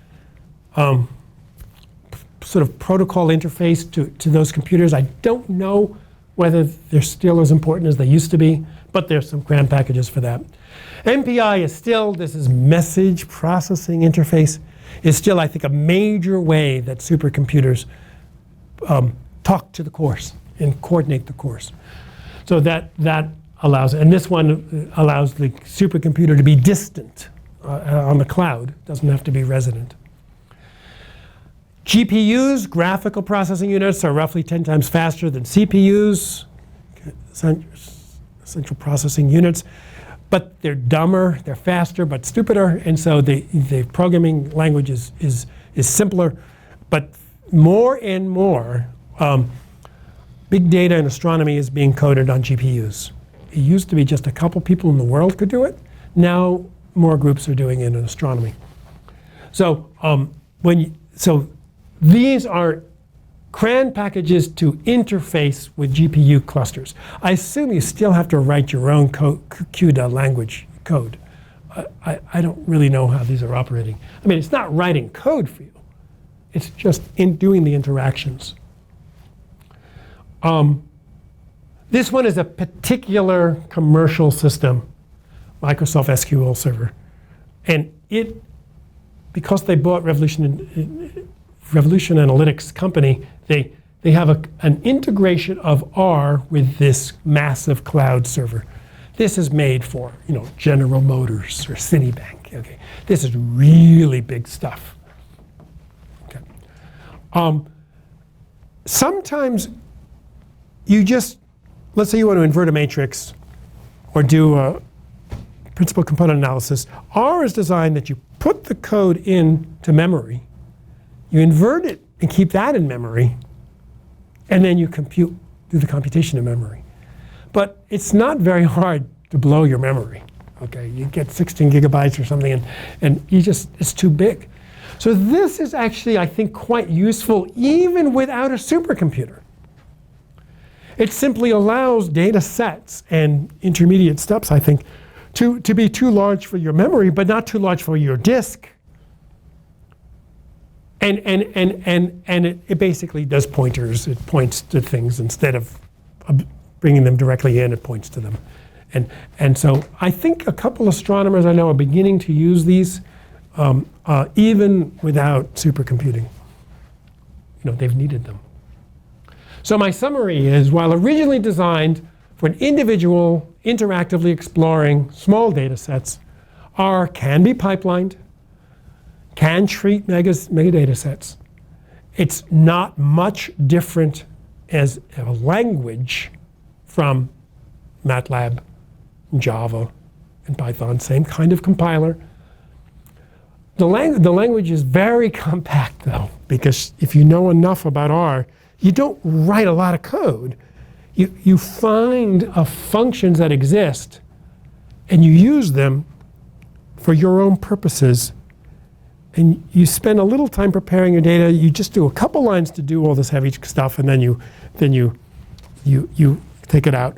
protocol interface to those computers. I don't know whether they're still as important as they used to be, but there's some CRAN packages for that. MPI is still, this is message processing interface, is still, I think, a major way that supercomputers talk to the cores and coordinate the cores. So that allows, and this one allows the supercomputer to be distant on the cloud, doesn't have to be resident. GPUs, graphical processing units, are roughly 10 times faster than CPUs, central processing units, but they're dumber, they're faster, but stupider, and so the programming language is simpler, but more and more big data and astronomy is being coded on GPUs. It used to be just a couple people in the world could do it. Now more groups are doing it in astronomy. So these are CRAN packages to interface with GPU clusters. I assume you still have to write your own CUDA language code. I don't really know how these are operating. I mean, it's not writing code for you. It's just in doing the interactions. This one is a particular commercial system, Microsoft SQL Server. And because they bought Revolution Analytics company, they have an integration of R with this massive cloud server. This is made for, General Motors or Citibank. Okay, this is really big stuff. Okay. Sometimes you just let's say you want to invert a matrix or do a principal component analysis. R is designed that you put the code into memory, you invert it and keep that in memory, and then you do the computation in memory. But it's not very hard to blow your memory. Okay, you get 16 gigabytes or something, and it's too big. So this is actually, I think, quite useful even without a supercomputer. It simply allows data sets and intermediate steps, I think, to be too large for your memory, but not too large for your disk. And it basically does pointers. It points to things instead of bringing them directly in. It points to them. And so I think a couple astronomers I know are beginning to use these even without supercomputing. They've needed them. So my summary is, while originally designed for an individual, interactively exploring small data sets, R can be pipelined, can treat mega data sets. It's not much different as a language from MATLAB, Java, and Python, same kind of compiler. The language is very compact, though, because if you know enough about R, you don't write a lot of code. You find functions that exist, and you use them for your own purposes. And you spend a little time preparing your data. You just do a couple lines to do all this heavy stuff, and then you take it out.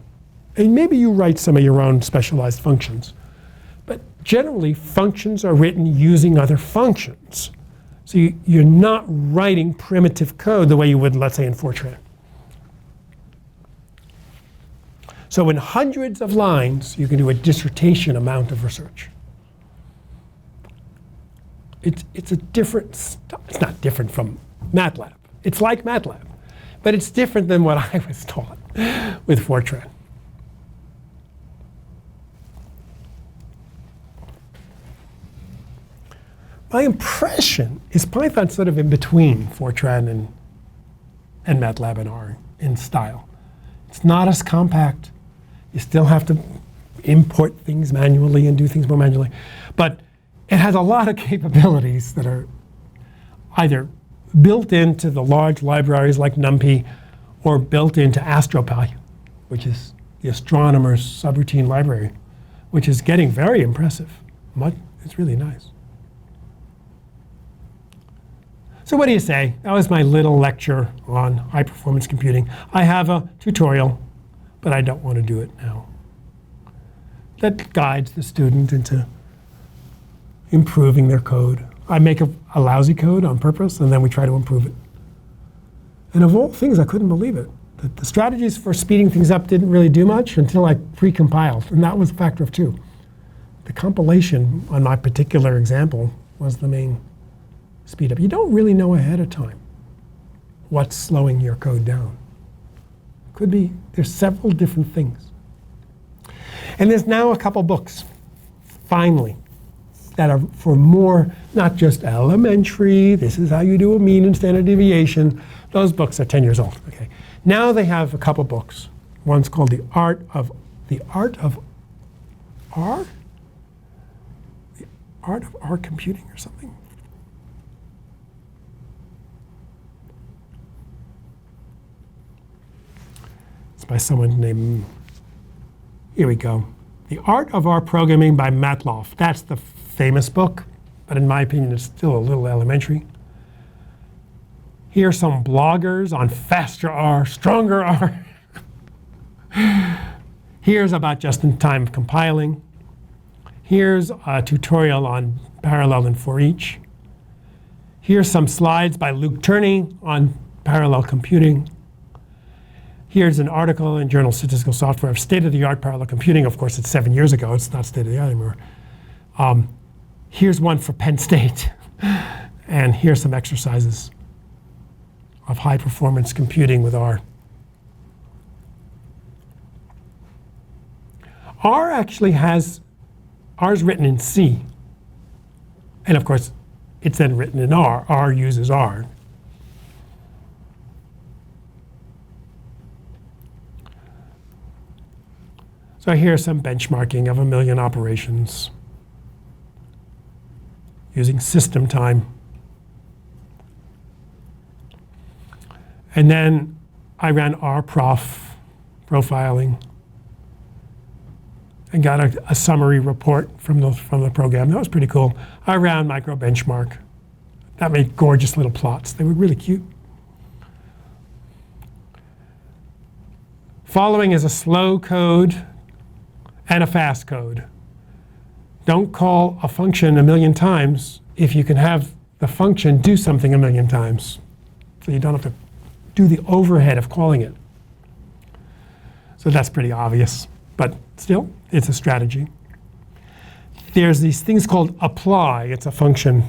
And maybe you write some of your own specialized functions. But generally, functions are written using other functions. So you're not writing primitive code the way you would, let's say, in Fortran. So in hundreds of lines, you can do a dissertation amount of research. It's a different, it's not different from MATLAB. It's like MATLAB, but it's different than what I was taught with Fortran. My impression is Python's sort of in between Fortran and MATLAB and R in style. It's not as compact. You still have to import things manually and do things more manually. But it has a lot of capabilities that are either built into the large libraries like NumPy or built into ASTRO, which is the astronomer's subroutine library, which is getting very impressive. It's really nice. So what do you say? That was my little lecture on high-performance computing. I have a tutorial, but I don't want to do it now. That guides the student into improving their code. I make a lousy code on purpose, and then we try to improve it. And of all things, I couldn't believe it. The strategies for speeding things up didn't really do much until I pre-compiled, and that was a factor of 2. The compilation on my particular example was the main speed up. You don't really know ahead of time what's slowing your code down. Could be, there's several different things. And there's now a couple books, finally, that are for more, not just elementary, this is how you do a mean and standard deviation. Those books are 10 years old. Okay. Now they have a couple books. One's called The Art of R? The Art of R Computing or something. It's by someone named, here we go. The Art of R Programming by Matloff. That's the famous book, but in my opinion, it's still a little elementary. Here are some bloggers on faster R, stronger R. Here's about just-in-time compiling. Here's a tutorial on parallel and for each. Here's some slides by Luke Turney on parallel computing. Here's an article in Journal of Statistical Software of state-of-the-art parallel computing. Of course, it's 7 years ago. It's not state-of-the-art anymore. Here's one for Penn State. And here's some exercises of high-performance computing with R. R actually has, R is written in C. And of course, it's then written in R. R uses R. So here's some benchmarking of 1,000,000 operations using system time. And then I ran rprof profiling and got a summary report from the program. That was pretty cool. I ran micro benchmark. That made gorgeous little plots. They were really cute. Following is a slow code and a fast code. Don't call a function 1,000,000 times if you can have the function do something 1,000,000 times. So you don't have to do the overhead of calling it. So that's pretty obvious, but still, it's a strategy. There's these things called apply. It's a function.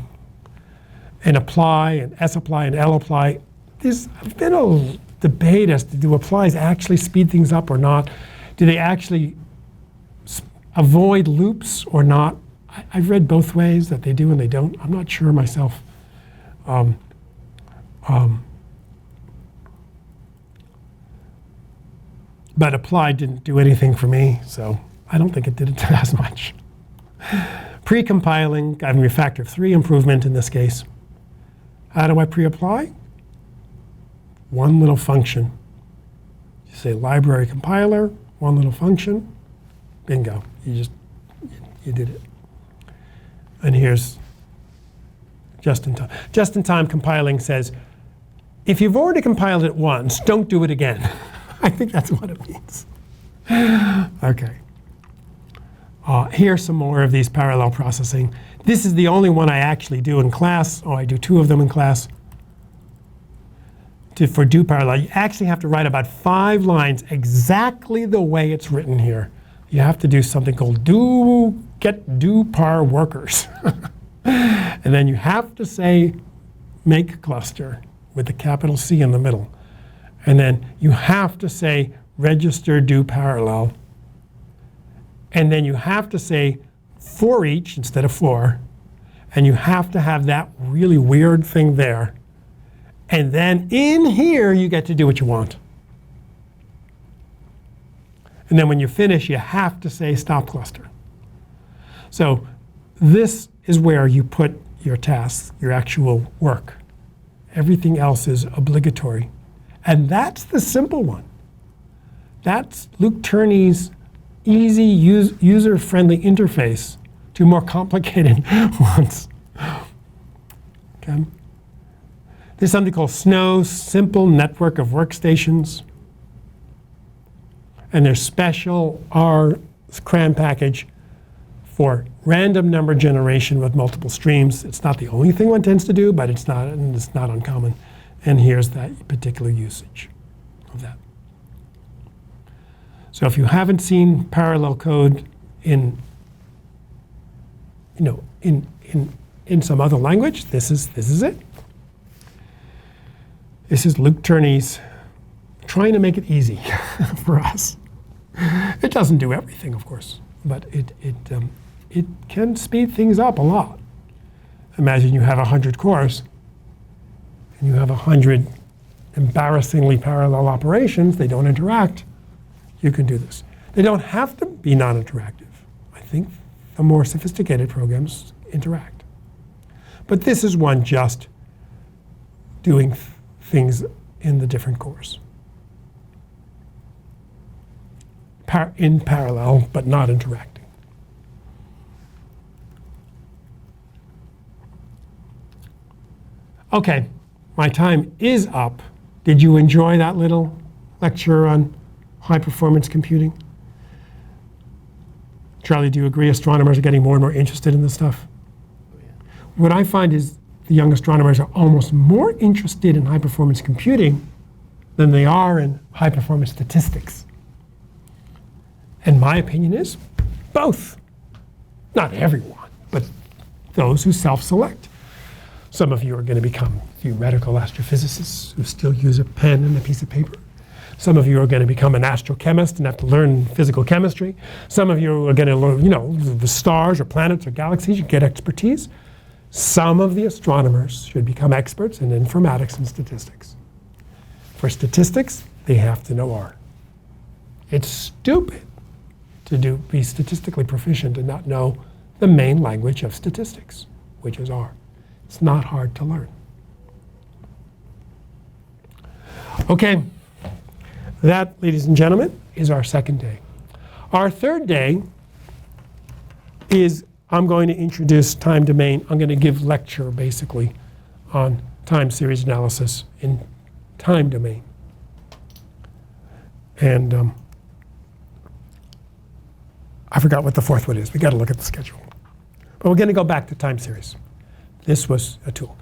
And apply, and sapply, and lapply. There's been a debate as to do applies actually speed things up or not. Do they actually avoid loops or not? I've read both ways, that they do and they don't. I'm not sure myself. But apply didn't do anything for me, so I don't think it did it as much. Pre-compiling, giving me a factor of 3 improvement in this case. How do I pre-apply? One little function. You say library compiler, one little function, bingo. You did it. And here's just in time. Just in time compiling says, if you've already compiled it once, don't do it again. I think that's what it means. Okay. Here's some more of these parallel processing. This is the only one I actually do in class. Oh, I do 2 of them in class. For do parallel, you actually have to write about 5 lines exactly the way it's written here. You have to do something called get do par workers. And then you have to say make cluster with the capital C in the middle. And then you have to say register do parallel. And then you have to say for each instead of for. And you have to have that really weird thing there. And then in here, you get to do what you want. And then when you finish, you have to say stop cluster. So this is where you put your tasks, your actual work. Everything else is obligatory. And that's the simple one. That's Luke Turney's easy, user-friendly interface to more complicated ones. Okay. There's something called SNOW, Simple Network of Workstations. And there's special R CRAN package for random number generation with multiple streams. It's not the only thing one tends to do, but it's not uncommon. And here's that particular usage of that. So if you haven't seen parallel code in some other language, this is it. This is Luke Turney's trying to make it easy for us. It doesn't do everything, of course, but it can speed things up a lot. Imagine you have 100 cores and you have 100 embarrassingly parallel operations. They don't interact. You can do this. They don't have to be non-interactive. I think the more sophisticated programs interact. But this is one just doing things in the different cores. In parallel, but not interacting. Okay, my time is up. Did you enjoy that little lecture on high-performance computing? Charlie, do you agree astronomers are getting more and more interested in this stuff? Oh, yeah. What I find is the young astronomers are almost more interested in high-performance computing than they are in high-performance statistics. And my opinion is both. Not everyone, but those who self-select. Some of you are going to become theoretical astrophysicists who still use a pen and a piece of paper. Some of you are going to become an astrochemist and have to learn physical chemistry. Some of you are going to learn, the stars or planets or galaxies, you get expertise. Some of the astronomers should become experts in informatics and statistics. For statistics, they have to know R. It's stupid to be statistically proficient and not know the main language of statistics, which is R. It's not hard to learn. Okay, that, ladies and gentlemen, is our second day. Our third day is I'm going to introduce time domain. I'm going to give lecture basically on time series analysis in time domain. And I forgot what the fourth one is. We got to look at the schedule. But we're going to go back to time series. This was a tool.